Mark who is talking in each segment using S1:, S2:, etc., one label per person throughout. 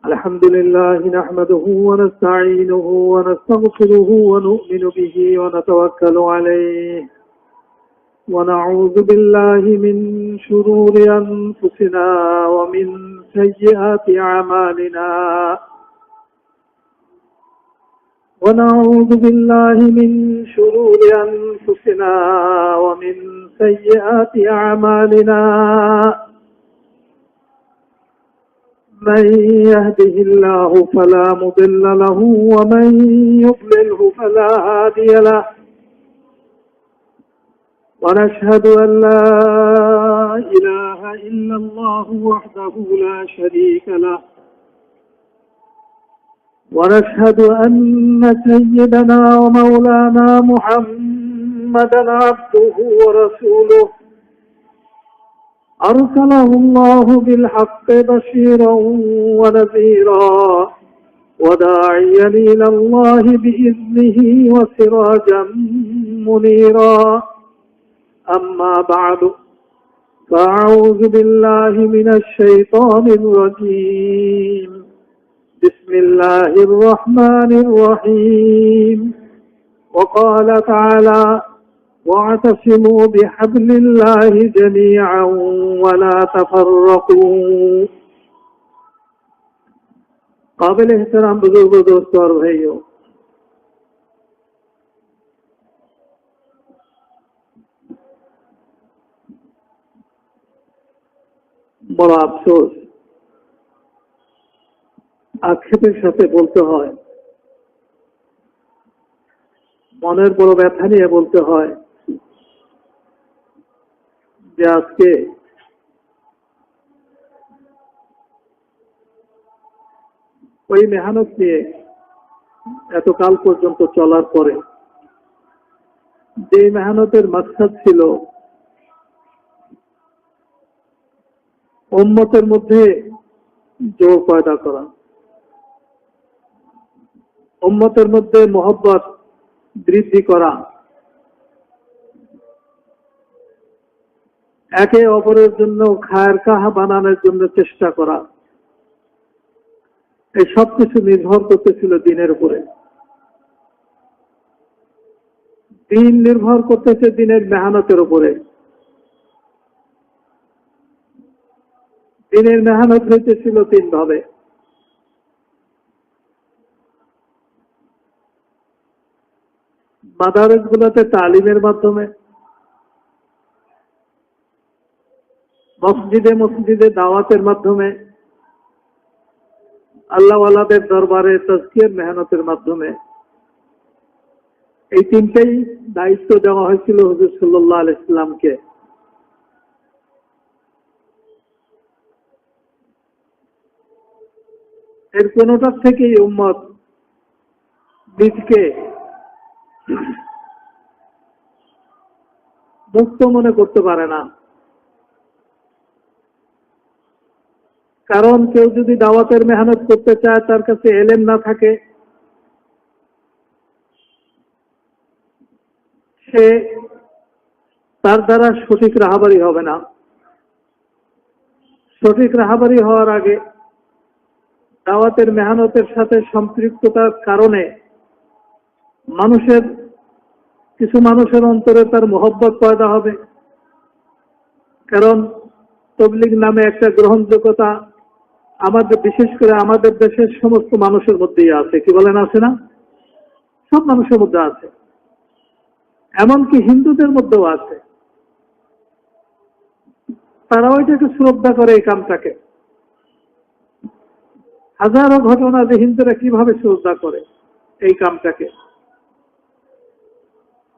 S1: الحمد لله نحمده ونستعينه ونستغفره ونؤمن به ونتوكل عليه ونعوذ بالله من شرور أنفسنا ومن سيئات أعمالنا ونعوذ بالله من شرور أنفسنا ومن سيئات أعمالنا من يهده الله فلا مضل له ومن يضلله فلا هادي له ونشهد أن لا إله إلا الله وحده لا شريك له ونشهد أن سيدنا ومولانا محمدا عبده ورسوله أرسله الله بالحق بشيرا ونذيرا وداعيا إلى الله بإذنه وسراجا منيرا أما بعد فأعوذ بالله من الشيطان الرجيم بسم الله الرحمن الرحيم وقال تعالى واعتصموا بحبل الله جميعا ولا تفرقوا قابل احترام بزرگ دوستوں اور بھائیوں، বড় আফসোস, আক্ষেপের সাথে বলতে হয়, মনের বড় ব্যথা নিয়ে বলতে হয় যে আজকে ওই মেহনত নিয়ে এতকাল পর্যন্ত চলার পরে যে মেহনতের মাকসাদ ছিল উম্মতের মধ্যে জোর পয়দা করা, উম্মতের মধ্যে মহব্বত বৃদ্ধি করা, একে অপরের জন্য খায়ের কাহা বানানোর জন্য চেষ্টা করা, এই সব কিছু নির্ভর করতেছিল দিনের উপরে। দিন নির্ভর করতেছে দিনের মেহনতের উপরে। দিনের মেহনত হইতেছিল তিন ভাবে। মাদারেস গুলোতে তালিমের মাধ্যমে, মসজিদে মসজিদে দাওয়াতের মাধ্যমে, আল্লাহওয়ালাদের দরবারে তাজকিয়ার মেহনতের মাধ্যমে। এই তিনটেই দায়িত্ব দেওয়া হয়েছিল হুজুর সাল্লাল্লাহু আলাইহি ওয়াসাল্লামকে। এর কোনটার থেকেই উম্মত নিজকে মুক্ত মনে করতে পারে না। কারণ কেউ যদি দাওয়াতের মেহনত করতে চায়, তার কাছে এলেম না থাকে, সে তার দ্বারা সঠিক রাহাবারি হবে না। সঠিক রাহাবারি হওয়ার আগে দাওয়াতের মেহনতের সাথে সম্পৃক্ততার কারণে কিছু মানুষের অন্তরে তার মহব্বত পয়দা হবে। কারণ তাবলীগ নামে একটা গ্রহণযোগ্যতা বিশেষ করে আমাদের দেশের সমস্ত মানুষের মধ্যেই আছে। কি বলেন, আছে না? সব মানুষের মধ্যে আছে, এমনকি হিন্দুদের মধ্যেও আছে। তারাও এটাকে শ্রদ্ধা করে, এই কামটাকে। হাজারো ঘটনা যে হিন্দুরা কিভাবে শ্রদ্ধা করে এই কামটাকে।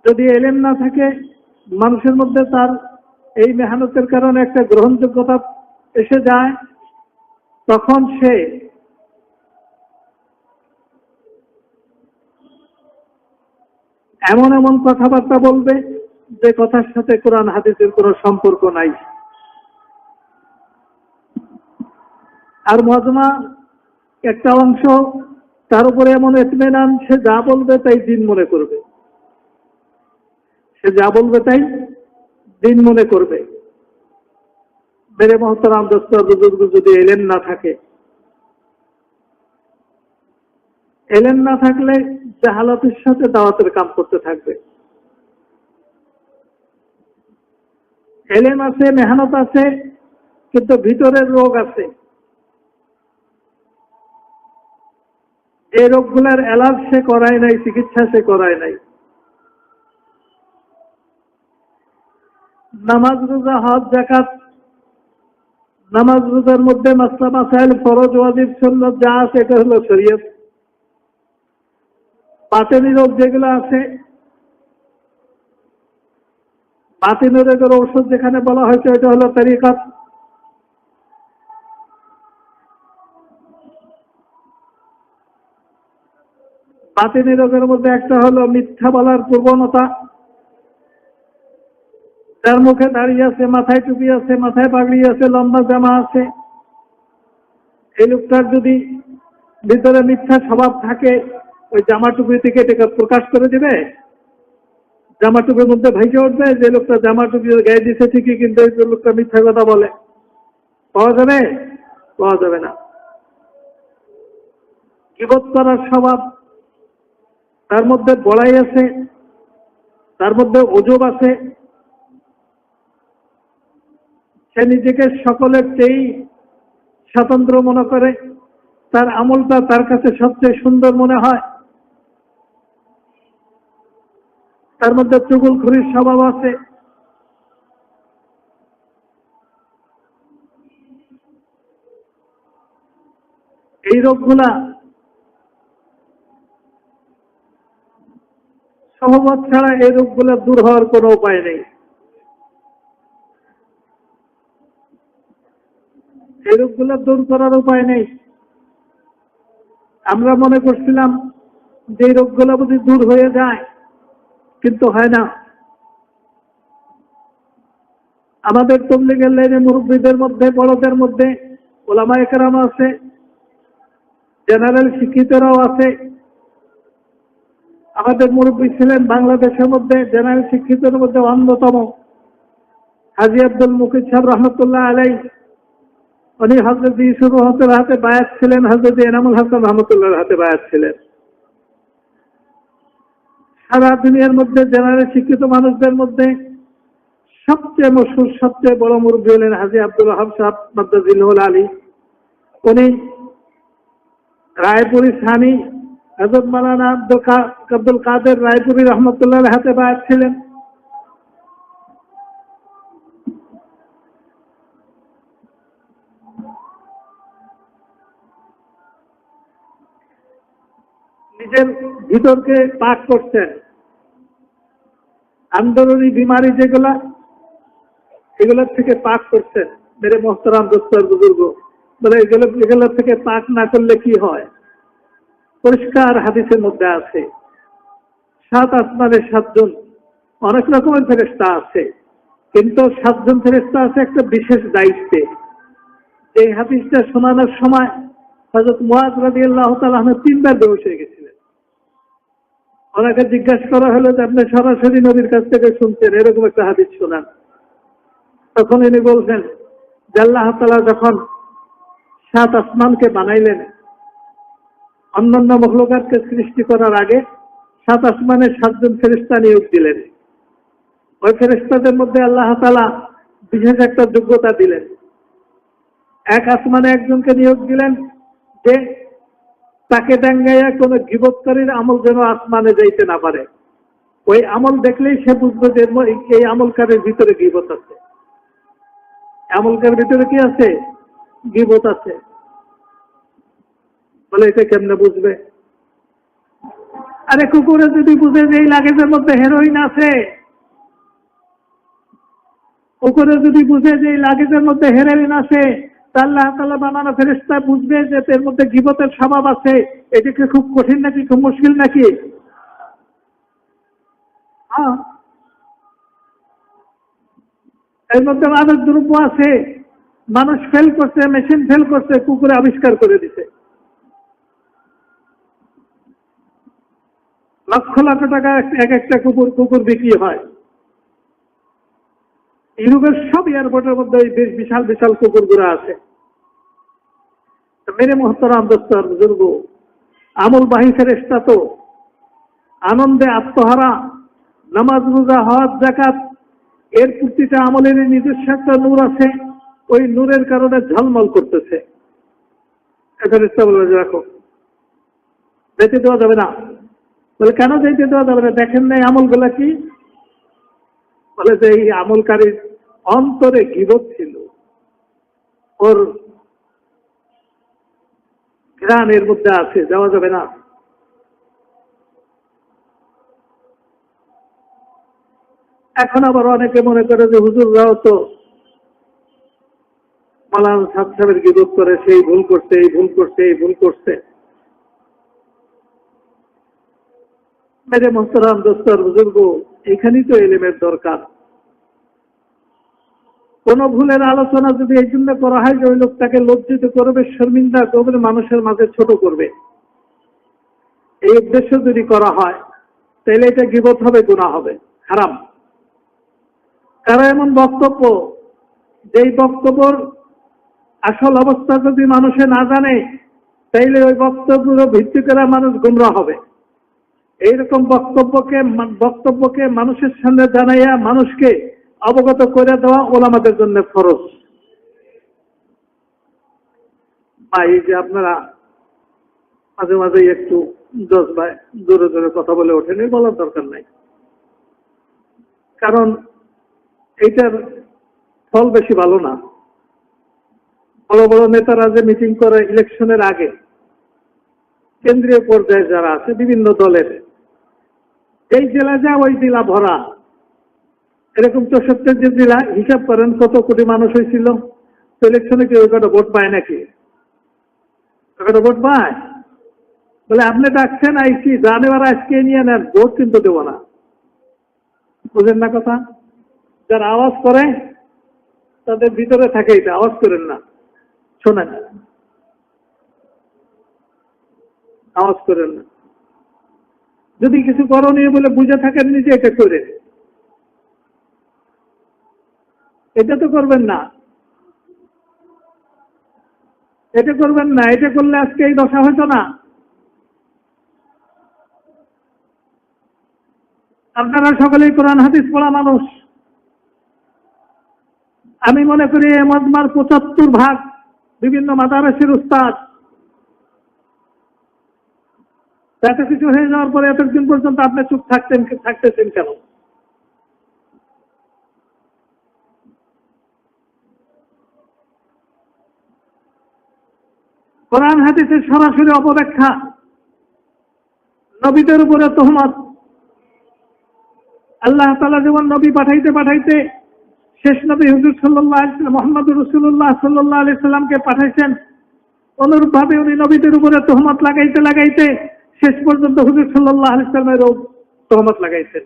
S1: যদি এলেম না থাকে মানুষের মধ্যে, তার এই মেহনতের কারণে একটা গ্রহণযোগ্যতা এসে যায়, তখন সে এমন এমন কথাবার্তা বলবে যে কথার সাথে কোরআন হাদিসের কোনো সম্পর্ক নাই। আর মজমা একটা অংশ তার উপরে এমন ইতমিনান, সে যা বলবে তাই দিন মনে করবে। সে যা বলবে তাই দিন মনে করবে। मेरे मोहतराम दोस्तों बुजुर्ग যদি এলেম না থাকে, এলেম না থাকলে জাহালাতের সাথে দাওয়াতের কাম করতে থাকবে। এলেম আছে, মেহনত আছে, কিন্তু ভিতরের রোগ আছে। এই রোগগুলোর এলাজ সে করায় নাই, চিকিৎসা সে করায় নাই। নামাজ, রোজা, হজ, যাকাত, নামাজ রোজার মধ্যে মাসলা মাসাইল, ফরজ, ওয়াজিব, সুন্নাত যা আছে এটা হলো শরীয়ত। বাতেনি রোগ যেগুলো আছে, বাতিনি রোগের ঔষধ যেখানে বলা হয়েছে এটা হলো তরিকত। বাতিনি রোগের মধ্যে একটা হলো মিথ্যা বলার প্রবণতা। যার মুখে দাঁড়িয়ে আছে, মাথায় টুপি আছে, মাথায় পাগড়ি আছে, লম্বা জামা আছে, এই লোকটার যদি ভিতরে মিথ্যা স্বভাব থাকে, ওই জামা টুপি থেকে এটাকে প্রকাশ করে দিবে। জামা টুপির মধ্যে ভেসে উঠবে যে লোকটা জামা টুপি গায়ে দিচ্ছে ঠিকই, কিন্তু এই লোকটা মিথ্যা কথা বলে। পাওয়া যাবে? পাওয়া যাবে না। গীবত করার স্বভাব, তার মধ্যে বড়াই আছে, তার মধ্যে ওজব আছে। সে নিজেকে সকলের চেয়েই স্বতন্ত্র মনে করে, তার আমলটা তার কাছে সবচেয়ে সুন্দর মনে হয়। তার মধ্যে চুগলখড়ির স্বভাব আছে। এই রোগগুলা সহবত ছাড়া এই রোগগুলা দূর হওয়ার কোনো উপায় নেই। এই রোগগুলা দূর করার উপায় নেই। আমরা মনে করছিলাম যে এই রোগগুলো যদি দূর হয়ে যায়, কিন্তু হয় না। আমাদের তবলিগের লাইনে মুরব্বীদের মধ্যে, বড়দের মধ্যে ওলামায়ে কেরাম আছে, জেনারেল শিক্ষিতরাও আছে। আমাদের মুরব্বী ছিলেন বাংলাদেশের মধ্যে জেনারেল শিক্ষিতের মধ্যে অন্যতম হাজী আব্দুল মুকিত সাহেব রহমতুল্লাহ আলাই। উনি হযরত ইউসুফ রহমতুল্লাহ হাতে বায়াত ছিলেন, হযরত এনামুল হাসান রহমতুল্লাহর হাতে বায়াত ছিলেন। সারা দুনিয়ার মধ্যে জেনারেল শিক্ষিত মানুষদের মধ্যে সবচেয়ে মশহুর, সবচেয়ে বড় মুরব্বী হলেন হাজী আব্দুল ওয়াহাব সাহেব মাদ্দাজিল্লাহুল আলী। উনি রায়পুরি সানি হযরত মাওলানা আব্দুল কাদের রায়পুরি রহমতুল্লাহর হাতে বায়াত ছিলেন। নিজের ভিতরকে পাক করছেন। আন্দোলনী বিমারি যেগুলা, এগুলোর থেকে পাক করছেন। মেরে মোহতারাম দোস্তর বুজুর্গ বলে এগুলোর থেকে পাক না করলে কি হয়? পরিষ্কার হাদিসের মধ্যে আছে 7 আসমানের 7 জন, অনেক রকমের ফেরেশতা আছে, কিন্তু 7 জন ফেরেশতা আছে একটা বিশেষ দায়িত্বে। এই হাদিসটা শোনানোর সময় হযরত মুআয রাদিয়াল্লাহু তাআলা 3বার বেহুশ হয়ে গেছিলেন। ওনাকে জিজ্ঞাসা করা হলো যে আপনি সরাসরি নবীর কাছ থেকে শুনছেন, এরকম একটা হাদিস শোনান। তখন ইনি বলছেন যে আল্লাহ তাআলা যখন 7 আসমানকে বানাইলেন, অন্যান্য মখলুকাতকে সৃষ্টি করার আগে 7 আসমানে 7 জন ফেরেশতা নিয়োগ দিলেন। ওই ফেরেশতাদের মধ্যে আল্লাহ তাআলা বিশেষ একটা যোগ্যতা দিলেন। এক আসমানে একজনকে নিয়োগ দিলেন যে তাকে ডাঙ্গাইয়া কোনো গীবতকারীর আমল যেন আসমানে যাইতে না পারে। ওই আমল দেখলেই সে বুঝবে যে এই আমলকারীর ভিতরে গীবত আছে। আমলকার ভিতরে কি আছে? গীবত আছে। বলে এটা কেমনে বুঝবে? আরে কুকুরে যদি বুঝে যে এই লাগেজের মধ্যে হেরোইন আছে, কুকুরে যদি বুঝে যে এই লাগেজের মধ্যে হেরোইন আছে, আল্লাহ তাআলা বানানো ফেরেশতা বুঝবে যে এর মধ্যে গীবতের স্বভাব আছে। এটা কি খুব কঠিন নাকি, খুব মুশকিল নাকি? হ্যাঁ, এর মধ্যে মাদক দ্রব্য আছে, মানুষ ফেল করছে, মেশিন ফেল করছে, কুকুরে আবিষ্কার করে দিছে। লক্ষ লক্ষ টাকা এক একটা কুকুর বিক্রি হয়। ইউরোপের সব এয়ারপোর্টের মধ্যে এই বিশাল বিশাল কুকুরগুলো আছে। মেরে মোহতারাম দোস্তর বুজুর্গ, আমলবাহী ফেরেশতা তো আনন্দে আত্মহারা, নামাজ রোজা হজ যাকাত এর প্রতিটা আমলের নিজস্ব একটা নূর আছে, ওই নূরের কারণে ঝলমল করতেছে। ফেরেশতা বলে রাখো, যেতে দেওয়া যাবে না। বলে কেন যেতে দেওয়া যাবে না? দেখেন নাই আমলগুলা কি? বলে যে এই আমলকারীর অন্তরে গীবত ছিল, ওর ঘ্রাণ এর মধ্যে আছে, যাওয়া যাবে না। এখন আবার অনেকে মনে করে যে হুজুররাও তো মাওলানা সাহেবের গীবত করে, সেই ভুল করছে, এই ভুল করছে, এই ভুল করছে। মেরে মোহতারাম দোস্তর বুজুর্গ, এখানেই তো ইলমের দরকার। কোন ভুলের আলোচনা যদি এই জন্য করা হয় যে ওই লোকটাকে লজ্জিত করবে, শর্মিন্দা করবে, মানুষের মাঝে ছোট করবে, এই উদ্দেশ্য যদি করা হয় তাহলে এটা গীবত হবে, গুনাহ হবে, হারাম। কারণ এমন বক্তব্য, যেই বক্তব্যর আসল অবস্থা যদি মানুষে না জানে তাইলে ওই বক্তব্যের ভিত্তি করে মানুষ গুমরাহ হবে। এইরকম বক্তব্যকে মানুষের সামনে জানাইয়া মানুষকে অবগত করে দেওয়া ওলামাদের জন্য ফরজ। এই যে আপনারা মাঝে মাঝে একটু জজবায় জোরে জোরে কথা বলে ওঠেন, বলার দরকার নাই, কারণ এইটার ফল বেশি ভালো না। বড় বড় নেতারা যে মিটিং করে ইলেকশনের আগে, কেন্দ্রীয় পর্যায়ে যারা আছে বিভিন্ন দলের, এই জেলা যা ওই জেলা ভরা, এরকম 64 যে জেলা, হিসাব করেন কত কোটি মানুষ হয়েছিল। তো ইলেকশনে কি ওই কটা ভোট পায় নাকি? ওই কটা ভোট পায়? বলে আপনি ডাকছেন আইসি, জানেবার আজকে নিয়ে নেন, ভোট কিন্তু দেব না। বুঝেন না কথা? যারা আওয়াজ করে তাদের ভিতরে থাকে এটা, আওয়াজ করেন না, শোনেন, আওয়াজ করেন না। যদি কিছু করণীয় বলে বুঝে থাকেন নিজে, এটা করে, এটা তো করবেন না, এটা করবেন না। এটা করলে আজকে এই দশা হতো না। আপনারা সকলেই কোরআন হাদিস পড়া মানুষ। আমি মনে করি এ মজমার 75% বিভিন্ন মাদারসের উস্তাদ। এত কিছু হয়ে যাওয়ার পরে এতদিন পর্যন্ত আপনি চুপ থাকতেছেন কেন? কোরআন হাদিসের সরাসরি অপব্যাখ্যা, নবীদের উপরে তহমত। আল্লাহ তাআলা যেমন নবী পাঠাইতে পাঠাইতে শেষ নবী হুজুর সাল্লাল্লাহু আলাইহি ওয়াসাল্লাম মুহাম্মদুর রাসূলুল্লাহ সাল্লাল্লাহু আলাইহি সাল্লামকে পাঠাইছেন, অনুরূপভাবে উনি নবীদের উপরে তহমত লাগাইতে লাগাইতে শেষ পর্যন্ত হুজুর সাল্লাল্লাহু আলাইহি সাল্লামেরও তহমত লাগাইছেন।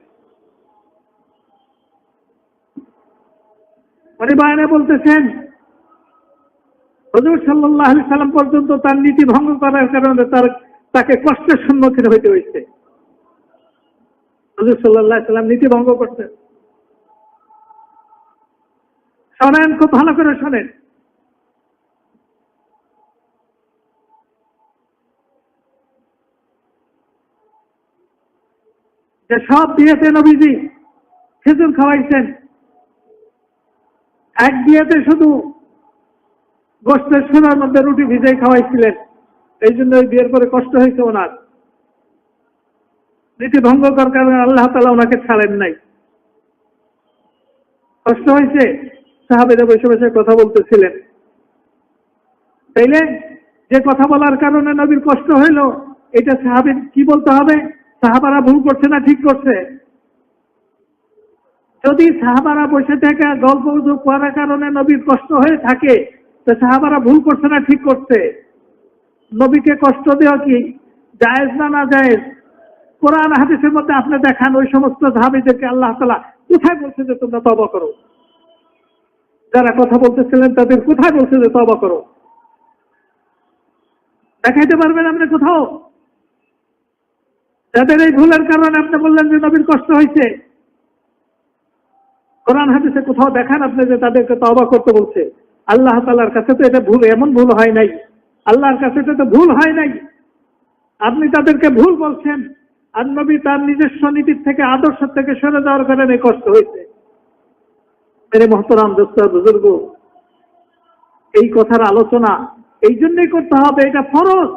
S1: উনি বয়ানে বলতেছেন হুজুর সাল্লাল্লাহু আলাইহি সাল্লাম পর্যন্ত তার নীতি ভঙ্গ করার কারণে তাকে কষ্টের সম্মুখীন হইতে হয়েছে। হুজুর সাল্লাল্লাহু আলাইহি সাল্লাম নীতি ভঙ্গ করতেন। শোনেন, খুব ভালো করে শোনেন। যে সব বিয়েতে নবীজি খেজুর খাওয়াইছেন, এক বিয়েতে শুধু গোস্তের সোনার মধ্যে রুটি ভিজাই খাওয়াইছিলেন, এই জন্য ওই বিয়ের পরে কষ্ট হয়েছে ওনার। নীতি ভঙ্গ করার কারণে আল্লাহ তাআলা ওনাকে ছাড়েন নাই, কষ্ট হয়েছে। সাহাবীরা বসে বসে কথা বলতেছিলেন, তাইলে যে কথা বলার কারণে নবীর কষ্ট হইল, এটা সাহাবীর কি বলতে হবে? সাহাবারা ভুল করছে না ঠিক করছে? যদি সাহাবারা বসে থেকে গল্প গুজব করার কারণে নবীর কষ্ট হয়ে থাকে, তো সাহাবারা ভুল করছে না ঠিক করছে? নবীকে কষ্ট দেওয়া কি জায়েজ না না জায়েজ? কোরআন হাদিসের মধ্যে আপনি দেখান ওই সমস্ত সাহাবীদেরকে আল্লাহ তাআলা কোথায় বলছে যে তোমরা তওবা করো? যারা কথা বলতেছিলেন তাদের কোথায় বলছে যে তওবা করো? দেখাইতে পারবেন আপনি কোথাও? যাদের এই ভুলের কারণে আপনি বললেন যে নবীর কষ্ট হয়েছে, কোরআন হাদিসে কোথাও দেখান আপনি যে তাদেরকে তওবা করতে বলছে? আল্লাহ তাআলার কাছে তো এটা ভুল, এমন ভুল হয় নাই। আল্লাহর কাছে তো ভুল হয় নাই। আপনি তাদেরকে ভুল বলছেন, আর নবী তার নিজস্ব নীতির থেকে, আদর্শ থেকে সরে যাওয়ার কারণে কষ্ট হয়েছে। মেরে মোহতারাম দোস্ত বুজুর্গ, এই কথার আলোচনা এই জন্যই করতে হবে, এটা ফরজ,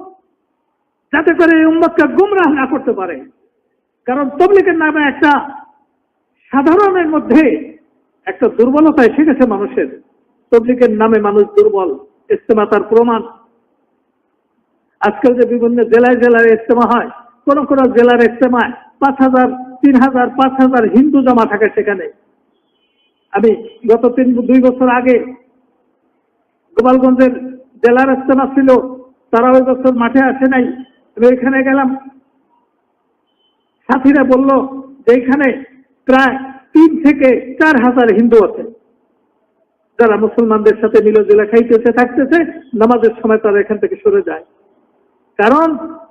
S1: যাতে করে এই উম্মতকে গুমরাহ না করতে পারে। কারণ তাবলীগের নামে একটা সাধারণের মধ্যে একটা দুর্বলতা এসে গেছে মানুষের। তাবলীগের নামে মানুষ দুর্বল, ইজতেমা তার প্রমাণ। আজকাল যে বিভিন্ন জেলায় জেলায় ইজতেমা হয়, কোন কোন জেলার ইজতেমায় 5,000, 3,000, 5,000 হিন্দু জমা থাকে সেখানে। আমি গত 2 বছর আগে গোপালগঞ্জের জেলার ইজতেমা ছিল, তারা ওই বছর মাঠে আসে নাই। আমি ওইখানে গেলাম, সাথীরা বলল যে এখানে প্রায় 3 থেকে 4,000 হিন্দু আছে, যারা মুসলমানদের সাথে মিলজুলা খাইতেছে, থাকতেছে, নামাজের সময় তারা এখান থেকে সরে যায়। কারণ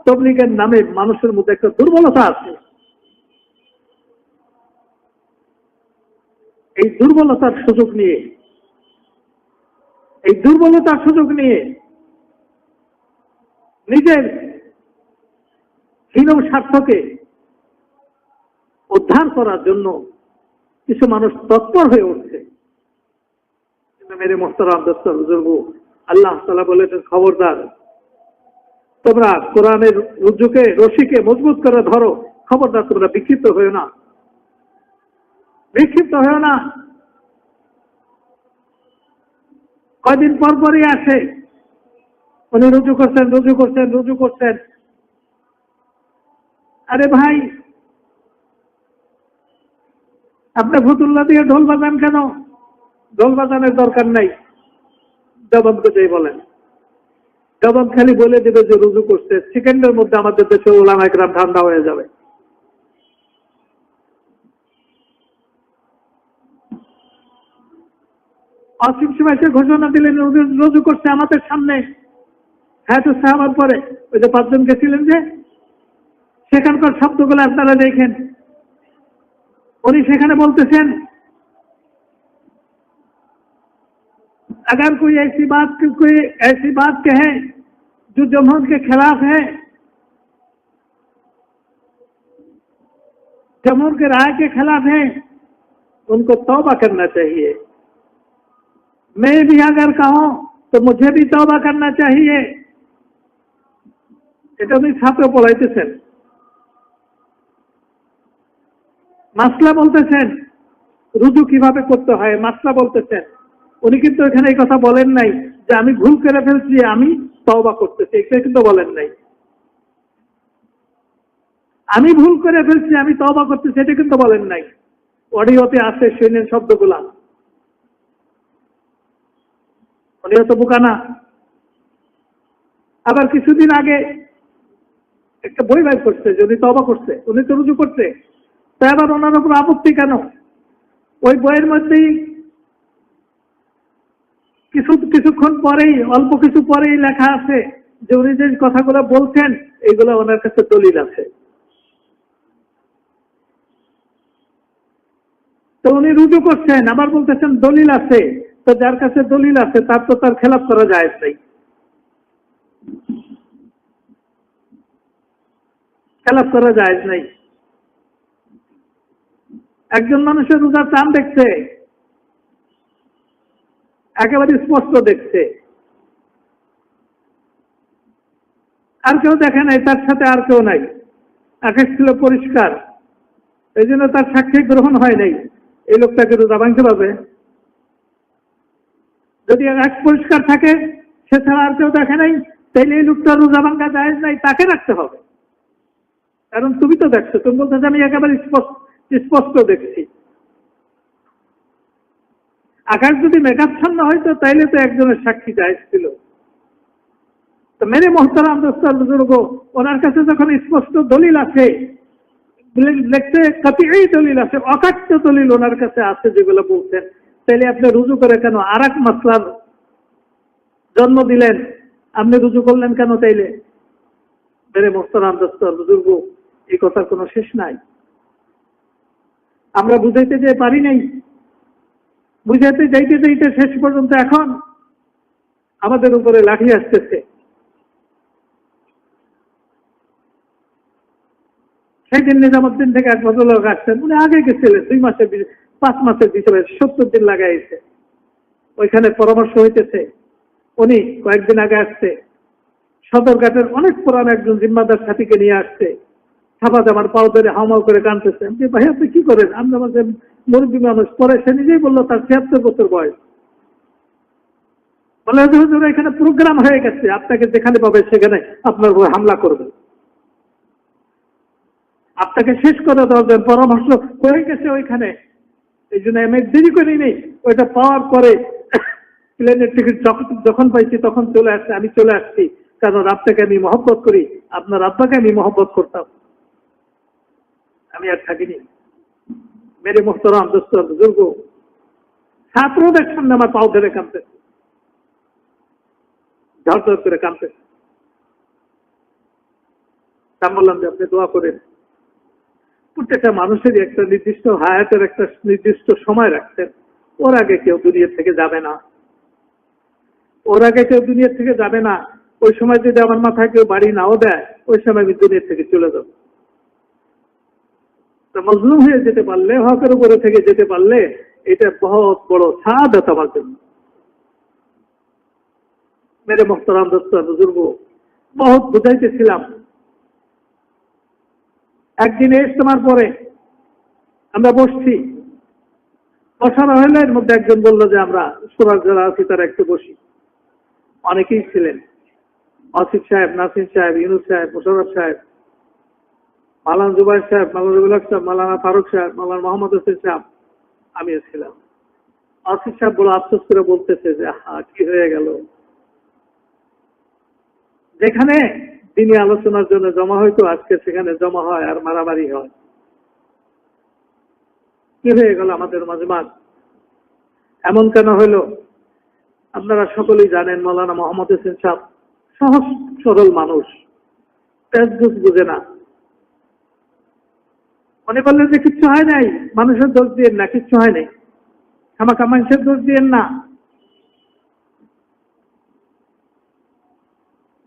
S1: তাবলীগের নামে মানুষের মধ্যে একটা দুর্বলতা আছে। এই দুর্বলতার সুযোগ নিয়ে নিজের হীন স্বার্থকে উদ্ধার করার জন্য কিছু মানুষ তৎপর হয়ে উঠছে। মেরে মোহতারাম দোস্ত বুজুর্গ, আল্লাহ তাআলা বলেছেন, খবরদার, তোমরা কোরআনের রশিকে মজবুত করে ধরো, খবরদার তোমরা বিক্ষিপ্ত হয়েও না। কয়দিন পরই আসে, উনি রুজু করছেন। আরে ভাই, আপনি ফতুল্লা দিয়ে ঢোল বাজান কেন? ঢোল বাজানোর দরকার নাই। জবাবকে যেই বলেন, জবাব খালি বলে দেবে যে রুজু করছে, সেকেন্ডের মধ্যে আমাদের দেশে ওলামা একরাম ঠান্ডা হয়ে যাবে। অসীম সময় সে ঘোষণা দিলেন রুজু করছে আমাদের সামনে। হ্যাঁ, তো সাহাবার পরে ওই যে 5 জন গেছিলেন, যে সেখানকার শব্দগুলো আপনারা দেখেন। উনি সেখানে বলতেছেন, अगर कोई ऐसी बात कहे जो जमहूर के खिलाफ है, जमहूर के राय के खिलाफ है, उनको तौबा करना चाहिए। मैं भी अगर कहूं तो मुझे भी तौबा करना चाहिए। এটা উনি ছাত্র পড়াইতেছেন, মাসলা বলতেছেন, রুজু কিভাবে করতে হয় মাসলা বলতেছেন। উনি কিন্তু এখানে এই কথা বলেন নাই যে আমি ভুল করে ফেলছি, আমি তওবা করতেছি, এটা কিন্তু বলেন নাই। আমি ভুল করে ফেলছি, আমি তওবা করতেছি, এটা কিন্তু বলেন নাই। অডিওতে আছে, শুনেন শব্দগুলা। উনি তো বোকা না। আবার কিছুদিন আগে একটা বই বাইর করছে যে উনি তওবা করছে, উনি তো রুজু করছে, তাই আবার ওনার উপর আপত্তি কেন? ওই বইয়ের মধ্যেই কিছুক্ষণ পরেই, অল্প কিছু পরেই লেখা আছে যে উনি যে কথাগুলো বলছেন এইগুলো ওনার কাছে দলিল আছে। তো উনি রুজু করছেন, আবার বলতেছেন দলিল আছে। তো যার কাছে দলিল আছে তার তো তার খেলাফ করা যায় নাই, খেলাফ করা যায় নাই। একজন মানুষের রোজার চাঁদ দেখছে, একেবারে স্পষ্ট দেখছে, আর কেউ দেখে নাই, তার সাথে আর কেউ নাই, আকাশ ছিল পরিষ্কার, এই জন্য তার সাক্ষী গ্রহণ হয় নাই। এই লোকটাকে রোজা ভাঙতে পারবে? যদি আকাশ পরিষ্কার থাকে, সে ছাড়া আর কেউ দেখে নাই, তাইলে এই লোকটা রোজা ভাঙা যায় নাই, তাকে রাখতে হবে। কারণ তুমি তো দেখছো, তুমি বলতে আমি একেবারে স্পষ্ট দেখছি। আকাশ যদি মেঘাচ্ছন্ন হয়তো তাইলে তো একজনের সাক্ষী জায়েজ ছিল। তো মেরে মোহতারাম দোস্ত বুজুর্গ, ওনার কাছে যখন স্পষ্ট দলিল আছে, লিখতে কতই দলিল আছে, অকাট্য দলিল ওনার কাছে আছে যেগুলো বলছেন, তাইলে আপনি রুজু করে কেন আর এক মাসলার জন্ম দিলেন? আপনি রুজু করলেন কেন তাইলে? মেরে মোহতারাম দোস্ত বুজুর্গ, এই কথার কোনো শেষ নাই। আমরা বুঝাইতে যে পারি নাই, বুঝাইতে যাইতে শেষ পর্যন্ত এখন আমাদের উপরে লাঠি আসতেছে। সেই দিন নিজামুদ্দিন থেকে এক ভদ্রলোক আসছেন, উনি আগে গেছিলেন 5 মাসের ভিতরে 70 দিন লাগাইছে, ওইখানে পরামর্শ হইতেছে। উনি কয়েকদিন আগে আসছে, সদরঘাটের অনেক পুরান একজন জিম্মাদার সাথীকে নিয়ে আসছে, ছাপা জামার পাও ধরে হাওমাও করে কাঁদতেছেন যে ভাই আপনি কি করেন, আপনি আমাদের মুরব্বী মানুষ। পরে সে নিজেই বললো তার 76 বছর বয়স। বলে হুজুর এখানে প্রোগ্রাম হয়ে গেছে, আপনাকে যেখানে পাবে সেখানে আপনার উপর হামলা করবে, আপনাকে শেষ করে দেওয়ার জন্য পরামর্শ হয়ে গেছে ওইখানে। এই জন্য আমি দেরি করি নেই, ওইটা পাওয়ার পরে প্লেনের টিকিট যখন পাইছি তখন চলে আসছে। আমি চলে আসছি কারণ আপনাকে আমি মহব্বত করি, আপনার আব্বাকে আমি মহব্বত করতাম, আমি আর থাকিনি। মেরে মোহতরম দোস্ত বুজুর্গ, ছাত্রদের সামনে আমার পাও ধরে কাঁদতে, ঝড় করে কাঁদতে। তা বললাম যে আপনি দোয়া করেন। প্রত্যেকটা মানুষেরই একটা নির্দিষ্ট হায়াতের একটা নির্দিষ্ট সময় রাখতেন, ওর আগে কেউ দুনিয়া থেকে যাবে না, ওর আগে কেউ দুনিয়া থেকে যাবে না। ওই সময় যদি আমার মাথায় কেউ বাড়ি নাও দেয়, ওই সময় আমি দুনিয়া থেকে চলে যাব। তো মজলুম হয়ে যেতে পারলে, হকের উপরে থেকে যেতে পারলে, এটা বহুত বড় সাআদত আমার জন্য। মেরে মোহতারাম দোস্ত বুজুর্গ, বহুত বুঝাইতেছিলাম। একদিন ইজতেমার পরে আমরা বসছি, বসানো হলে এর মধ্যে একজন বলল যে আমরা সুরাজ যারা আছি তারা একটু বসি। অনেকেই ছিলেন, আসিফ সাহেব, নাসির সাহেব, ইউনুস সাহেব, মুশাররফ সাহেব, মাওলানা জুবাইর সাহেব, মাওলানা রবিউল হক সাহেব, মাওলানা ফারুক সাহেব, মাওলানা মোহাম্মদ হোসেন সাহেব, আমিও ছিলাম। আসিফ সাহেব বলে আফসোস করে বলতেছে যে কি হয়ে গেল, যেখানে তিনি আলোচনার জন্য জমা হয়তো আজকে সেখানে জমা হয় আর মারামারি হয়। কি হয়ে গেল আমাদের মাজমাত, এমন কেন হইল? আপনারা সকলেই জানেন মাওলানা মোহাম্মদ হোসেন সাহেব সহজ সরল মানুষ, তেজগুজ বুঝে না। মনে করলেন যে কিচ্ছু হয় নাই, মানুষের দোষ দিয়েন না, কিচ্ছু হয় নাই, খামাখা মানুষের দোষ দিয়েন না।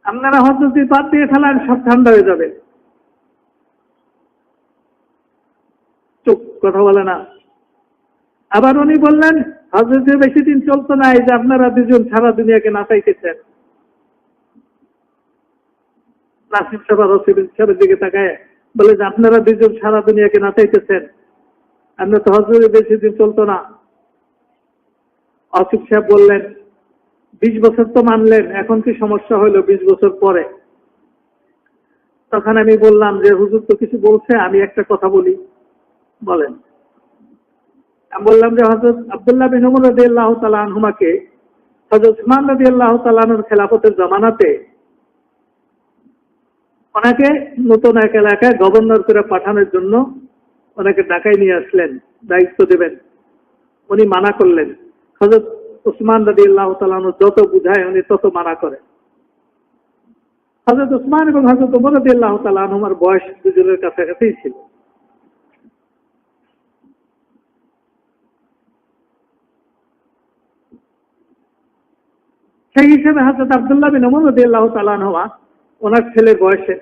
S1: আপনারা হয়তো যদি বাদ দিয়ে ফেলান সব ঠান্ডা হয়ে যাবে। চুপ, কথা বলে না। আবার উনি বললেন হযরত বেশি দিন চলতো না, এই যে আপনারা দুজন সারা দুনিয়াকে নাচাইতেছেন। নাসিম সাহেব রসিবিন সাহেবের দিকে তাকায় বলে যে আপনারা দুজন সারা দুনিয়াকে নাচাইতেছেন, আপনার তো হযরত বেশি দিন চলতো না। আসিফ সাহেব বললেন 20 বছর তো মানলেন, এখন কি সমস্যা হলো 20 বছর পরে? তখন আমি বললাম যে হুজুর তো কিছু বলছে, আমি একটা কথা বলি। বলেন। আমি বললাম যে হযরত আব্দুল্লাহ বিন উমর রাদিয়াল্লাহু তাআলা আনহুমাকে হযরত উসমান রাদিয়াল্লাহু তাআলা আনহুর খেলাফতের জামানাতে ওনাকে নতুন এক এলাকায় গভর্নর করে পাঠানোর জন্য ওনাকে ঢাকায় নিয়ে আসলেন, দায়িত্ব দেবেন। উনি মানা করলেন। হযরত উসমান রাদিয়াল্লাহু তাআলা আনহু যত বুঝায় উনি তত মানা করেন। হযরত উসমান এবং হযরত ওমর রাদিয়াল্লাহু তাআলা আনহুমার বয়স দুজনের কাছাকাছিই ছিল। সেই হিসেবে হযরত আব্দুল্লাহ বিন উমর রাদিয়াল্লাহু তাআলা আনহুমা ওনার ছেলের বয়সে।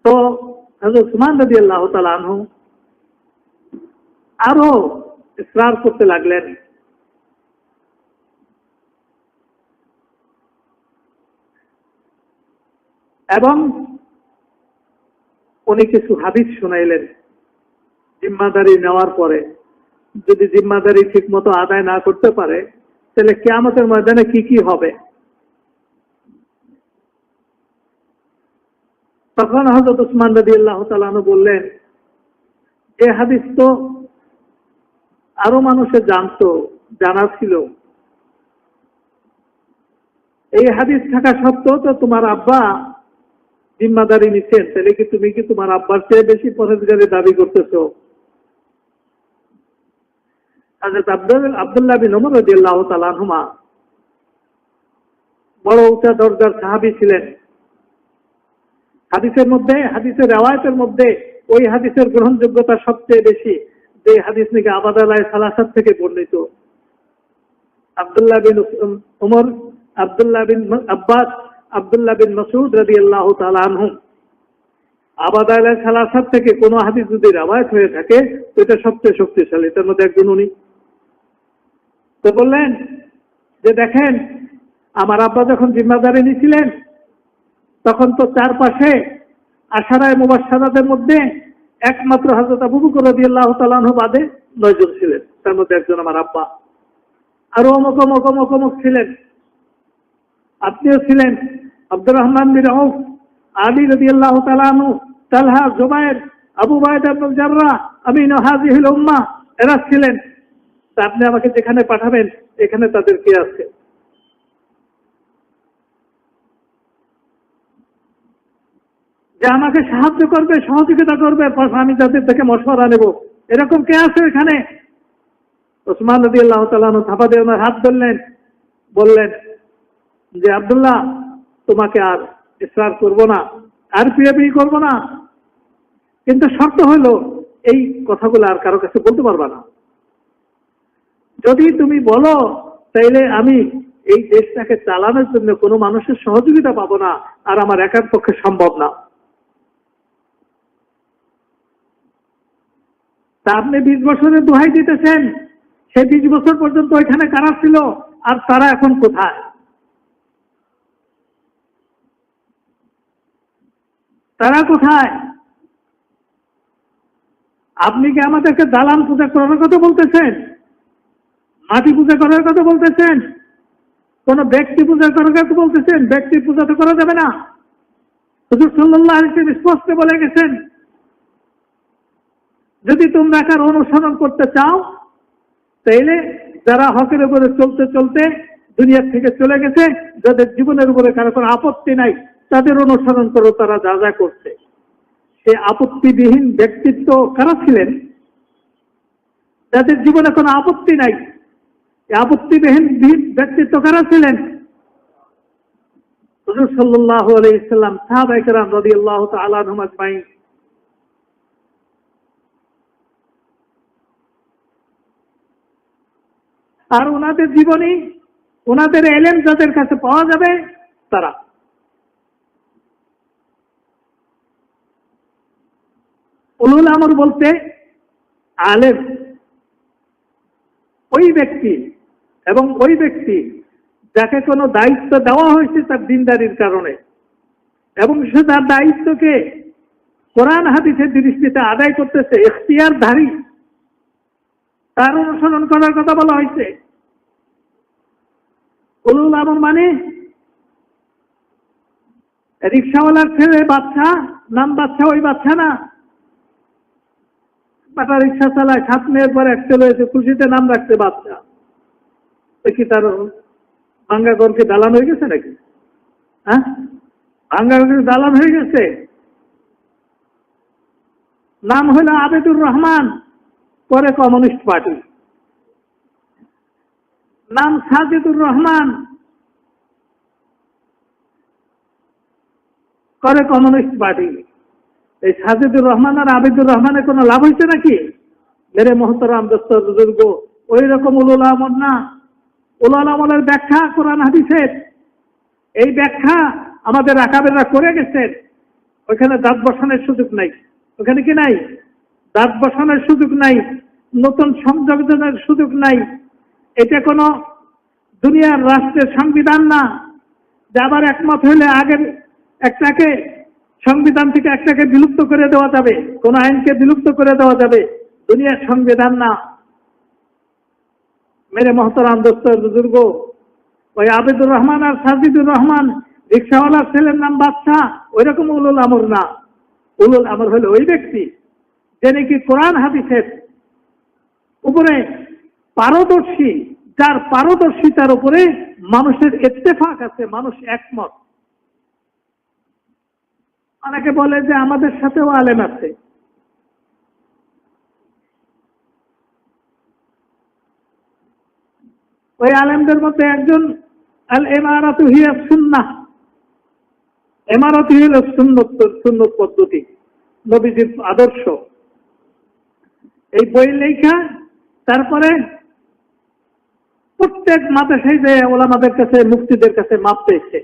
S1: তো হযরত উসমান রাদিয়াল্লাহু তাআলা আনহু আরো ইসরার করতে লাগলেন। এবং উনি কিছু হাদিস শোনাইলেন জিম্মাদারি নেওয়ার পরে, যদি জিম্মাদারি ঠিক মতো আদায় না করতে পারে তাহলে কিয়ামতের ময়দানে কি কি হবে। তখন হযরত উসমান রাদিয়াল্লাহু তাআলা আনহু বললেন, এই হাদিস তো আরো মানুষের জানতো, জানা ছিল। এই হাদিস থাকা সত্ত্বেও তো তোমার আব্বা জিম্মাদারি নিচ্ছেন, তাহলে কি তুমি কি তোমার আব্বার চেয়ে বেশি পরহেজগারি দাবি করতেছো? হযরত আব্দুল্লাহ বিন উমর রাদিয়াল্লাহু তাআলা আনহুমা বড় উঁচা দরজার সাহাবী ছিলেন। হাদিসের মধ্যে, হাদিসের রিওয়ায়াতের মধ্যে ওই হাদিসের গ্রহণযোগ্যতা সবচেয়ে বেশি যে হাদিস নাকি আবাদ আলাইহিস সালাসাত থেকে বর্ণিত। আব্দুল্লাহ বিন উমর আব্দুল্লাহ বিন আব্বাস, আব্দুল্লাহ বিন মাসউদ রাদিয়াল্লাহু তাআলা আনহু, আবাদাল সালাসাত থেকে কোনো হাদিস যদি রওয়ায়াত হয়ে থাকে তো এটা সবচেয়ে শক্তিশালী, তার মধ্যে একজন উনি। তো বললেন যে দেখেন, আমার আব্বা যখন জিম্মাদারি নিয়েছিলেন তখন তো চারপাশে আশারায়ে মুবাশশারাদের মধ্যে একমাত্র হযরত আবু বকর রাদিয়াল্লাহু তাআলা আনহু বাদে 9 জন ছিলেন, তার মধ্যে একজন আমার আব্বা। আরো অমুক অমুক অমুক অমুক ছিলেন, আপনিও ছিলেন, আব্দুর রহমান বিন আউফ, আলী রাদিয়াল্লাহু তাআলা আনহু, তালহা, জুবায়ের, আবু উবাইদা ইবনে জাররাহ, আমিন হাযিহিল উম্মাহ, এরা ছিলেন। তা আপনি আমাকে যেখানে পাঠাবেন এখানে তাদের কি আছে? যে আমাকে সাহায্য করবে, সহযোগিতা করবে, আমি তাদের থেকে মশওয়ারা নেব, এরকম কে আছে এখানে? ওসমান রাদিয়াল্লাহু তাআলা আনহু থাপা দিয়ে ওনার হাত ধরলেন, বললেন যে আব্দুল্লাহ, তোমাকে আর ইসরার করব না, আর পিয়াপি করব না, কিন্তু শর্ত হলো এই কথাগুলো আর কারো কাছে বলতে পারবা না। যদি তুমি বলো তাইলে আমি এই দেশটাকে চালানোর জন্য কোনো মানুষের সহযোগিতা পাবো না, আর আমার একার পক্ষে সম্ভব না। তা আপনি 20 বছরের দোহাই দিতেছেন, সেই 20 বছর পর্যন্ত ওইখানে কারা ছিল, আর তারা এখন কোথায়? তারা কোথায়? আপনি কি আমাদেরকে দালান পূজা করার কথা বলতেছেন? মাটি পূজা করার কথা বলতেছেন? কোন ব্যক্তি পূজা করার কথা বলতেছেন? ব্যক্তি পূজা তো করা যাবে না। হুজুর সাল্লাল্লাহু আলাইহি ওয়াসাল্লাম স্পষ্ট বলে গেছেন, যদি তোমরা কার অনুসরণ করতে চাও তাইলে যারা হকের উপরে চলতে চলতে দুনিয়া থেকে চলে গেছে, যাদের জীবনের উপরে কারো কোনো আপত্তি নাই, তাদের অনুসরণ করো, তারা যা যা করছে। সে আপত্তিবিহীন ব্যক্তিত্ব কারা ছিলেন? যাদের জীবনে কোনো আপত্তি নাই, আপত্তিবিহীন ব্যক্তিত্ব কারা ছিলেন? হুজুর সাল্লাল্লাহু আলাইহি ওয়াসাল্লাম, সাহাবায়ে কেরাম রাদিয়াল্লাহু তাআলা আনহুম আজমাইন। আর ওনাদের জীবনী, ওনাদের এলেম যাদের কাছে পাওয়া যাবে তারা। উলুল আমর বলতে আলেম ওই ব্যক্তি, এবং ওই ব্যক্তি যাকে কোনো দায়িত্ব দেওয়া হয়েছে তার দিনদারির কারণে, এবং সে তার দায়িত্বকে কোরআন হাদিসের দৃষ্টিতে আদায় করতেছে, ইখতিয়ারধারী, তার অনুসরণ করার কথা বলা হয়েছে। উলুল আমর মানে রিক্সাওয়ালার ছেলে বাচ্চা, নাম বাচ্চা, ওই বাচ্চা না, বাটা রিক্সা চালায়, 7 মেয়ের পর এক চলে এসে খুশিতে নাম রাখতে বাচ্চা। কি তার ভাঙ্গা ঘরকে দালান হয়ে গেছে নাকি? হ্যাঁ, ভাঙ্গা ঘর দালান হয়ে গেছে। নাম হলো আবেদুর রহমান, করে কমিউনিস্ট পার্টি। নাম সাজিদুর রহমান, করে কমিউনিস্ট পার্টি। এই সাজিদুর রহমান আর আবেদুর রহমানের কোনো লাভ হয়েছে নাকি? মেরে মোহতারাম দোস্ত বুজুর্গ, ওই রকম উলুল আমর না। উলুল আমরের ব্যাখ্যা কোরআন হাদিসের, এই ব্যাখ্যা আমাদের আকাবেররা করে গেছেন। ওইখানে দাঁত বসানোর সুযোগ নাই, ওখানে কি নাই? দাঁত বসানোর সুযোগ নাই, নতুন সংযোজনের সুযোগ নাই। এটা কোনো দুনিয়ার রাষ্ট্রের সংবিধান না যে আবার একমত হলে আগের একটাকে, সংবিধান থেকে একটাকে বিলুপ্ত করে দেওয়া যাবে, কোন আইনকে বিলুপ্ত করে দেওয়া যাবে। দুনিয়ার সংবিধান না। মেরে মোহতারাম দোস্ত বুজুর্গ, ওই আবেদুর রহমান আর সাজিদুর রহমান, রিক্সাওয়ালার ছেলের নাম বাচ্চা, ওই রকম উলুল আমর না। উলুল আমর হলো ওই ব্যক্তি যে নাকি কোরআন হাদিসের উপরে পারদর্শী, যার পারদর্শিতার উপরে মানুষের ইত্তেফাক আছে, মানুষ একমত। অনেকে বলে যে আমাদের সাথেও আলেম আছে। ওই আলেমদের মধ্যে একজন আল ইমারাতু হিয়া সুন্নাহ, ইমারত হলো সুন্নত পদ্ধতি, নবীজির আদর্শ। এই বই লেখা, তারপরে প্রত্যেক মাদ্রাসায় যে ওলামাদের কাছে, মুফতিদের কাছে মাপ পেয়েছে।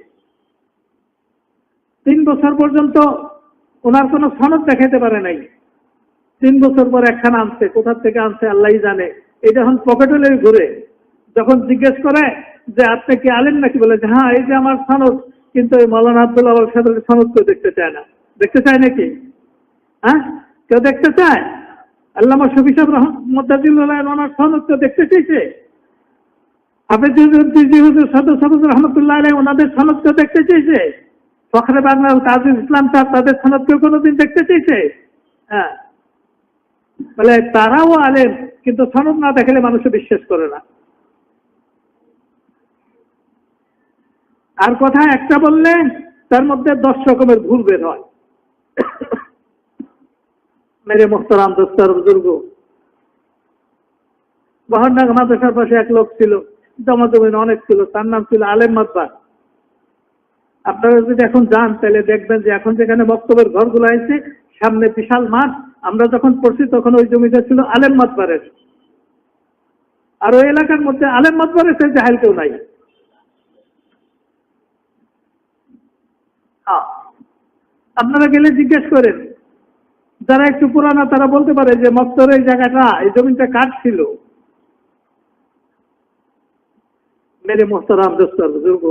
S1: 3 বছর পর্যন্ত ওনার কোনো সনদ দেখাতে পারে নাই। 3 বছর পর একখানা আনছে, কোথা থেকে আনছে আল্লাহই জানে। এটা এখন পকেটে লেগে ঘুরে। যখন জিজ্ঞেস করে যে আপনি কি আলেম নাকি, বলে যে হ্যাঁ এই যে আমার সনদ, কিন্তু এই মৌলানা আব্দুল্লাহ আল সাহেবের সনদ কেউ দেখতে চায় না। দেখতে চায় নাকি? হ্যাঁ, কেউ দেখতে চায়? আল্লামা শফি সাহেব রহমতুল্লাহ ওনার সনদ কেউ দেখতে চাইছে? হাফেজ হুজুর সদর রহমতুল্লাহ আলাইহি ওনাদের সনদ কেউ দেখতে চাইছে? ফখরে বাংলা কাজী ইসলাম সাহেব তাদের সনদ কেউ কোনোদিন দেখতে চাইছে? হ্যাঁ, বলে তারাও আলেম, কিন্তু সনদ না দেখলে মানুষ বিশ্বাস করে না। আর কথা একটা বললে তার মধ্যে 10 রকমের ভুল বের হয়। মেরে মোহতারাম দোস্তার বুজুর্গ, বহরডাঙ্গা মাদ্রাসার পাশে এক লোক ছিল, জমাজমিন অনেক ছিল, তার নাম ছিল আলেম মাতবার। আপনারা যদি এখন যান তাহলে দেখবেন যে এখন যেখানে বক্তব্যের ঘরগুলো আছে সামনে বিশাল মাঠ। আমরা যখন পড়ছি তখন ওই জমিটা ছিল আলেম মাতবারের। আর ওই এলাকার মধ্যে আলেম মাতবারের সে জাহেল কেউ নাই। আপনারা গেলে জিজ্ঞেস করেন, যারা একটু পুরানা তারা বলতে পারে যে মক্তর এই জায়গাটা, এই জমিটা কার ছিল। মেরে মোহতারাম দোস্তার বুজুর্গ,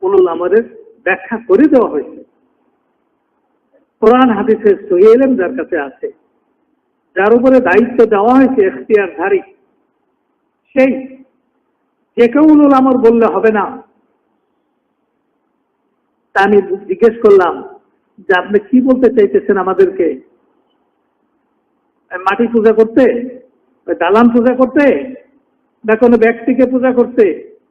S1: উলুল আমরের ব্যাখ্যা করে দেওয়া হয়েছে। কোরআন হাদিসের সহিহ ইলম যার কাছে আছে, যার উপরে দায়িত্ব দেওয়া হয়েছে এখতিয়ারধারী, সেই যে কেউ উলুল আমর বললে হবে না। তা আমি জিজ্ঞেস করলাম যে আপনি কি বলতে চাইতেছেন আমাদেরকে? মাটি পূজা করতে, দালান পূজা করতে, না কোনো ব্যক্তিকে পূজা করতে?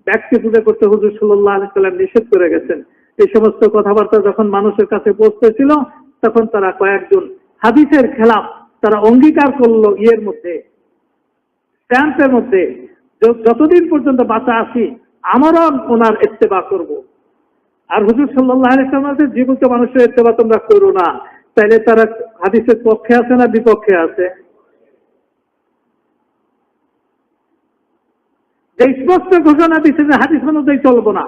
S1: ব্যক্তি পূজা করতে হুজুর সাল্লাল্লাহু আলাইহি ওয়াসাল্লাম নিষেধ করে গেছেন। এই সমস্ত কথাবার্তা যখন মানুষের কাছে পৌঁছেছিল তখন তারা কয়েকজন হাদিসের খেলাফ তারা অঙ্গীকার করলো ইয়ের মধ্যে, স্ট্যাম্পের মধ্যে, যতদিন পর্যন্ত বাঁচা আছি আমারও ওনার ইত্তেবা করব। আর হুজুর সাল্লাল্লাহু আলাইহি ওয়াসাল্লামের জীবিত মানুষের ইত্তেবা তোমরা করো না। তাইলে তারা হাদিসের পক্ষে আছে না বিপক্ষে আছে? যে স্পষ্ট ঘোষণা দিচ্ছে যে হাদিস অনুযায়ী চলবো না,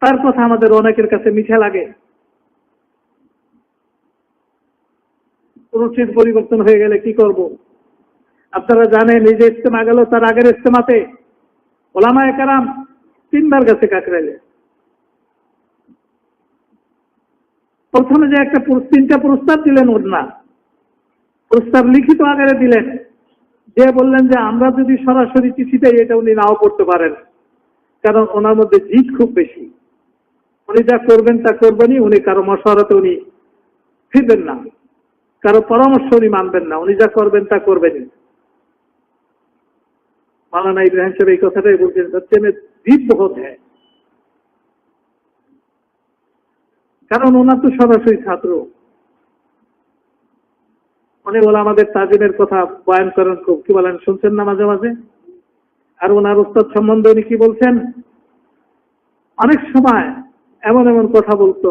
S1: তার কথা আমাদের অনেকের কাছে মিঠা লাগে। রুচির পরিবর্তন হয়ে গেলে কি করব? আপনারা জানেন এই যে ইজতেমা গেল, তার আগের ইজতেমাতে ওলামায়ে কেরাম 3 বার গেছে কাকরাইলে। প্রথমে যে একটা 3টা প্রস্তাব দিলেন, ওনা প্রস্তাব লিখিত আকারে দিলেন, যে বললেন যে আমরা যদি সরাসরি চিঠিতে এটা উনি নাও করতে পারেন, কারণ ওনার মধ্যে জিদ খুব বেশি। উনি যা করবেন তা করবেনই, উনি কারো মশওয়ারাতে উনি ফিরবেন না, কারো পরামর্শ উনি মানবেন না, উনি যা করবেন তা করবেনই। মাওলানা ইব্রাহিম সাহেব এই কথাটাই বলছেন, সত্যি में জিদ বহুত হ্যায়, কারণ ওনার তো সরাসরি ছাত্র। উনি বলে আমাদের তাজিমের কথা বয়ান করেন খুব, কি বলেন শুনছেন না মাঝে মাঝে? আর ওনার উস্তাদ সম্বন্ধে উনি কি বলছেন? অনেক সময় এমন এমন কথা বলতো,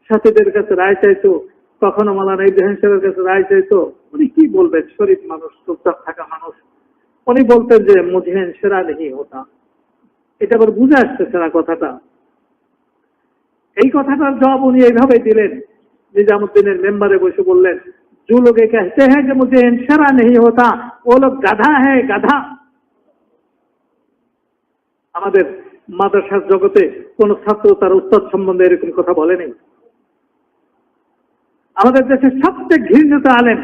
S1: সাথীদের কাছে রায় চাইতো, কখনো মাওলানা ইব্রাহিম সাহেবের কাছে রায় চাইতো। উনি কি বলবেন, শরীফ মানুষ, চুপচাপ থাকা মানুষ। উনি বলতেন যে মুঝে সেরা নেই হতা। এটা আবার বুঝে আসতেছে না কথাটা। এই কথাটার জবাব উনি এইভাবে দিলেন, নিজামুদ্দিনের মেম্বারে বসে বললেন, जो लोग ये कहते हैं कि मुझे इंशरा नहीं होता वो लोग गाधा है, गाधा। আমাদের মাদ্রাসার জগতে কোন ছাত্র তার উস্তাদ সম্বন্ধে এরকম কথা বলেনি। আমাদের দেশের সবচেয়ে ঘৃণিত আলেম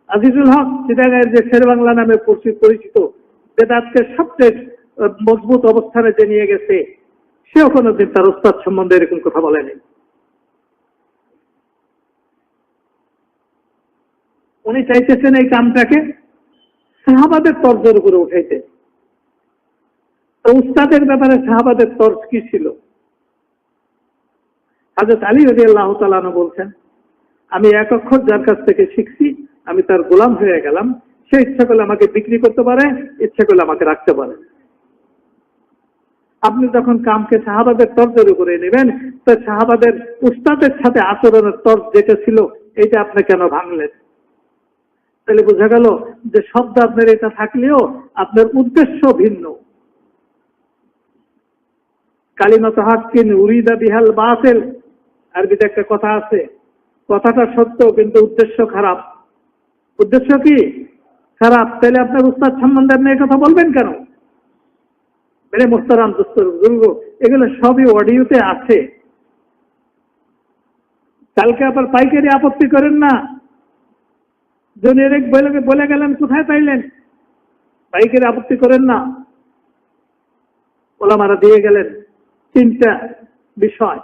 S1: আজিজুল হক চিটাগাঁয়ের যে শের বাংলা নামে পরিচিত, বেদাতকে সবচেয়ে মজবুত অবস্থানে যে নিয়ে গেছে, সেও কোনোদিন তার উস্তাদ সম্বন্ধে এরকম কথা বলেনি। উনি চাইতেছেন এই কামটাকে সাহাবাদের তর্জের উপরে উঠাইতে। তো উস্তাদের ব্যাপারে সাহাবাদের তর্জ কি ছিল? হযরত আলী রাদিয়াল্লাহু তাআলা আনহু বলছেন, আমি এক অক্ষর যার কাছ থেকে শিখছি আমি তার গোলাম হয়ে গেলাম। সে ইচ্ছা করলে আমাকে বিক্রি করতে পারে, ইচ্ছা করলে আমাকে রাখতে পারে। আপনি যখন কামকে সাহাবাদের তর্জের উপরে নেবেন, তো সাহাবাদের উস্তাদের সাথে আচরণের তর্জ যেটা ছিল, এটা আপনি কেন ভাঙলেন? তাহলে বোঝা গেল যে শব্দ আপনার এটা থাকলেও আপনার উদ্দেশ্য ভিন্ন। কালিমাত হাক্কিন উরিদা বিহাল বাতিল, আরবিতে একটা কথা আছে, কথাটা সত্য কিন্তু উদ্দেশ্য খারাপ। উদ্দেশ্য কি খারাপ, তাহলে আপনার উস্তাদ সম্বন্ধে আপনি এই কথা বলবেন কেন? মেরে মোহতারাম দোস্তর বুজুর্গ, এগুলো সবই অডিওতে আছে। কালকে আবার পাইকারি আপত্তি করেন না, জনের বলে গেলেন কোথায় পাইলেন, পাইকারি আপত্তি করেন না। ওলামারা দিয়ে গেলেন তিনটা বিষয়।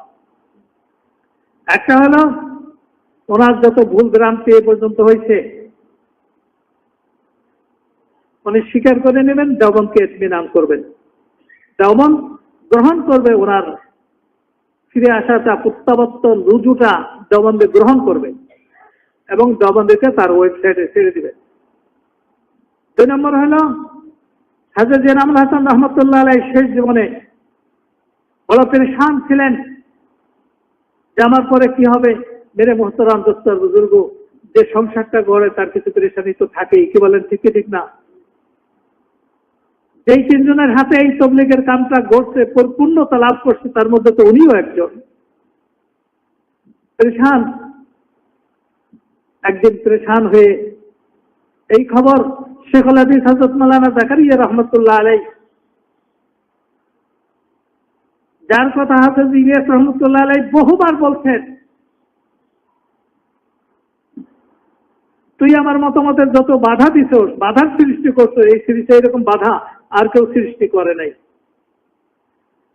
S1: একটা হলো ওনার যত ভুল ভ্রান্তি এ পর্যন্ত হয়েছে উনি স্বীকার করে নেবেন, দেওবন্দকে ইতমিনান করবেন, দেওবন্দ গ্রহণ করবে, ওনার ফিরে আসাটা প্রত্যাবর্তন রুজুটা দেওবন্দে গ্রহণ করবে এবং দেওবন্দকে তার ওয়েবসাইটে ছেড়ে দিবে। 2 নম্বর হলো হযরত জেনামুল হাসান রহমতুল্লাহ আলাইহি শেষ জীবনে বড় পেরেশান ছিলেন যে আমার পরে কি হবে। মেরে মোহতারাম দোস্তর বুজুর্গ, যে সংসারটা গড়ে তার কিছু পেরেশানি তো থাকেই, কি বলেন ঠিক কি ঠিক না? যেই 3 জনের হাতে এই তবলিগের কামটা গড়ছে, পূর্ণতা লাভ করছে, তার মধ্যে তো উনিও একজন। পেরেশান, একদিন পেরেশান হয়ে এই খবর শেখুল হাদিস হযরত মাওলানা জাকারিয়া রহমতুল্লাহ আলাইহি, যার কথা হাফেজ ইলিয়াস রহমতুল্লাহ আলাইহি বহুবার বলছেন, তুই আমার মতামতের যত বাধা দিছস, বাধার সৃষ্টি করছো, এই সৃষ্টি এরকম বাধা আর কেউ সৃষ্টি করে নাই।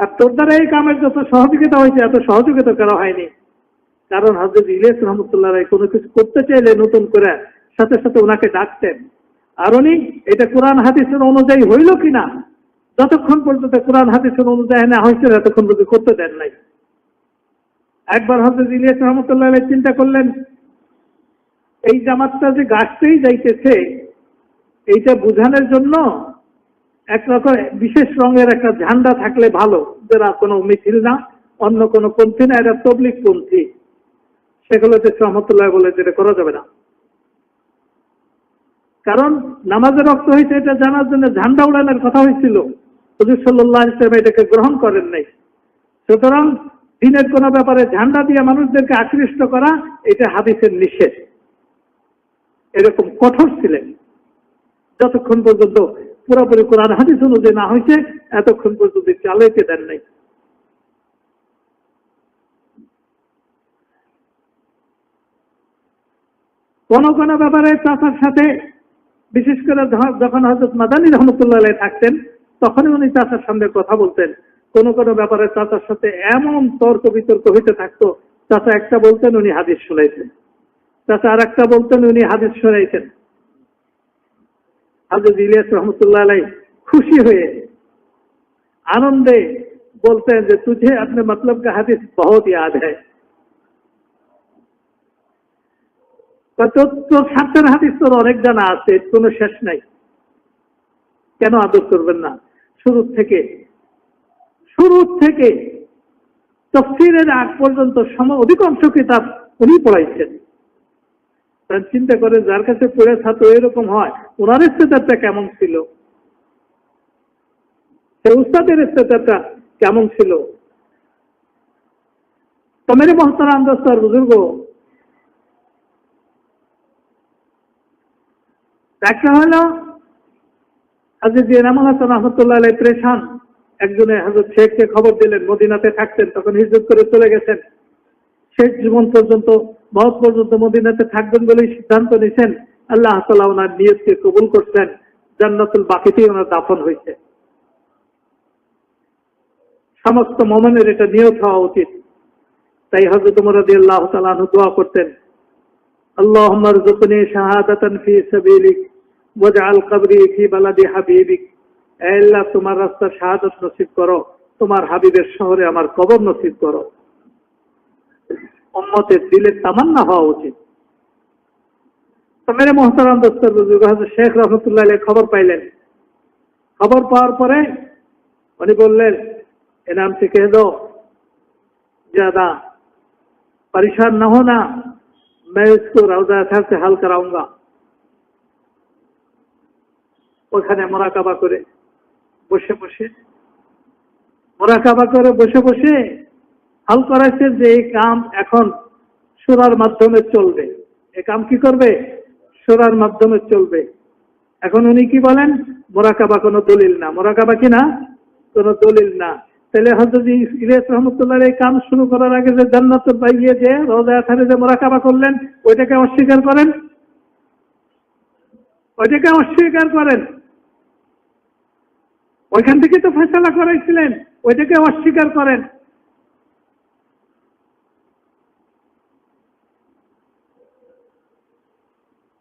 S1: আর তোর দ্বারা এই কামের যত সহযোগিতা হয়েছে, এত সহযোগিতা করা হয়নি। কারণ হযরত ইলিয়াস রহমতুল্লাহ আলাইহি কোনো কিছু করতে চাইলে নতুন করে সাথে সাথে ওনাকে ডাকতেন, আর উনি এটা কোরআন হাদিসের অনুযায়ী হইল কিনা, যতক্ষণ পর্যন্ত কোরআন হাদিসের অনুযায়ী না হয়েছিল এতক্ষণ পর্যন্ত করতে দেন নাই। একবার হযরত ইলিয়াস রহমতুল্লাহ আলাইহি চিন্তা করলেন, এই জামাতটা যে গাছতেই যাইতেছে, এইটা বুঝানোর জন্য একরকম বিশেষ রঙের একটা ঝান্ডা থাকলে ভালো, যারা কোনো মিছিল না, অন্য কোনো পন্থী না, এটা তবলিগ পন্থী। সেগুলোতে রহমতুল্লাহ বলে যেটা করা যাবে না, কারণ নামাজের রক্ত হয়েছে এটা জানার জন্য ঝান্ডা উড়ানোর কথা হয়েছিল, হুজুর সাল্লাল্লাহু আলাইহি ওয়াসাল্লাম এটাকে গ্রহণ করেন নাই। সুতরাং দিনের কোনো ব্যাপারে ঝান্ডা দিয়ে মানুষদেরকে আকৃষ্ট করা এটা হাদিসের নিষেধ। এরকম কঠোর ছিলেন, যতক্ষণ পর্যন্ত পুরোপুরি কোরআন হাদিস অনুযায়ী না হয়েছে এতক্ষণ পর্যন্ত চালাইতে দেন নাই। কোন কোন ব্যাপারে চাচার সাথে, বিশেষ করে যখন হযরত মাদানী রহমতুল্লাহ আলাইহি থাকতেন, তখনই উনি চাচার সামনে কথা বলতেন। কোন কোন ব্যাপারে চাচার সাথে এমন তর্ক বিতর্ক হইতে থাকতো, চাচা একটা বলতেন উনি হাদিস শুনাইতেন, চাচা আর একটা বলতেন উনি হাদিস শুনাইতেন। হযরত ইলিয়াস রহমতুল্লাহ আলাইহি খুশি হয়ে आनंदे बोलते हैं जो तुझे अपने मतलब का हदीस बहुत याद है, तो সাতটার হাদিস তোর অনেক জানা আছে, কোনো শেষ নাই, কেন আদর করবেন না? শুরু থেকে তাফসীরের আগ পর্যন্ত অধিকাংশ কিতাব উনি পড়াইছেন। চিন্তা করে যার কাছে পড়ে ছাত্র এরকম হয়, ওনার ইস্তেদারটা কেমন ছিল, সেই উস্তাদের ইস্তেদারটা কেমন ছিল। তো মেরে মোহতারাম দোস্ত আর বুজুর্গ, একটা হলো হযরত জেনামুল হাসান রহমতুল্লাহ আলাইহি পরেশান, একজনে হযরত শেখকে খবর দিলেন, মদিনাতে থাকতেন, তখন হিজরত করে চলে গেছেন, শেষ জীবন পর্যন্ত মওত পর্যন্ত মদিনাতে থাকবেন বলেই সিদ্ধান্ত নিয়েছেন। আল্লাহ তাআলা ওনার নিয়তকে কবুল করছেন, জান্নাতুল বাকিতেই ওনার দাফন হয়েছে। সমস্ত মুমিনের এটা নিয়ত হওয়া উচিত। তাই হযরত ওমর রাদিয়াল্লাহু তাআলা আনহু দোয়া করতেন, আল্লাহুম্মা রযুকনি শাহাদাতান ফি সাবিলিক ওয়াজআল কবরি ফি বালাদি হাবিবিক। হে আল্লাহ, তোমার রাস্তায় শাহাদাত নসিব করো, তোমার হাবিবের শহরে আমার কবর নসিব করো। উম্মতের দিলের তামান্না হওয়া উচিত। তো মেরে মোহতারাম দোস্তর বুজুর্গ, হযরত শেখ রহমতুল্লাহ আলাইহি খবর পাইলেন। খবর পাওয়ার পরে উনি বললেন, इनाम से कह दो ज्यादा परेशान न होना, मैं इसको रौज़ा अज़हर से हल कराऊंगा। ওখানে মোরাকাবা করে বসে বসে মোরাকাবা করে বসে বসে হাল করাইছে যে এই কাম এখন সূরার মাধ্যমে চলবে। এই কাম কি করবে? সূরার মাধ্যমে চলবে। এখন উনি কি বলেন? মোরাকাবা কোনো দলিল না। মোরাকাবা কি না? কোনো দলিল না। তাহলে হযরত ইলিয়াস রহমতুল্লাহ এই কাম শুরু করার আগে যে জান্নাতুল বাইয়ে যে রওজা আথারে যে মোরাকাবা করলেন, ওইটাকে অস্বীকার করেন? ওইটাকে অস্বীকার করেন? ওইখান থেকে তো ফয়সালা করাইছিলেন, ওইটাকে অস্বীকার করেন।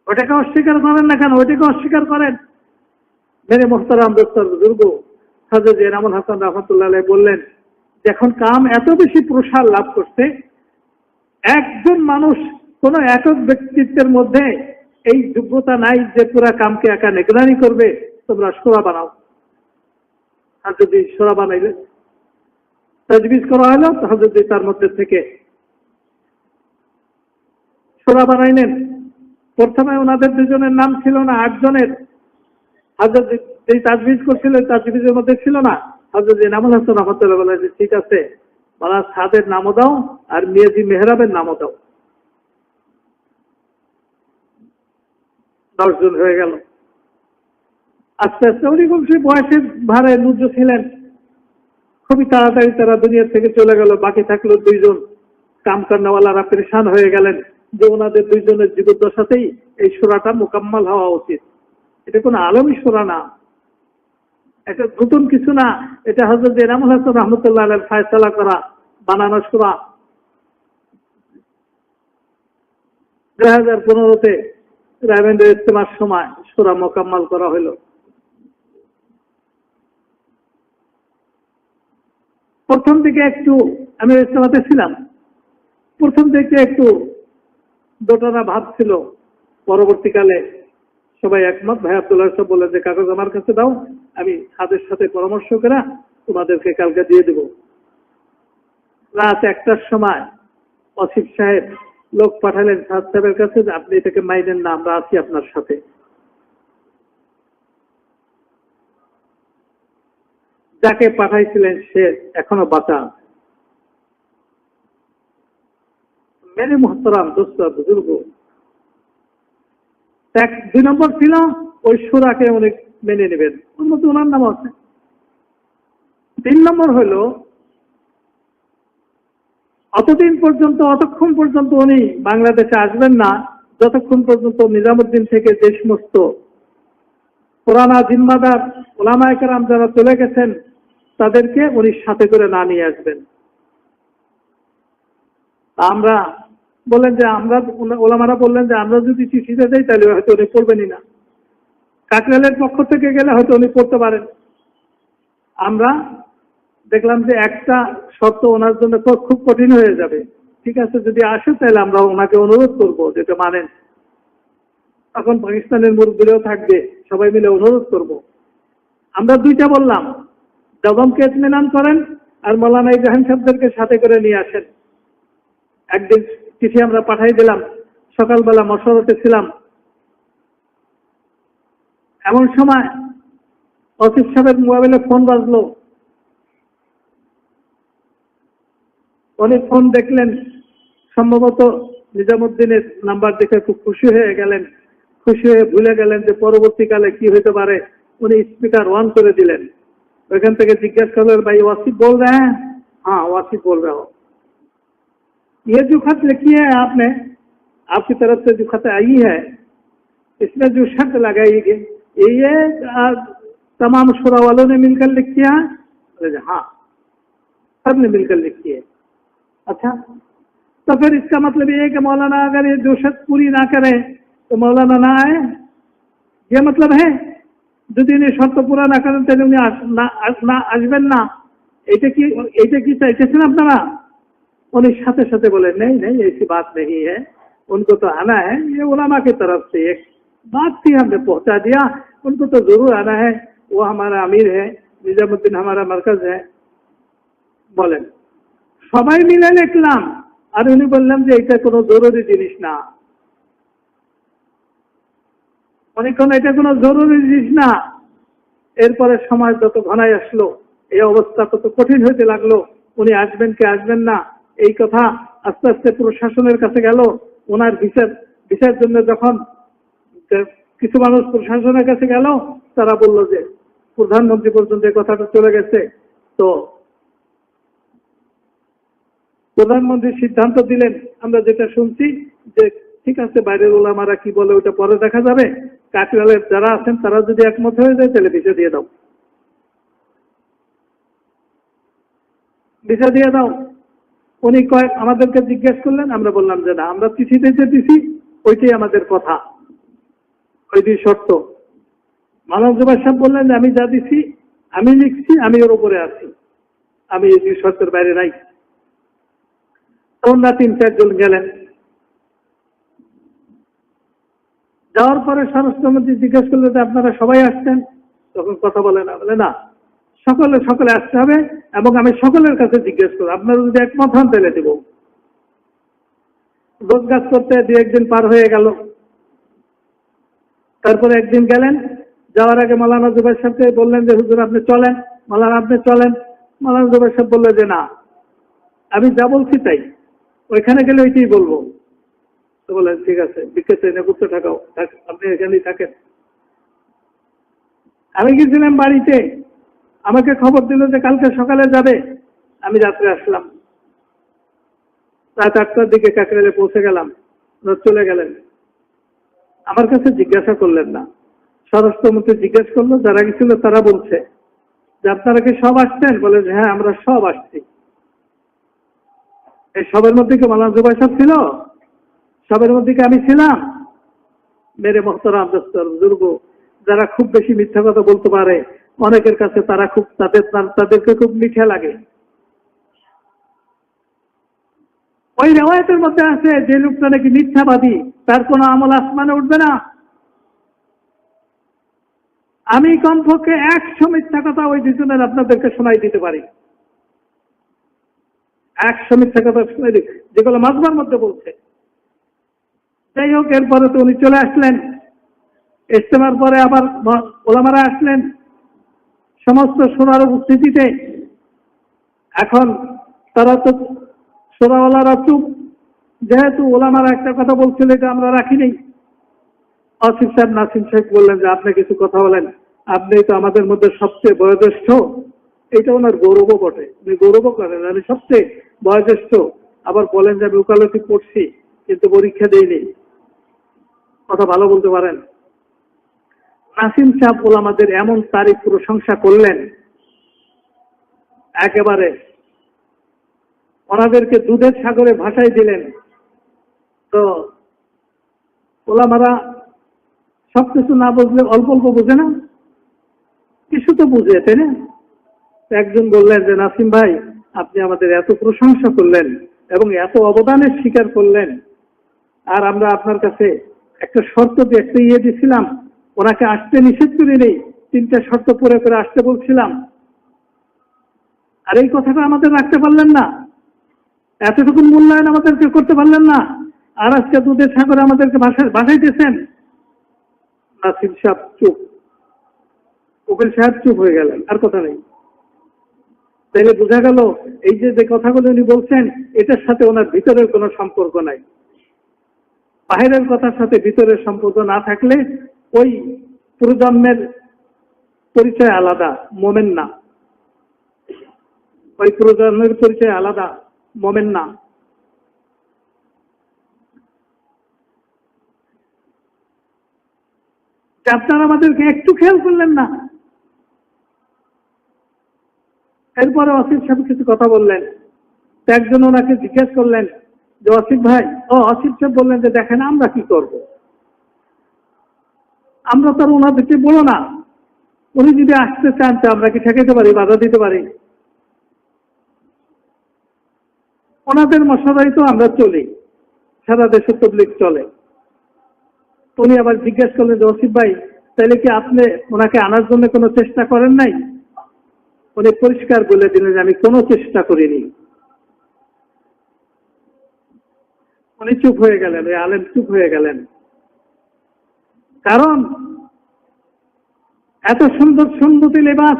S1: ওটাকে অস্বীকার করেন না কেন? ওইটাকে অস্বীকার করেন। মেরে মোহতারাম দোস্তর বুজুর্গ, হযরত এনামুল হাসান রাহমাতুল্লাহ আলাইহি বললেন, যখন কাম এত বেশি প্রসার লাভ করছে, একজন মানুষ কোন একক ব্যক্তিত্বের মধ্যে এই যোগ্যতা নাই যে পুরা কামকে একা নিগরানি করবে, তোমরা শোরা বানাও। আর যদি শোরা বানাইলে তাজবিজ করা হলো, হযরত তার মধ্যে থেকে শোরা বানাইলেন। প্রথমে ওনাদের দুজনের নাম ছিল না, 8 জনের। হযরত যেই তাজবিজ করছিল তাজবিজের মধ্যে ছিল না। হযরত এনামুল হাসান রাহমাতুল্লাহ বলেন যে ঠিক আছে, মাওলানা সাদের নামও দাও আর মিয়াজি মেহরাবের নামও দাও। 10 জন হয়ে গেল। আস্তে আস্তে উনি খুব বয়সের ভারে নুজ্জ ছিলেন, খুবই তাড়াতাড়ি তারা দুনিয়া থেকে চলে গেল। বাকি থাকলো 2 জন। কাম করনেওয়ালারা পরেশান হয়ে গেলেন যে ওনাদের 2 জনের জীবদ্দশাতেই এই সূরাটা মুকাম্মাল হওয়া উচিত। এটা কোনো আলমী সূরা না, এটা নতুন কিছু না, এটা হযরত এনামুল হাসান রাহমাতুল্লাহ আলাইহির ফয়সালা করা বানানো সূরা। 2015-তে রায়বেন্দ্র ইজতেমার সময় সূরা মুকাম্মাল করা হলো। প্রথম দিকে একটু, আমি ইজতেমাতে ছিলাম, প্রথম দিকে একটু দোটানা ভাব ছিল। পরবর্তীকালে সবাই একমত। ভাই আব্দুল্লাহ সাহেব বললেন যে কাগজ আমার কাছে দাও, আমি সাদের সাথে পরামর্শ করে তোমাদেরকে কালকে দিয়ে দেব। রাত 1টার সময় আসিফ সাহেব লোক পাঠালেন সাদ সাহেবের কাছে যে আপনি এটাকে মাইনেন না, আমরা আছি আপনার সাথে। যাকে পাঠাইছিলেন সে এখনো বাঁচা আছে। মেরে মোহতারাম দোস্ত বুজুর্গ, 2 নম্বর ছিল ওই সূরাকে উনি মেনে নেবেন, ওর মধ্যে ওনার নাম আছে। 3 নম্বর হলো অতক্ষণ পর্যন্ত উনি বাংলাদেশে আসবেন না যতক্ষণ পর্যন্ত নিজামুদ্দিন থেকে যে সমস্ত পুরানা জিম্মাদার ওলামায়ে কেরাম যারা চলে গেছেন তাদেরকে উনি সাথে করে না নিয়ে আসবেন। আমরা বললেন যে ওলামারা বললেন যে আমরা যদি চিঠিতে যাই তাহলে হয়তো উনি পড়বেনই না। কাকরাইলের পক্ষ থেকে গেলে হয়তো উনি পড়তে পারেন। আমরা দেখলাম যে একটা শর্ত ওনার জন্য খুব কঠিন হয়ে যাবে। ঠিক আছে, যদি আসে তাহলে আমরা ওনাকে অনুরোধ করবো যেটা মানেন। তখন পাকিস্তানের মুরব্বীরাও থাকবে, সবাই মিলে অনুরোধ করব। আমরা 2টা বললাম, জবমকে ইতমিনান করেন আর মৌলানা ইব্রাহিম সাহেবদেরকে সাথে করে নিয়ে আসেন। একদিন চিঠি আমরা পাঠাই দিলাম, সকালবেলা মশারতে ছিলাম, এমন সময় আসিফ সাহেবের মোবাইলে ফোন বাজলো। উনি ফোন দেখলেন, সম্ভবত নিজামুদ্দিনের নাম্বার দেখে খুব খুশি হয়ে গেলেন। খুশি হয়ে ভুলে গেলেন যে পরবর্তীকালে কি হইতে পারে। উনি স্পিকার অন করে দিলেন। ওইখান থেকে জিজ্ঞাসা করলেন, ভাই ওয়াসিফ बोल रहे हैं? हाँ वासिफ बोल रहा हूँ। ये जो खत लिखी है आपने, आपकी तरफ से जो खत आई है, इसमें जो शर्त लगाई गई ये तमाम शुरा वालों ने मिलकर लिखी है? हाँ सब ने मिलकर लिखी है। अच्छा, तो फिर इसका मतलब ये है कि मौलाना अगर ये जो शर्त पूरी ना करे तो मौलाना ना आए, ये मतलब है? যদি উনি শর্ত পুরা না করেন তাহলে উনি আসবেন না, এইটা কি চাইতেছেন আপনারা? उन्हें साथे साथे बोले नहीं नहीं ऐसी बात नहीं है, उनको तो आना है, ये उलमा की तरफ से एक बात थी, हमने पहुंचा दिया, उनको तो जरूर आना है, वो हमारा अमीर है, निजामुद्दीन हमारा मरकज है। बोलें সবাই মিলে লিখলাম, আর উনি বললাম যে এটা কোনো জরুরি জিনিস না। অনেকক্ষণ এটা কোনো জরুরি জিনিস না, এরপরে সময় যত ঘনায় আসলো, এই অবস্থা তত কঠিন হইতে লাগলো। উনি আসবেন কি আসবেন না এই কথা আস্তে আস্তে প্রশাসনের কাছে গেল। ওনার বিচার জন্য যখন কিছু মানুষ প্রশাসনের কাছে গেল, তারা বলল যে প্রধানমন্ত্রী পর্যন্ত এই কথাটা চলে গেছে। তো প্রধানমন্ত্রী সিদ্ধান্ত দিলেন, আমরা যেটা শুনছি যে ঠিক আছে, বাইরের ওলামারা কি বলে ওটা পরে দেখা যাবে, কাকরাইলের যারা আছেন তারা যদি একমত হয়ে যায় তাহলে ভিসা দিয়ে দাও, ভিসা দিয়ে দাও। উনি আমাদেরকে জিজ্ঞেস করলেন, আমরা বললাম যে না, আমরা চিঠি দিতে দিছি, ওইটাই আমাদের কথা, ওই দুই শর্ত। মানব জুবাইর সাহেব বললেন যে আমি যা দিছি আমি লিখছি, আমি ওর উপরে আছি, আমি এই দুই শর্তের বাইরে নাই। ওনারা 3-4 জন গেলেন। যাওয়ার পরে স্বরাষ্ট্রমন্ত্রী জিজ্ঞেস করলেন যে আপনারা সবাই আসছেন? তখন কথা বলে না, বলে না, সকলে আসতে হবে এবং আমি সকলের কাছে জিজ্ঞেস করবো, আপনারা যদি একমত হন তাহলে দেব। রোজ কাজ করতে 2-1 দিন পার হয়ে গেল। তারপরে একদিন গেলেন, যাওয়ার আগে মাওলানা জুবাইর সাহেবকে বললেন যে হুজুর আপনি চলেন, মাওলানা আপনি চলেন। মাওলানা জুবাইর সাহেব বললেন যে না, আমি যা বলছি তাই, ওইখানে গেলে ওইটাই বলবো। তো বললেন ঠিক আছে, বিকেল ট্রেনে ঘুরতে থাকাও, আপনি এখানেই থাকেন। আমি গেছিলাম বাড়িতে, আমাকে খবর দিল যে কালকে সকালে যাবে। আমি রাত্রে আসলাম, রাত 8টার দিকে কাকরাইলে পৌঁছে গেলাম। চলে গেলেন, আমার কাছে জিজ্ঞাসা করলেন না। স্বরাষ্ট্রমন্ত্রী জিজ্ঞেস করলো, যারা গেছিল তারা বলছে যে আপনারা কি সব আসছেন? বলে যে হ্যাঁ আমরা সব আসছি। এই সবের মধ্যে কি মাওলানা জুবাইর সাহেব ছিল? সবের মধ্যে কি আমি ছিলাম? মেরে মোহতারাম দোস্তর বুজুর্গ, যারা খুব বেশি মিথ্যা কথা বলতে পারে, অনেকের কাছে তারা খুব তাদেরকে খুব মিঠা লাগে। ওই রেওয়ায়তের মধ্যে আছে যে লোকটা নাকি মিথ্যাবাদী, তার কোনো আমল আসমানে উঠবে না। আমি কমপক্ষে 100 মিথ্যা কথা ওই দুজনের আপনাদেরকে শোনাই দিতে পারি। 100 মিথ্যা কথা শোনাই দিই, যেগুলো মাজমার মধ্যে বলছে। যাই হোক, এরপরে তো উনি চলে আসলেন। ইজতেমার পরে আবার ওলামারা আসলেন সমস্ত শোনার উপস্থিতিতে। এখন তারা তো শোনাওয়ালারা চুপ, যেহেতু ওলামারা একটা কথা বলছিল এটা আমরা রাখি নেই। আসিফ সাহেব, নাসিম সাহেব বললেন যে আপনি কিছু কথা বলেন, আপনি তো আমাদের মধ্যে সবচেয়ে বয়োজ্যেষ্ঠ। এটা ওনার গৌরবও বটে, উনি গৌরবও করেন, আমি সবচেয়ে বয়োজ্যেষ্ঠ। আবার বলেন যে আমি উকালতি পড়ছি কিন্তু পরীক্ষা দেইনি, কথা ভালো বলতে পারেন। নাসিম সাহেব ওলামাদের এমন তারিফ প্রশংসা করলেন, একেবারে ওনাদেরকে দুধের সাগরে ভাসাই দিলেন। তো ওলামারা সবকিছু না বুঝলে অল্প অল্প বুঝে না, কিছু তো বুঝে, তাই না? একজন বললেন যে নাসিম ভাই, আপনি আমাদের এত প্রশংসা করলেন এবং এত অবদানের স্বীকার করলেন, আর আমরা আপনার কাছে একটা শর্ত দিয়ে একটা দিছিলাম, ওনাকে আসতে নিষেধ করে নেই, 3টা শর্ত পুরো করে আসতে বলছিলাম, আর এই কথাটা আমাদের রাখতে পারলেন না, এতটুকু মূল্যায়ন আমাদেরকে করতে পারলেন না, আর আজকে দুধের সাগরে আমাদেরকে ভাসাইতেছেন। নাসিম সাহেব চুপ, উকিল সাহেব চুপ হয়ে গেলেন, আর কথা নেই। তাইলে বোঝা গেল এই যে কথাগুলো উনি বলছেন এটার সাথে ওনার ভিতরের কোনো সম্পর্ক নাই। বাহিরের কথার সাথে ভিতরের সম্পর্ক না থাকলে ওই প্রজন্মের পরিচয় আলাদা, মোমেন না। ওই প্রজন্মের পরিচয় আলাদা, মোমেন না। আপনারা আমাদেরকে একটু খেয়াল করলেন না। এরপরে আসিফ সাহেব কিছু কথা বললেন, একজন ওনাকে জিজ্ঞেস করলেন যে আসিফ ভাই, আসিফ সাহেব বললেন যে দেখেন আমরা কি করব, আমরা তো ওনাদেরকে বলো না, উনি যদি আসতে চান তো আমরা কি ঠেকাইতে পারি, বাধা দিতে পারি? ওনাদের মশাদাই তো আমরা চলি, সারা দেশে তবলিগ চলে। উনি আবার জিজ্ঞেস করলেন যে আসিফ ভাই, তাহলে কি আপনি ওনাকে আনার জন্য কোনো চেষ্টা করেন নাই? উনি পরিষ্কার বলে দিলেন যে আমি কোনো চেষ্টা করিনি। উনি চুপ হয়ে গেলেন, ওই আলেম চুপ হয়ে গেলেন। কারণ এত সুন্দর সুন্দরী লেবাস,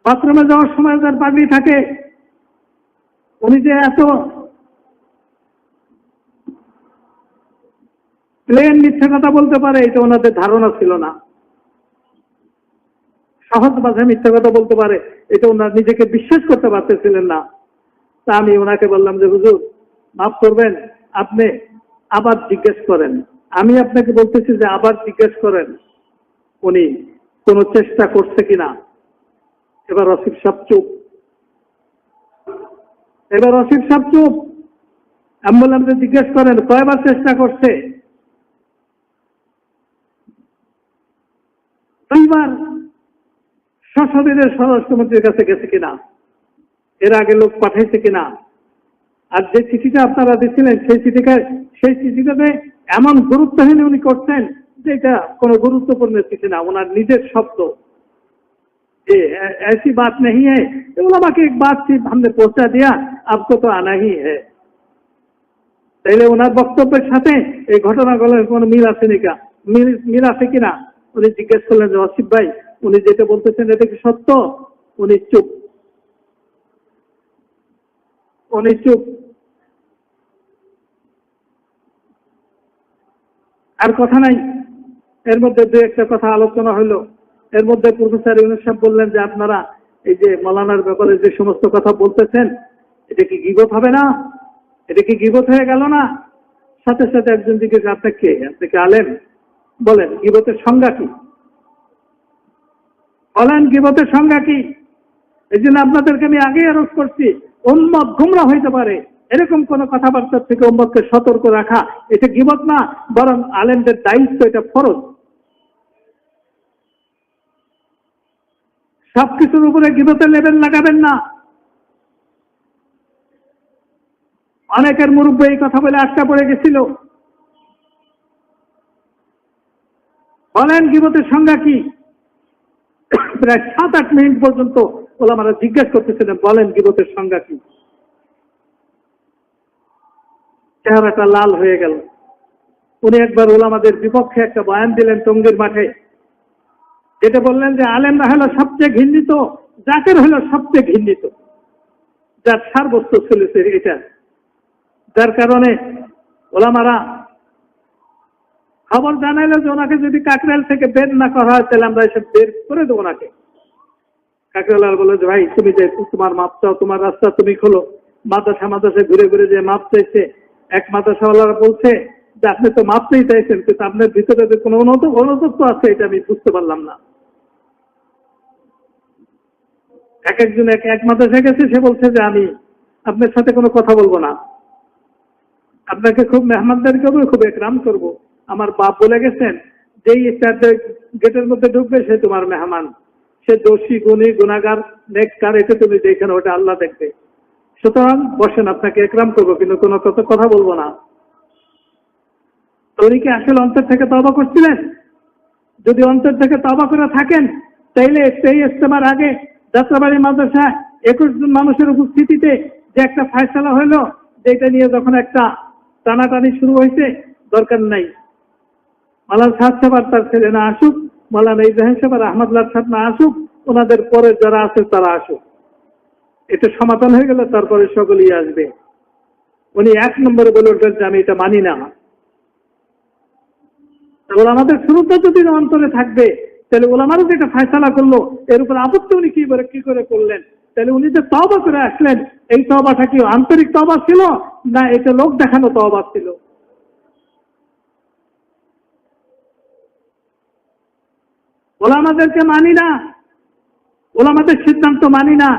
S1: বাথরুমে যাওয়ার সময় তার পাগড়ি থাকে, উনি যে এত প্লেন মিথ্যা কথা বলতে পারে এটা ওনাদের ধারণা ছিল না। সহজ ভাষায় মিথ্যা কথা বলতে পারে এটা ওনার নিজেকে বিশ্বাস করতে পারতেছিলেন না। তা আমি ওনাকে বললাম যে হুজুর মাফ করবেন, আপনি আবার জিজ্ঞেস করেন। আমি আপনাকে বলতেছি যে আবার জিজ্ঞেস করেন উনি কোনো চেষ্টা করছে কিনা। এবার আসিফ সাহেব চুপ, এবার আসিফ সাহেব চুপ। আমি বললাম যে জিজ্ঞেস করেন কয়বার চেষ্টা করছে। দুইবার সশরীরে স্বরাষ্ট্রমন্ত্রীর কাছে গেছে কিনা, এর আগে লোক পাঠাইছে কিনা। আর যে চিঠিটা আপনারা দিচ্ছিলেন সেই চিঠিটাতে এমন গুরুত্বহীন উনি করছেন যে এটা কোনো গুরুত্বপূর্ণ চিঠি না, ওনার নিজের শব্দ। ऐसी बात नहीं है, उलमा की एक बात थी हमने पहुंचा दिया, आपको तो आना ही है। তাইলে ওনার বক্তব্যের সাথে এই ঘটনাগুলোর কোনো মিল আছে নাকি, মিল আছে কিনা উনি জিজ্ঞেস করলেন যে আসিফ ভাই উনি যেটা বলতেছেন এটা কি সত্য। উনি চুপ, উনি চুপ। আর কথা নাই। এর মধ্যে দু একটা কথা আলোচনা হলো। এর মধ্যে প্রফেসর ইউনূস সাহেব বললেন যে আপনারা এই যে মৌলানার ব্যাপারে যে সমস্ত কথা বলতেছেন এটা কি গীবত হবে না, এটা কি গীবত হয়ে গেল না। সাথে সাথে একজন জিজ্ঞেস আপনি কে, আপনি কি আলেম, বলেন গীবতের সংজ্ঞা কি, বলেন গীবতের সংজ্ঞা কি। এই জন্য আপনাদেরকে আমি আগে আরোপ করছি উম্মত গুমরা হইতে পারে এরকম কোন কথাবার্তা থেকে উম্মতকে সতর্ক রাখা এটা গীবত না, বরং আলেমদের দায়িত্ব, এটা ফরজ। সবকিছুর উপরে গীবতের লেবেল লাগাবেন না। অনেকের মুরব্বী এই কথা বলে আটকা পড়ে গেছিল। বলেন গীবতের সংজ্ঞা কি। প্রায় 7-8 মিনিট পর্যন্ত ওলামারা জিজ্ঞেস করতেছিলেন বলেন গীবতের সংজ্ঞা কি। চেহারাটা লাল হয়ে গেল। উনি একবার ওলামাদের বিপক্ষে একটা বয়ান দিলেন টঙ্গীর মাঠে, যেটা বললেন যে আলেমরা হলো সবচেয়ে ঘৃণিত, জাকের হলো সবচেয়ে ঘৃণিত, যার সারবস্তু চলেছে এটা। যার কারণে ওলামারা খবর জানাইলো যে ওনাকে যদি কাকরাইল থেকে বের না করা হয় তাহলে আমরা এসে বের করে দেবো ওনাকে। কাকরাইল বলে যে ভাই তুমি যে তোমার মাপ চাও, তোমার রাস্তা তুমি খোলো। মাদ্রাসায় ঘুরে ঘুরে যে মাপ চাইছে, এক মাদ্রাসাওয়ালারা বলছে যে আপনি তো মাপ চাই চাইছেন কিন্তু আপনার ভিতরে যে কোনো অনতত্ব আছে এটা আমি বুঝতে পারলাম না। একজন এক মাদ্রাসায় গেছে, সে বলছে যে আমি আপনার সাথে কোনো কথা বলবো না, আপনাকে খুব মেহমানদারি করবো, খুব একরাম করবো। আমার বাপ বলে গেছেন যেই গেটের মধ্যে ঢুকবে সে তোমার মেহমান, সে দোষী গুণী গুণাগার নেককার এটা তুমি দেখে না, ওটা আল্লাহ দেখবে। সুতরাং বসেন, আপনাকে একরাম করবো কিন্তু কোনো কথা বলবো না। উনি কি আসলে অন্তর থেকে তওবা করছিলেন? যদি অন্তর থেকে তওবা করে থাকেন তাইলে সেই ইজতেমার আগে যাত্রাবাড়ি মাদ্রাসা 21 জন মানুষের উপস্থিতিতে যে একটা ফয়সালা হলো, যেটা নিয়ে যখন একটা টানাটানি শুরু হয়েছে, দরকার নাই মাওলানা সাহেব আর তার ছেলে না আসুক, মাওলানা ইব্রাহিম সাহেব আর আহমদুল্লাহ সাহেব না আসুক, ওনাদের পরে যারা আছে তারা আসুক, এটা সমাধান হয়ে গেলে তারপরে সকলেই আসবে। উনি 1 নম্বরে বলে উঠবেন যে আমি এটা মানি না। আমাদের শুরুটা যদি অন্তরে থাকবে তাহলে ওলামারও যেটা ফয়সালা করলো এর উপর আপত্তি উনি কি করে করলেন, তাহলে উনি যে তওবা করে আসলেন এই তওবাটা কি আন্তরিক তওবা ছিল না এটা লোক দেখানো তওবা ছিল? ওলামাদেরকে মানি না, ওলামাদের সিদ্ধান্ত মানি না।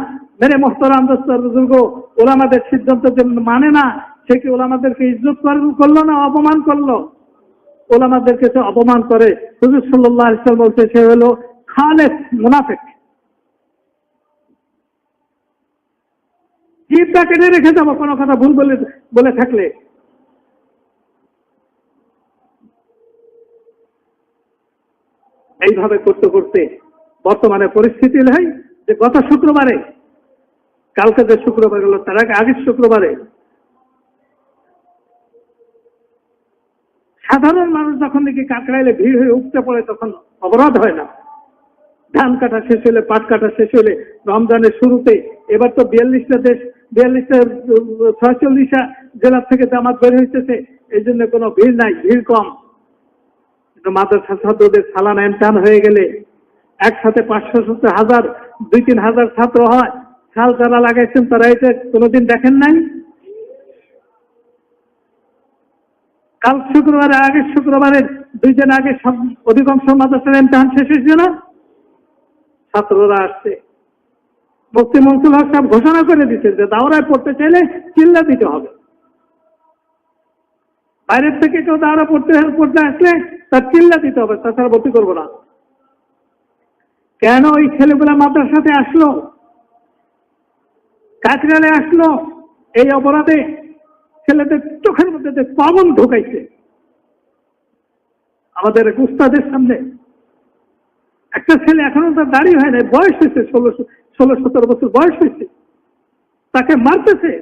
S1: মেরে মোহতারাম বুজুর্গ, ওলামাদের সিদ্ধান্ত যে মানে না সে কি ওলামাদেরকে ইজ্জত করলো না অপমান করলো? ওলামাদেরকে সে অপমান করে। হুজুর সাল্লাল্লাহু আলাইহি ওয়াসাল্লাম বলতে সে হলো খালেস মুনাফিক। জিভটা কেটে রেখে যাবো কোনো কথা ভুল বলে থাকলে। এইভাবে করতে করতে বর্তমানে পরিস্থিতি হয় যে গত শুক্রবারে, কালকে যে শুক্রবার গেল তার আগে আগের শুক্রবারে সাধারণ মানুষ যখন নাকি কাকরাইলে ভিড় হয়ে উঠতে পড়ে তখন অবরোধ হয় না, ধান কাটা শেষ হলে, পাট কাটা শেষ হলে, রমজানের শুরুতে, এবার তো 42টা দেশ, 46টা জেলা থেকে জামাত বের হইতেছে, এই জন্য কোনো ভিড় নাই, ভিড় কম। কিন্তু মাদ্রাসা ছাত্রদের সালানা ইমতিহান হয়ে গেলে একসাথে 500-1000, 2-3 হাজার ছাত্র হয়। সাল যারা লাগাইছেন তারা এটা কোনোদিন দেখেন নাই? কাল শুক্রবারে, আগের শুক্রবারের 2 দিন আগে সব অধিকাংশ মাদ্রাসার ইমতিহান শেষ হয়েছে না? ছাত্ররা আসছে। মুফতি মনসুর হক সাহেব ঘোষণা করে দিচ্ছেন যে দাওরায় পড়তে চাইলে চিল্লা দিতে হবে। বাইরের থেকে কেউ দাওরা পড়তে আসলে তার চিল্লা দিতে হবে, তাছাড়া ভর্তি করবো না। কেন ওই ছেলেগুলা মাদ্রাসাতে আসলো, কাকরাইলে আসলো? এই অপরাধে ছেলেদের চোখের মধ্যে যে পাবন ঢুকাইছে আমাদের উস্তাদের সামনে। একটা ছেলে এখনো তার দাড়ি হয় না, বয়স হয়েছে 16-17 বছর বয়স হয়েছে, তাকে মারতেছে।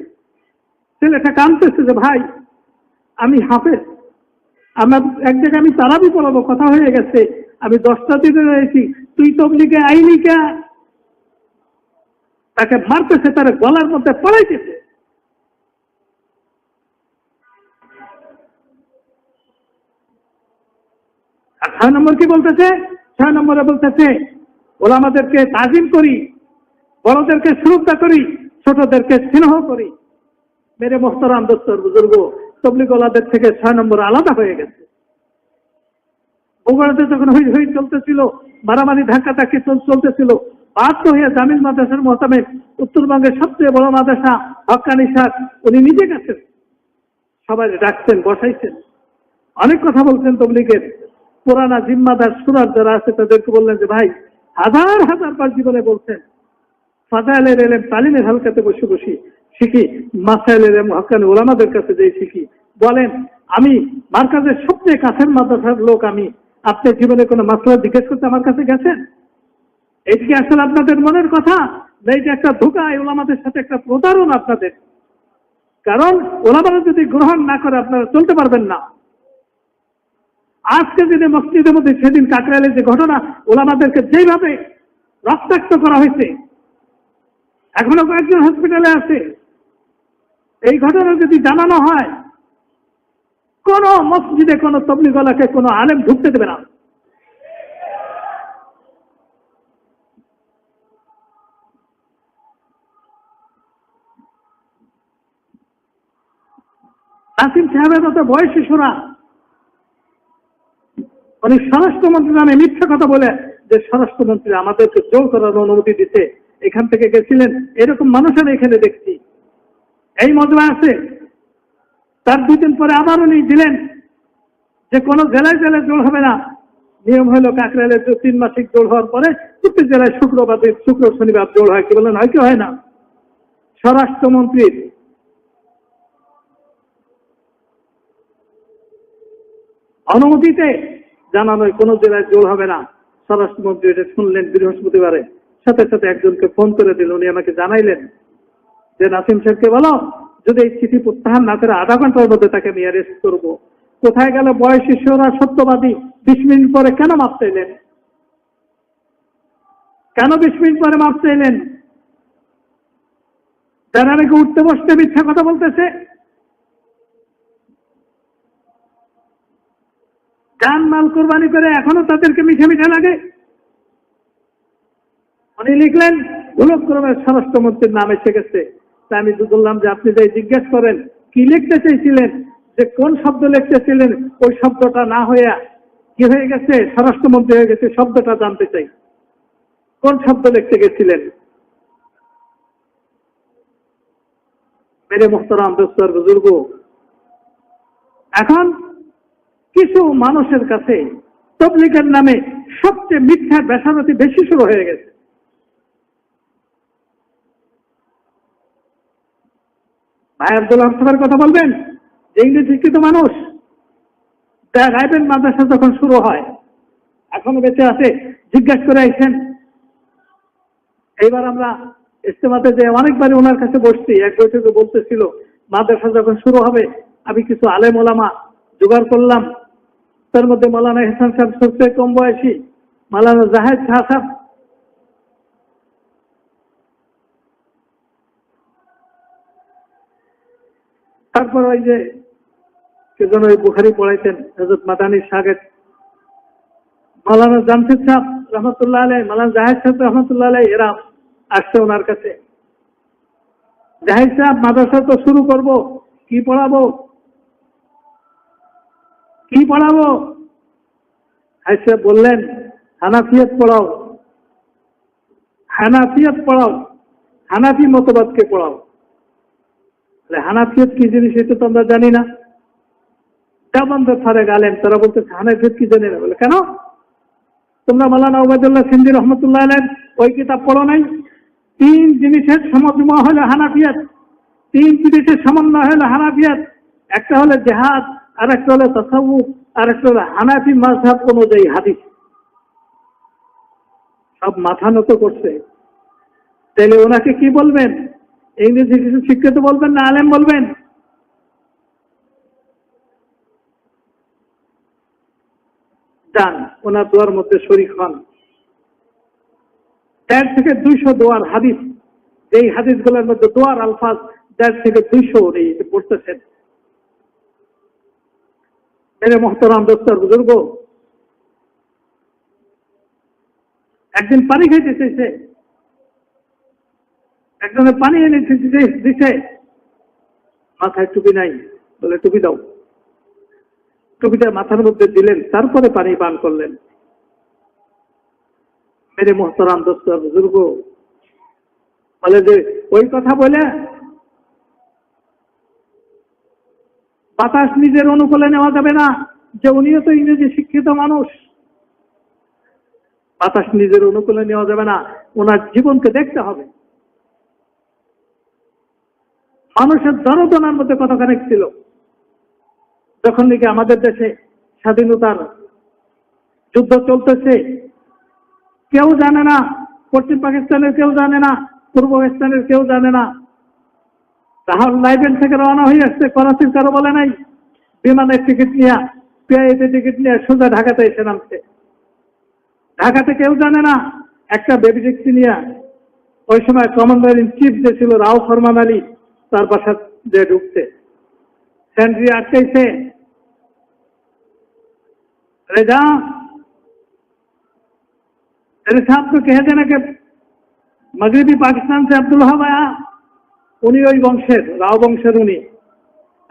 S1: ছেলেটা কাঁদতেছে যে ভাই আমি হাফেজ, আমার এক জায়গায় আমি তারাবি পড়াবো, কথা হয়ে গেছে, আমি 10টা দিনে রয়েছি, তুই তবলিগে আইলি কা? তাকে মারতেছে, তার গলার মধ্যে পড়াইতেছে। আর 6 নম্বর কি বলতেছে? 6 নম্বরে বলতেছে ওলামাদেরকে তাজিম করি, বড়দেরকে শ্রদ্ধা করি, ছোটদেরকে স্নেহ করি। মেরে মোহতারাম দোস্তর বুজুর্গ, তবলিগ ওলাদের থেকে 6 নম্বর আলাদা হয়ে গেছে। বগুড়াতে যখন হই হই চলতেছিল, মারামারি ধাক্কাধাক্কি চলতেছিল, বাধ্য হয়ে জামিল মাদ্রাসার মোহতামিম, উত্তরবঙ্গের সবচেয়ে বড় মাদ্রাসা হক্কানি সাহেব, উনি নিজে গেছেন, সবাই ডাকছেন, বসাইছেন, অনেক কথা বলছেন তবলিগের। পুরানা জিম্মাদার সুরার যারা আছে তাদেরকে বললেন যে ভাই, হাজার হাজার বার জীবনে বলছেন ফাজাইলের ইলম তালিমের হালকাতে বসে বসি শিখি, মাসাইলের ইলম হক্কানি ওলামাদের কাছে যেই শিখি। বলেন আমি মার্কাজের সবচেয়ে কাছের মাদ্রাসার লোক, আমি আপনার জীবনে কোনো মাসলা জিজ্ঞেস করতে আমার কাছে গেছেন? এইদিকে আসলে আপনাদের মনের কথা না, এটা একটা ধোঁকা, ওলামাদের সাথে একটা প্রতারণা আপনাদের। কারণ ওলামারা যদি গ্রহণ না করে আপনারা চলতে পারবেন না। আজকে যদি মসজিদের মধ্যে সেদিন কাকরাইলের যে ঘটনা, ওলামাদেরকে যেভাবে রক্তাক্ত করা হয়েছে, এখনো কয়েকজন হসপিটালে আছে, এই ঘটনা যদি জানানো হয়, কোন মসজিদে কোন তবলিগওয়ালাকে কোন আলেম ঢুকতে দেবে না। নাসিম সাহেবের মতো বয়সী শোনা, উনি স্বরাষ্ট্রমন্ত্রী নামে মিথ্যা কথা বলে যে স্বরাষ্ট্রমন্ত্রী আমাদেরকে জোর করার অনুমতি দিতে এখান থেকে গেছিলেন, এরকম মানুষ আমি এখানে দেখছি। এই মজমা আছে, তার 2 দিন পরে আবার উনি দিলেন যে কোনো জেলায় জেলায় জোর হবে না। নিয়ম হলো কাকরাইলের 3 মাসিক জোর হওয়ার পরে প্রত্যেক জেলায় শুক্র শনিবার জোর হয়। কি বলেন, হয় কি হয় না? স্বরাষ্ট্রমন্ত্রীর অনুমতিতে জানানোয় কোন জেলায় জোর হবে না। স্বরাষ্ট্রমন্ত্রী এটা শুনলেন বৃহস্পতিবারে, সাথে সাথে একজনকে ফোন করে দিল। উনি আমাকে জানাইলেন যে নাসিম সাহেবকে বলো যদি এই চিঠি প্রত্যাহার না করে 1/2 ঘন্টার মধ্যে তাকে আমি অ্যারেস্ট করবো। কোথায় গেল বয়সী শিশুরা সত্যবাদী? 20 মিনিট পরে কেন মাপ চাইলেন? কেন 20 মিনিট পরে মাপ চাইলেন? যারা নাকি উঠতে বসতে মিথ্যা কথা বলতেছে, জান মাল কোরবানি করে এখনো তাদেরকে মিঠে মিঠে লাগে। উনি লিখলেন ভুলক্রমে স্বরাষ্ট্রমন্ত্রীর নাম এসে গেছে। তাই আমি বললাম যে আপনি যাই জিজ্ঞেস করেন কি লিখতে চাইছিলেন, যে কোন শব্দ লিখতেছিলেন, ওই শব্দটা না হইয়া কি হয়ে গেছে, স্বরাষ্ট্রমন্ত্রী হয়ে গেছে, শব্দটা জানতে চাই। কোন শব্দ লিখতে গেছিলেন? মেরে মোহতারাম দোস্তর বুজুর্গ, এখন কিছু মানুষের কাছে তবলিগের নামে সবচেয়ে মিথ্যা বেসারতি বেশি শুরু হয়ে গেছে। ভাই আব্দুল হাসানের কথা বলবেন, যে ইংরেজি শিক্ষিত মানুষ, রাইবেন মাদ্রাসা যখন শুরু হয়, এখনো বেঁচে আছে, জিজ্ঞাসা করে আইছেন। এইবার আমরা ইজতেমাতে যে অনেকবারই ওনার কাছে বসছি, এক বৈঠকে বলতেছিল মাদ্রাসা যখন শুরু হবে আমি কিছু আলেম ওলামা জোগাড় করলাম। তার মধ্যে মৌলানা ইহসান সাহেব সবচেয়ে কম বয়সী, মৌলানা জাহেদ শাহ সাহেব তারপর ওই যে কেজন ওই বুখারি পড়াইতেন হযরত মাদানী সাহেব, মাওলানা জামশেদ সাহেব রহমতুল্লাহ আলাইহি, মাওলানা জাহিদ সাহেব রহমতুল্লাহ আলাইহি, এরা আসছে ওনার কাছে। জাহিদ সাহেব, মাদ্রাসা তো শুরু করব, কি পড়াবো কি পড়াবো? জাহিদ সাহেব বললেন, হানাফিয়ত পড়াও, হানাফিয়ত পড়াও, হানাফি মতবাদকে পড়াও। হানাফিয়ত কি জিনিস এটা তো আমরা জানি না। দেওবন্দ ফারেক আলেম তারা বলতেছে হানাফিয়ত কি জানি না। বলে কেন? তোমরা মাওলানা ওবায়দুল্লাহ সিন্ধি রহমতুল্লাহ আলাইহি ওই কিতাব পড়ো নাই? 3 জিনিসের সমন্বয় হলো হানাফিয়ত, 3 জিনিসের সমন্বয় হলো হানাফিয়ত। একটা হলো জিহাদ, আর একটা হলো তাসাউফ, আর একটা হলো হানাফি মাযহাব অনুযায়ী হাদিস। সব মাথা নত করছে। তাহলে ওনাকে কি বলবেন? ইংরেজি কিছু শিক্ষিত বলবেন না আলেম বলবেন? যান ওনার দোয়ার মধ্যে শরীক হন। 1.5 থেকে 200 দোয়ার হাদিস, যেই হাদিসগুলোর মধ্যে দোয়ার আলফাজ 1.5 থেকে 200 উনি পড়তেছেন। মেরে মোহতারাম দোস্তার বুজুর্গ, একদিন পানি খাইতে চাইছে, একজনের পানি এনে দিছে, মাথায় টুপি নাই, বলে টুপি দাও। টুপিটা মাথার মধ্যে দিলেন, তারপরে পানি পান করলেন। মেরে মোহতারাম দোস্তার বুজুর্গ, বলে যে ওই কথা বলে বাতাস নিজের অনুকূলে নেওয়া যাবে না, যে উনিও তো ইংরেজি শিক্ষিত মানুষ। বাতাস নিজের অনুকূলে নেওয়া যাবে না, ওনার জীবনকে দেখতে হবে। মানুষের জনগণের মধ্যে কতখানি ছিল যখন নাকি আমাদের দেশে স্বাধীনতার যুদ্ধ চলতেছে, কেউ জানে না, পশ্চিম পাকিস্তানের কেউ জানে না, পূর্ব পাকিস্তানের কেউ জানে না। রাহুল লাইবেন থেকে রওনা হয়ে আসছে, করাচির কারো বলে নাই, বিমানের টিকিট নিয়ে, পিআইএতে টিকিট নিয়ে সোজা ঢাকাতে এসে নামছে। ঢাকাতে কেউ জানে না, একটা বেবি ট্যাক্সি নিয়ে ওই সময় কমান্ডার ইন চিফ যে ছিল রাও ফরমান আলী, তার বাসা দিয়ে ঢুকছে। सेंट्री अटकाइছে, रेजा तेरे साहब को कह देना कि मगरबी पाकिस्तान से अब्दुल वहाब आया, उन्हीं ওই বংশের, রাও বংশের উনি।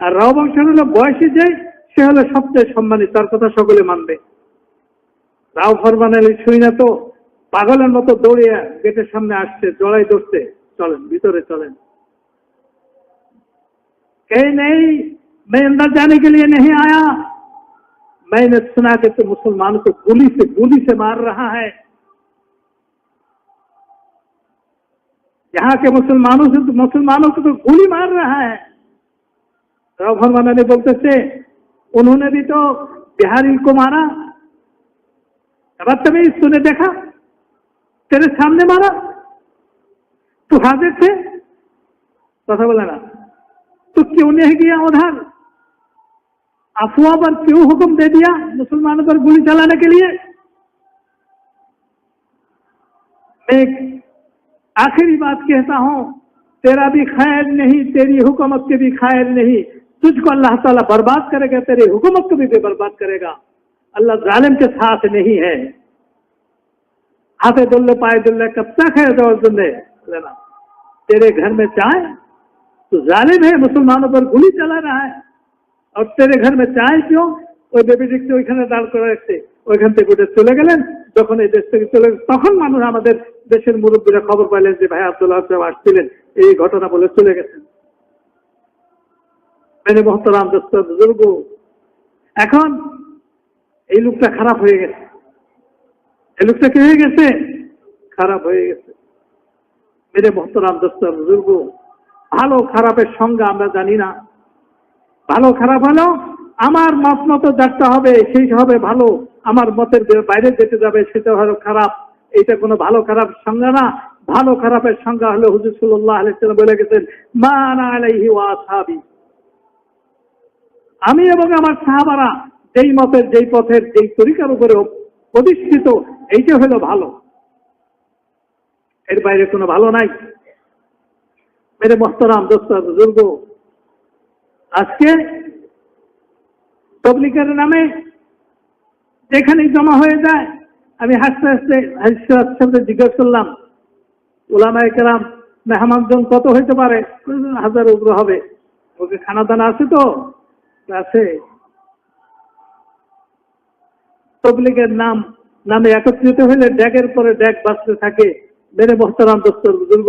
S1: আর রাও বংশের হলো বয়সী যে, সে হলো সবচেয়ে সম্মানিত, তার কথা সকলে মানবে। রাও ফরমান আলী শুইনা তো পাগলের মতো দৌড়িয়ে গেটের সামনে আসছে, জড়াই ধরছে, চলেন ভিতরে চলেন। कहीं नहीं, मैं अंदर जाने के लिए नहीं आया, मैंने सुना कि तो मुसलमानों को गोली से मार रहा है। यहाँ के मुसलमानों को तो गोली मार रहा है। राव फरमान अली बोलते थे, उन्होंने भी तो बिहारी को मारा, बदतमीज, तूने देखा, तेरे सामने मारा, तू हाजिर थे, कथा बोला ना, तो क्यों नहीं गया उधर, अफवाह पर क्यों हुक्म दे दिया मुसलमानों पर गोली चलाने के लिए। एक आखिरी बात कहता हूं, तेरा भी खैर नहीं, तेरी हुकूमत के भी खैर नहीं, तुझको अल्लाह ताला बर्बाद करेगा, तेरी हुकूमत को भी बर्बाद करेगा। अल्लाह जालिम के साथ नहीं है। हाथे दुल्ले पाए दुल्ले, कब तक है दौर दुल्ले लेना, तेरे घर में चाय तो जालिम है, मुसलमानों पर गोली चला रहा है, और तेरे घर में चाय क्यों, ওই বেবি দেখতে ওইখানে দাঁড় করে রাখছে, ওইখান থেকে উঠে চলে গেলেন। যখন এই দেশ থেকে চলে তখন মানুষ, আমাদের দেশের মুরব্বীরা খবর পাইলেন যে ভাই আব্দুল্লাহ সাহেব আসছিলেন, এই ঘটনা বলে চলে গেছেন। মেরে মোহতারাম দোস্ত বুজুর্গ, এখন এই লোকটা খারাপ হয়ে গেছে, এই লোকটা কি হয়ে গেছে, খারাপ হয়ে গেছে। মেরে মোহতারাম দোস্ত বুজুর্গ, ভালো খারাপের সংজ্ঞা আমরা জানি না। ভালো খারাপ হলো আমার মত মতো যাতে হবে সেই হবে ভালো, আমার মতের বাইরে যেতে যাবে সেটা হলো খারাপ। এটা কোনো ভালো খারাপ সংজ্ঞা না। ভালো খারাপের সংজ্ঞা হলো হুজুর সাল্লাল্লাহু আলাইহি ওয়াসাল্লাম বলে গেছেন, মা আনা আলাইহি ওয়া আসহাবি, আমি এবং আমার সাহাবারা যেই মতের, যেই পথের, যেই তরিকার উপরে প্রতিষ্ঠিত, এইটা হলো ভালো, এর বাইরে কোনো ভালো নাই। मेरे मोहतराम दोस्तों बुजुर्गों, আজকে তবলিগের নামে যেখানেই জমা হয়ে যায়, আমি হাসতে হাসতে হাসতে জিজ্ঞেস করলাম, ওলামায়ে কেরাম মেহমানজন কত হইতে পারে? 1000 উপরে হবে। ওকে খানা দানা আছে তো? আছে। তবলিগের নামে একত্রিত হইলে ড্যাগের পরে ড্যাগ বাঁচতে থাকে। মেরে মোহতারাম দোস্তর বুজুর্গ,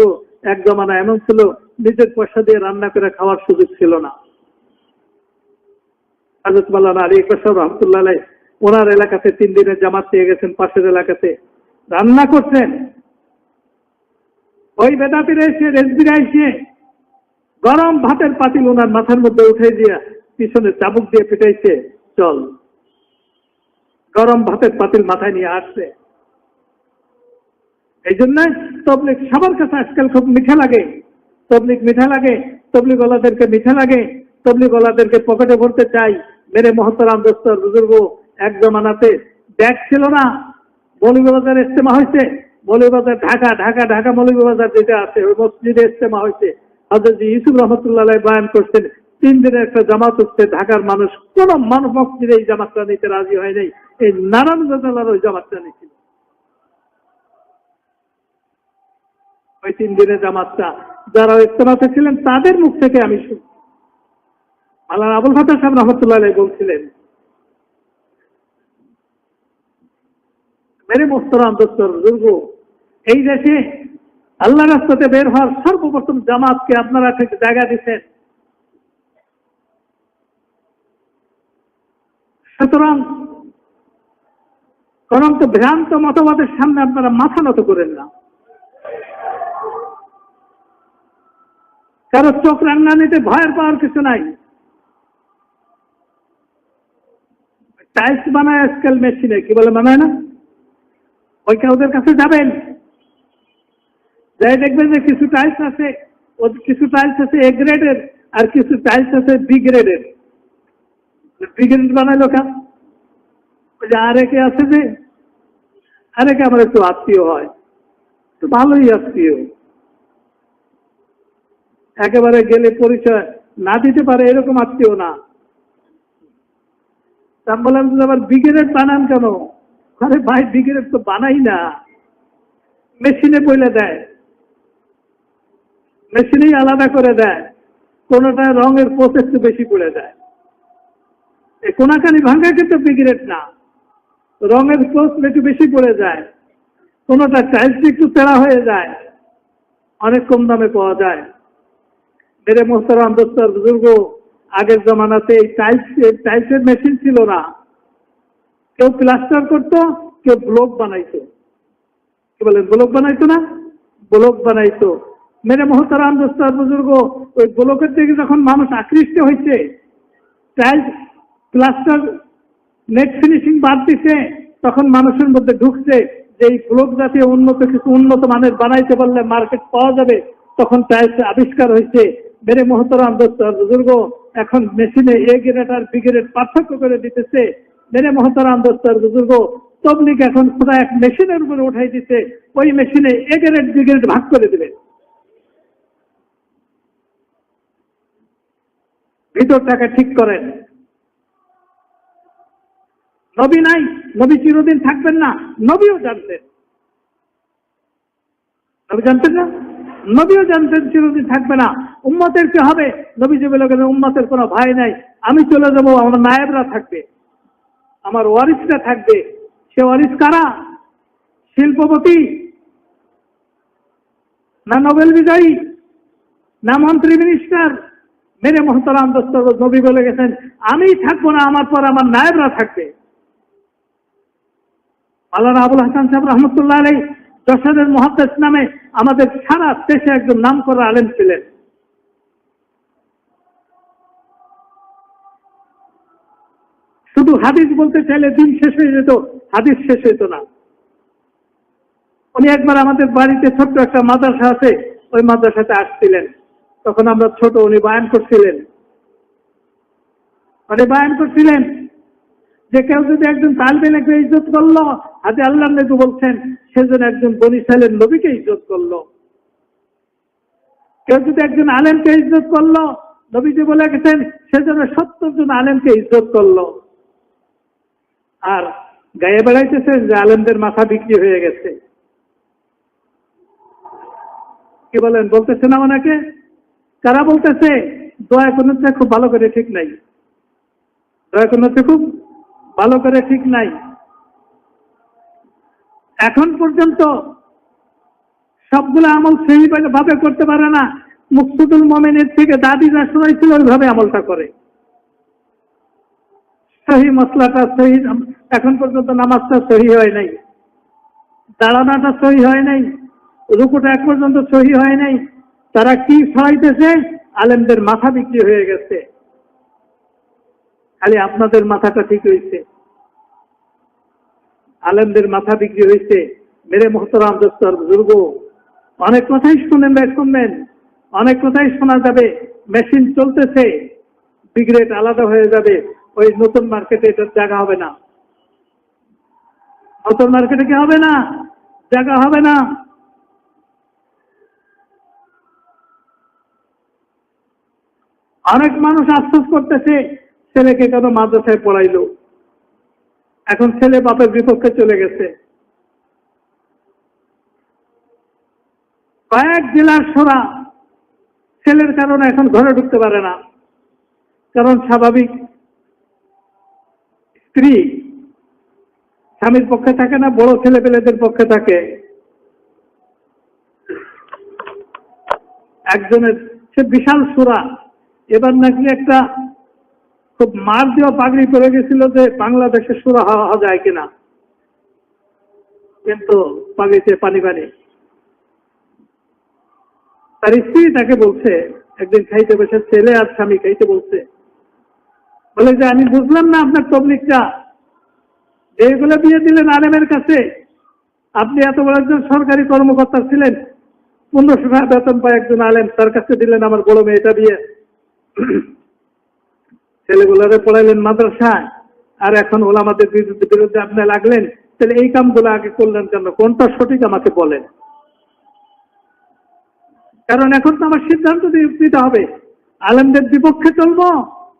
S1: এক জমানা এমন ছিল নিজের পয়সা দিয়ে রান্না করে খাওয়ার সুযোগ ছিল না। হযরত মাওলানা আলী আকবর সাহেব রহমতুল্লাহ আলাইহি ওনার এলাকাতে 3 দিনের জামাত পেয়ে গেছেন, পাশের এলাকাতে রান্না করছেন। ওই বেদাতিরা এসে রেজবিরা এসে গরম ভাতের পাতিল ওনার মাথার মধ্যে উঠে দিয়ে পিছনে চাবুক দিয়ে পিটাইছে, চল। গরম ভাতের পাতিল মাথায় নিয়ে আসছে। এই জন্য তবলিগ সবার কাছে আজকাল খুব মিঠা লাগে। তবলিগ মিঠা লাগে, তবলিগ ওয়ালাদেরকে মিঠা লাগে, তবলিগ ওয়ালাদেরকে পকেটে ভরতে চাই। মেরে মোহতারাম দোস্তর বুজুর্গ, এক জমানাতে ব্যাগ ছিল না, মৌলভীবাজার ইজতেমা হয়েছে। মৌলভীবাজার ঢাকা মৌলভীবাজার যেটা আছে ওই মসজিদে ইজতেমা হয়েছে। হযরত ইউসুফ রহমতুল্লাহ আলাইহি বয়ান করছেন, 3 দিনের একটা জামাত হচ্ছে। ঢাকার মানুষ কোন মানুষ মসজিদে এই জামাতটা নিতে রাজি হয় নাই, এই নারায়ণগঞ্জের ওই জামাতটা নিয়েছিল। ওই 3 দিনের জামাতটা যারা ইজতেমাতে ছিলেন তাদের মুখ থেকে আমি শুনি। আল্লাহ আবুল ফাতাহ সাহেব রহমতুল্লাহ আলাইহি বলছিলেন, মেরে মোহতারাম দোস্তর বুজুর্গ, এই দেশে আল্লাহ রাস্তাতে বের হওয়ার সর্বপ্রথম জামাতকে আপনারা ঠিক জায়গা দিচ্ছেন। সুতরাং তো ভ্রান্ত মতবাদের সামনে আপনারা মাথা নত করেন না। কারো চোখ রান্না নিতে ভয়ের পাওয়ার কিছু নাই। টাইলস বানায় আজকাল মেশিনে, কি বলে বানায় না, ওদের কাছে যাবেন, যাই দেখবেন যে কিছু টাইলস আছে এ গ্রেডের আর কিছু টাইলস আছে বি গ্রেডের। বি গ্রেড বানাইলো কেন? আরেকে আছে যে আরেকে আমার একটু আত্মীয় হয়, তো ভালোই আত্মীয়, একেবারে গেলে পরিচয় না দিতে পারে এরকম আত্মীয় না। আমি বললাম যে আবার বি গ্রেড বানান কেন? আরে ভাই, বি গ্রেড তো বানাই না, মেশিনে বইলে দেয়, মেশিনেই আলাদা করে দেয়। কোনটা রঙের প্রসেস একটু বেশি পড়ে দেয়, এই কোনাকানি ভাঙ্গা কিন্তু বি গ্রেড না, রঙের প্রসেস একটু বেশি পড়ে যায়। কোনটা টাইলস একটু তেড়া হয়ে যায়, অনেক কম দামে পাওয়া যায়। মেরে মোহতারাম দোস্তর বুজুর্গ, আগের জমানাতে এই টাইলসের মেশিন ছিল না। কেউ প্লাস্টার করতো, কেউ ব্লক বানাইতো। কি বলেন, ব্লক বানাইতো না? ব্লক বানাইতো। মেরে মোহতারাম দোস্তর বুজুর্গ, ওই ব্লকের দিকে যখন মানুষ আকৃষ্ট হয়েছে, টাইলস প্লাস্টার নেট ফিনিশিং বাদ দিছে, তখন মানুষের মধ্যে ঢুকছে যে এই ব্লক জাতীয় উন্নত মানের বানাইতে পারলে মার্কেট পাওয়া যাবে। তখন টাইলস আবিষ্কার হয়েছে। মেরে মোহতারাম দোস্তর বুজুর্গ, এখন মেশিনে এ গ্রেড আর বি গ্রেড পার্থক্য করে দিতেছে। মেরে মোহতারাম দোস্তর বুজুর্গ, তবলিগ এখন পুরো এক মেশিনের উপরে উঠাই দিচ্ছে, ওই মেশিনে এ গ্রেড বি গ্রেড ভাগ করে দেবে। ভিতরটাকে ঠিক করেন। নবী নাই, নবী চিরদিন থাকবেন না, নবীও জানতেন। নবী জানতেন না, নবীও জানতেন চিরদিন থাকবে না। উম্মতের কি হবে? নবী যে বলে, উম্মতের কোনো ভাই নাই, আমি চলে যাবো, আমার নায়েবরা থাকবে, আমার ওয়ারিসরা থাকবে। সে ওয়ারিস কারা? শিল্পপতি না নোবেল বিজয়ী না মন্ত্রী মিনিস্টার? মেরে মোহতারাম দোস্তর, নবী বলে গেছেন, আমি থাকবো না, আমার পর আমার নায়েবরা থাকবে। মাওলানা আবুল হাসান সাহেব রহমতুল্লাহ আলাইহি যশোরের মুহাদ্দিস নামে আমাদের সারা দেশে একজন নাম করা আলেম ছিলেন। শুধু হাদিস বলতে চাইলে দিন শেষ হয়ে যেত, হাদিস শেষ হইত না। উনি একবার আমাদের বাড়িতে ছোট্ট একটা মাদ্রাসা আছে, ওই মাদ্রাসাতে আসছিলেন। তখন আমরা ছোট, উনি বয়ান করছিলেন। যে কেউ যদি একজন তালিবে ইলমকে ইজ্জত করলো, আজ আল্লাহ নবী বলছেন সেজন্য একজন বনী ইসরাইলের নবীকে ইজ্জত করলো। কেউ যদি একজন আলেমকে ইজ্জত করলো, নবীজি বলে গেছেন সেজন্য 70 জন আলেমকে ইজ্জত করলো। আর গায়ে বেড়াইতেছে যে আলেমদের মাথা বিক্রি হয়ে গেছে। কি বলেন, বলতেছে না ওনাকে? কারা বলতেছে? দয়া করুন, খুব ভালো করে ঠিক নাই, দয়া করুন, খুব ভালো করে ঠিক নাই। এখন পর্যন্ত সবগুলো আমল সেইভাবে করতে পারে না। মুকসুদুল মোমেনের থেকে দাদি যা শোনাইছিল ওইভাবে আমলটা করে। সহি মশলাটা সহি, এখন পর্যন্ত নামাজটা সহি হয় নাই, দাঁড়ানোটা সহি হয় নাই, রুকুটা এক পর্যন্ত সহি হয় নাই। তারা কি সহাইতেছে? আলেমদের মাথা বিক্রি হয়ে গেছে। খালি আপনাদের মাথাটা ঠিক হয়েছে, আলেমদের মাথা বিক্রি হয়েছে। মেরে মোহতারাম দোস্তর বুজুর্গ, অনেক কথাই শুনবেন, অনেক কথাই শোনা যাবে। মেশিন চলতেছে, বিগ্রেড আলাদা হয়ে যাবে। ওই নতুন মার্কেটে এটার জায়গা হবে না, নতুন মার্কেটে কি হবে না? জায়গা হবে না। অনেক মানুষ আফসোস করতেছে ছেলেকে কেন মাদ্রাসায় পড়াইলো। এখন ছেলে বাপের বিপক্ষে চলে গেছে। কয়েক জেলার সোরা ছেলের কারণে এখন ঘরে ঢুকতে পারে না। কারণ স্বাভাবিক স্ত্রী স্বামীর পক্ষে থাকে না, বড় ছেলে পেলেদের পক্ষে থাকে। একজনের সে বিশাল সোরা, এবার নাকি একটা খুব মার দেওয়া পাগড়ি পড়ে গেছিল যে বাংলাদেশে সুরা হওয়া যায় কিনা, কিন্তু পাগড়িতে পানি পানি। তার স্ত্রী তাকে বলছে, একদিন খাইতে বসে ছেলে আর স্বামী খাইতে বলছে, বলে যে আমি বুঝলাম না আপনার তবলিগটা, এইগুলো দিয়ে দিলেন আলেমের কাছে। আপনি এত বড় একজন সরকারি কর্মকর্তা ছিলেন, 1500 টাকা বেতন পায় একজন আলেম, তার কাছে দিলেন আমার বড় মেয়েটা দিয়ে। ছেলেগুলোরে পড়াইলেন মাদ্রাসায়, আর এখন ওলামাদের বিরুদ্ধে আপনি লাগলেন। তাহলে এই কামগুলো আগে করলেন কেন? কোনটা সঠিক আমাকে বলেন। কারণ এখন তো আমার সিদ্ধান্ত দিতে হবে, আলেমদের বিপক্ষে চলবো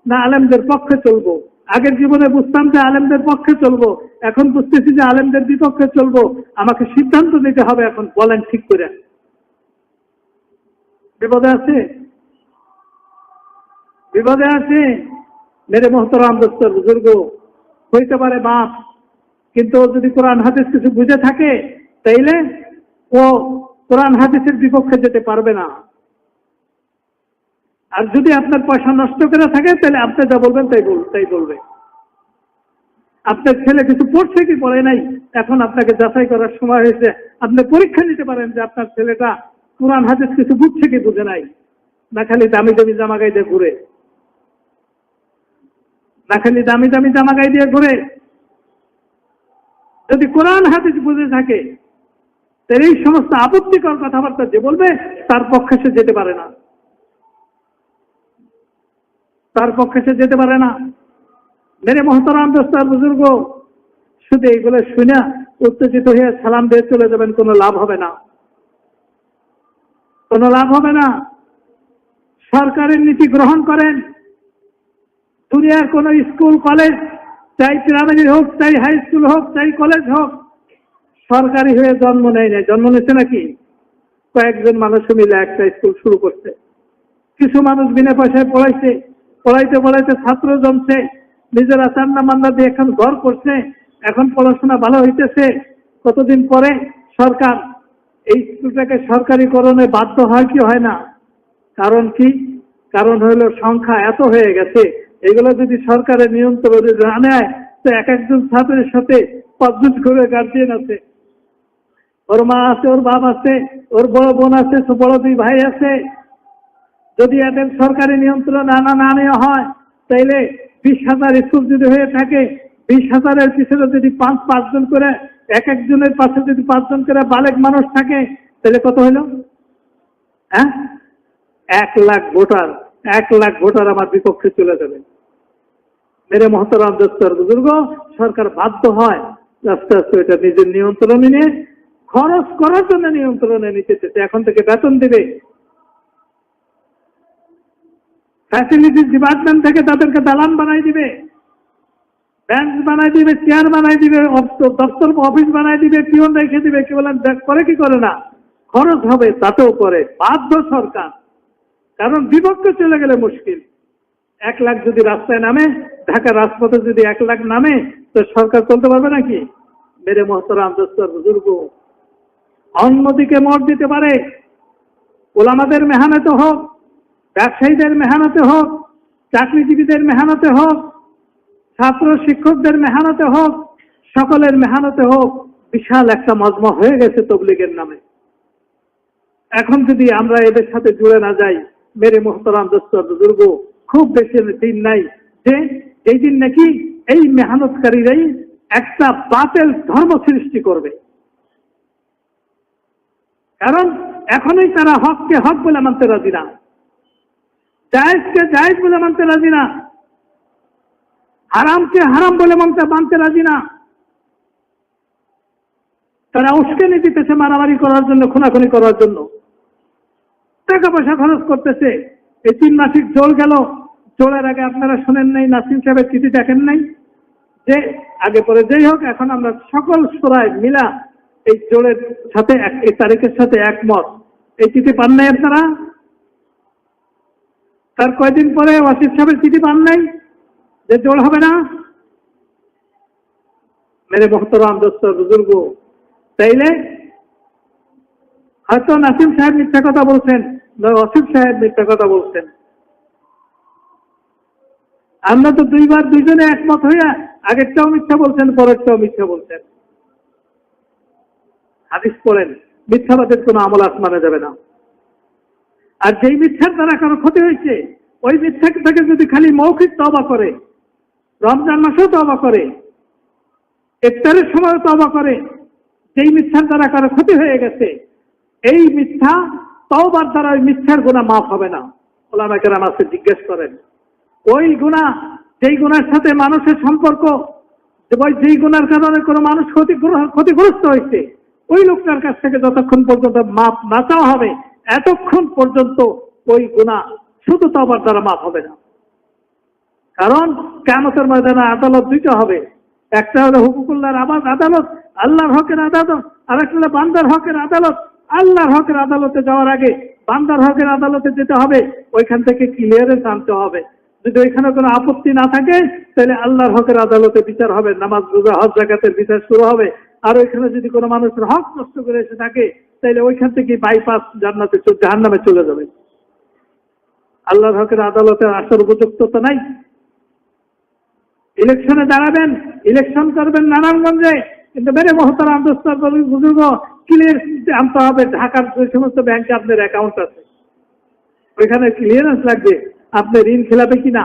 S1: না আলেমদের পক্ষে চলবো। আগের জীবনে বুঝতাম যে আলেমদের পক্ষে চলবো, এখন বুঝতেছি যে আলেমদের বিপক্ষে চলবো। আমাকে সিদ্ধান্ত নিতে হবে এখন, বলেন ঠিক করে। বিপদে আছে, বিপদে আছে। মেরে মোহতারাম দোস্তর বুজুর্গ, হইতে পারে বাপ, কিন্তু ও যদি কোরআন হাদিস কিছু বুঝে থাকে তাইলে ও কোরআন হাদিসের বিপক্ষে যেতে পারবে না। আর যদি আপনার পয়সা নষ্ট করে থাকে তাহলে আপনি যা বলবেন তাই বলবে। আপনার ছেলে কিছু পড়ছে কি পড়ে নাই, এখন আপনাকে যাচাই করার সময় হয়েছে। আপনি পরীক্ষা নিতে পারেন যে আপনার ছেলেটা কোরআন হাদিস কিছু বুঝছে কি বুঝে নাই, না খালি দামি দামি জামা গায়ে দিয়ে ঘুরে, না খালি দামি দামি জামা গায়ে দিয়ে ঘুরে। যদি কোরআন হাদিস বুঝে থাকে তাহলে এই সমস্ত আপত্তিকর কথাবার্তা যে বলবে তার পক্ষে সে যেতে পারে না, তার পক্ষে সে যেতে পারে না। মেরে মোহতারাম দোস্তার বুজুর্গ, শুধু এইগুলো শুনে উত্তেজিত হয়ে সালাম দিয়ে চলে যাবেন, কোনো লাভ হবে না, কোনো লাভ হবে না। সরকারের নীতি গ্রহণ করেন। দুনিয়ার কোন স্কুল কলেজ, চাই প্রাইমারি হোক, চাই হাই স্কুল হোক, চাই কলেজ হোক, সরকারি হয়ে জন্ম নেয় নাই। জন্ম নিচ্ছে নাকি? কয়েকজন মানুষ মিলে একটা স্কুল শুরু করছে, কিছু মানুষ বিনা পয়সায় পড়াইছে, পড়াইতে পড়াইতে ছাত্র জমছে, নিজেরা চান্না মান্না দিয়ে এখন ঘর করছে, এখন পড়াশোনা ভালো হইতেছে। কতদিন পরে সরকার এই স্কুলটাকে সরকারিকরণে বাধ্য হয় কি হয় না? কারণ কি? কারণ হলো সংখ্যা এত হয়ে গেছে। এগুলো যদি সরকারের নিয়ন্ত্রণে না নেয় তো এক একজন ছাত্রের সাথে 5 জন করে গার্জিয়ান আছে, ওর মা আছে, ওর বাপ আছে, ওর বড় বোন আছে, বড় 2 ভাই আছে। যদি এদের সরকারি নিয়ন্ত্রণ না নেওয়া হয় তাইলে 20,000 স্কুল যদি হয়ে থাকে, 20,000-এর পিছনে যদি 5 জন করে, এক একজনের পাশে যদি 5 জন করে বালেক মানুষ থাকে, তাহলে কত হলো? হ্যাঁ, 1 লাখ ভোটার, 1 লাখ ভোটার আমার বিপক্ষে চলে যাবে। মেরে মোহতারাম দোস্তর বুজুর্গ, সরকার বাধ্য হয় আস্তে আস্তে এটা নিজের নিয়ন্ত্রণে নিয়ে খরচ করার জন্য নিয়ন্ত্রণে নিতে। এখন থেকে বেতন দেবে, ফ্যাসিলিটিস ডিপার্টমেন্ট থেকে তাদেরকে দালান বানাই দিবে, বেঞ্চ বানাই দিবে, চেয়ার বানাই দিবে, দপ্তর অফিস বানাই দিবে, পিয়ন রেখে দিবে। কি বলেন, করে কি করে না? খরচ হবে, তাতেও করে বাধ্য সরকার। কারণ বিপক্ষে চলে গেলে মুশকিল। 1 লাখ যদি রাস্তায় নামে, ঢাকার রাজপথে যদি 1 লাখ নামে, তো সরকার চলতে পারবে নাকি? মেরে মোহতারাম দোস্ত বুজুর্গ, অন্যদিকে মত দিতে পারে। ওলামাদের মেহনতে হোক, ব্যবসায়ীদের মেহনতে হোক, চাকরিজীবীদের মেহনতে হোক, ছাত্র শিক্ষকদের মেহনতে হোক, সকলের মেহনতে হোক, বিশাল একটা মজমা হয়ে গেছে তবলিগের নামে। এখন যদি আমরা এদের সাথে জুড়ে না যাই, মেরে মোহতারাম দোস্ত বুজুর্গ, খুব বেশি দিন নাই যে এই দিন নাকি এই মেহনতকারীরাই একটা বাতিল ধর্ম সৃষ্টি করবে। কারণ এখনই তারা হককে হক বলে মানতে রাজি না, জায়েজকে জায়েজ বলে মানতে রাজি না, হারামকে হারাম বলে মানতে রাজি না। তারা উস্কানি দিতেছে মারামারি করার জন্য, খুনাখুনি করার জন্য, টাকা পয়সা খরচ করতেছে। এই 3 মাসিক জোল গেল, জোলের আগে আপনারা শোনেন নাই, নাসিম সাহেবের চিঠি দেখেন নাই যে আগে পরে যেই হোক, এখন আমরা সকল সরাই মিলা এই জোলের সাথে এই তারিখের সাথে একমত। এই চিঠি পান নাই আপনারা? তার কয়দিন পরে ওয়াসিফ সাহেবের চিঠি পান নাই যে জোল হবে না? মেরে মোহতারাম দোস্ত বুজুর্গ, তাইলে হয়তো নাসিম সাহেব মিথ্যা কথা বলছেন, ওয়াসিফ সাহেব মিথ্যা কথা বলছেন। আমরা তো দুইবার দুইজনে একমত হইয়া আগেরটাও মিথ্যা বলছেন, পরেরটাও মিথ্যা বলছেন। হাদিস পড়েন, মিথ্যাবাদের কোনো আমল আসমানে যাবে না। আর যেই মিথ্যার দ্বারা কারো ক্ষতি হয়েছে, ওই মিথ্যা থেকে যদি খালি মৌখিক তওবা করে, রমজান মাসেও তওবা করে, ইফতারের সময় তওবা করে, যেই মিথ্যার দ্বারা কারো ক্ষতি হয়ে গেছে, এই মিথ্যা তওবার দ্বারা ওই মিথ্যার গুনাহ মাফ হবে না। ওলামায়ে কেরাম আছে, জিজ্ঞেস করেন ওই গুনাহ, যেই গুনার সাথে মানুষের সম্পর্ক, যেই গুনার কারণে কোনো মানুষ ক্ষতিগ্রস্ত হয়েছে, ওই লোকটার কাছ থেকে যতক্ষণ পর্যন্ত মাপ না চাওয়া হবে, এতক্ষণ পর্যন্ত ওই গুনাহ শুধু তওবার দ্বারা মাফ হবে না। কারণ কিয়ামতের ময়দানে আদালত দুইটা হবে, একটা হলো হুকুকুল্লাহর আদালত, আল্লাহর হকের আদালত, আর একটা হলো বান্দার হকের আদালত। আল্লাহর হকের আদালতে যাওয়ার আগে বান্দার হকের আদালতে যেতে হবে, ওইখান থেকে ক্লিয়ারেন্স আনতে হবে। যদি ওইখানে কোনো আপত্তি না থাকে, তাহলে আল্লাহর হকের আদালতে বিচার হবে, নামাজ রোজা হজ যাকাতের বিচার শুরু হবে। আর ওইখানে যদি কোনো মানুষের হক নষ্ট করে এসে থাকে, তাহলে ওইখান থেকে বাইপাস জাহান্নামে চলে যাবে। আল্লাহর হকের আদালতে আসার উপযুক্ততা নাই। ইলেকশনে দাঁড়াবেন, ইলেকশন করবেন নারায়ণগঞ্জে, কিন্তু মেরে মোহতারাম দোস্ত বুজুর্গ, ক্লিয়ার আনতে হবে ঢাকার যে সমস্ত ব্যাংকে আপনার অ্যাকাউন্ট আছে, ওইখানে ক্লিয়ারেন্স লাগবে আপনি ঋণ খেলাপে কিনা।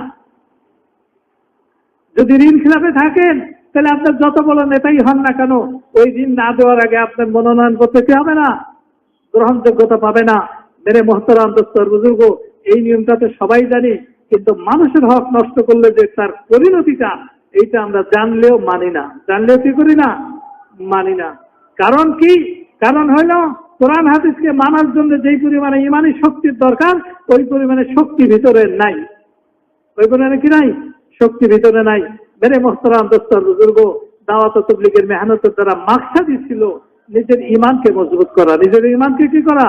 S1: যদি ঋণ খেলাপে থাকেন, তাহলে আপনার যত বড় নেতাই হন না কেন, ওই ঋণ না দেওয়ার আগে আপনার মনোনয়ন করতে কি হবে না, গ্রহণযোগ্যতা পাবে না। মেরে মোহতারাম দোস্ত বুজুর্গ, এই নিয়মটা তো সবাই জানি, কিন্তু মানুষের হক নষ্ট করলে যে তার পরিণতিটা, এইটা আমরা জানলেও মানি না। জানলেও কি করি না, মানি না। কারণ কি? কারণ হইল কোরআন হাদিসকে মানার জন্য যেই পরিমাণে ইমানি শক্তির দরকার, ওই পরিমাণে শক্তি ভিতরে নাই। ওই পরিমাণে কি নাই? শক্তি ভিতরে নাই। মেরে মোহতারাম দোস্ত বুজুর্গ, দাওয়াত ও তাবলীগের মেহনতের দ্বারা মাকসাদই ছিল নিজের ইমানকে মজবুত করা, নিজের ইমানকে কি করা,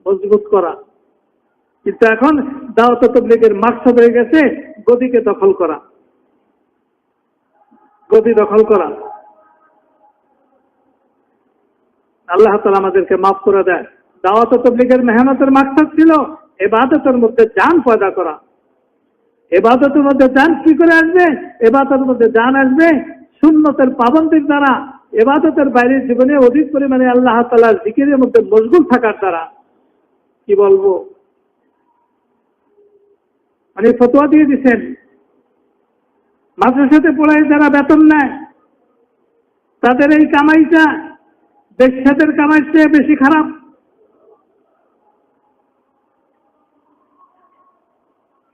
S1: মজবুত করা। কিন্তু এখন দাওয়াত ও তাবলীগের মাকসাদ হয়ে গেছে গদিকে দখল করা, গদি দখল করা। আল্লাহ তাআলা আমাদেরকে মাফ করে দেয়। দাওয়াত ও তাবলীগের মেহনতের মাকসাদ ছিল ইবাদতের মধ্যে জান পয়দা করা। ইবাদতের মধ্যে জান কি করে আসবে? ইবাদতের মধ্যে জান আসবে সুন্নতের পাবন্দির দ্বারা, ইবাদতের বাইরের জীবনে অধিক পরিমাণে আল্লাহ তাআলার জিকিরের মধ্যে মশগুল থাকার দ্বারা। কি বলবো, মানে ফতোয়া দিয়ে দিচ্ছেন, মাদ্রাসাতে পড়ায় যারা বেতন নেয়, তাদের এই কামাইটা বেশ্যাদের কামাইয়ের চেয়ে বেশি খারাপ।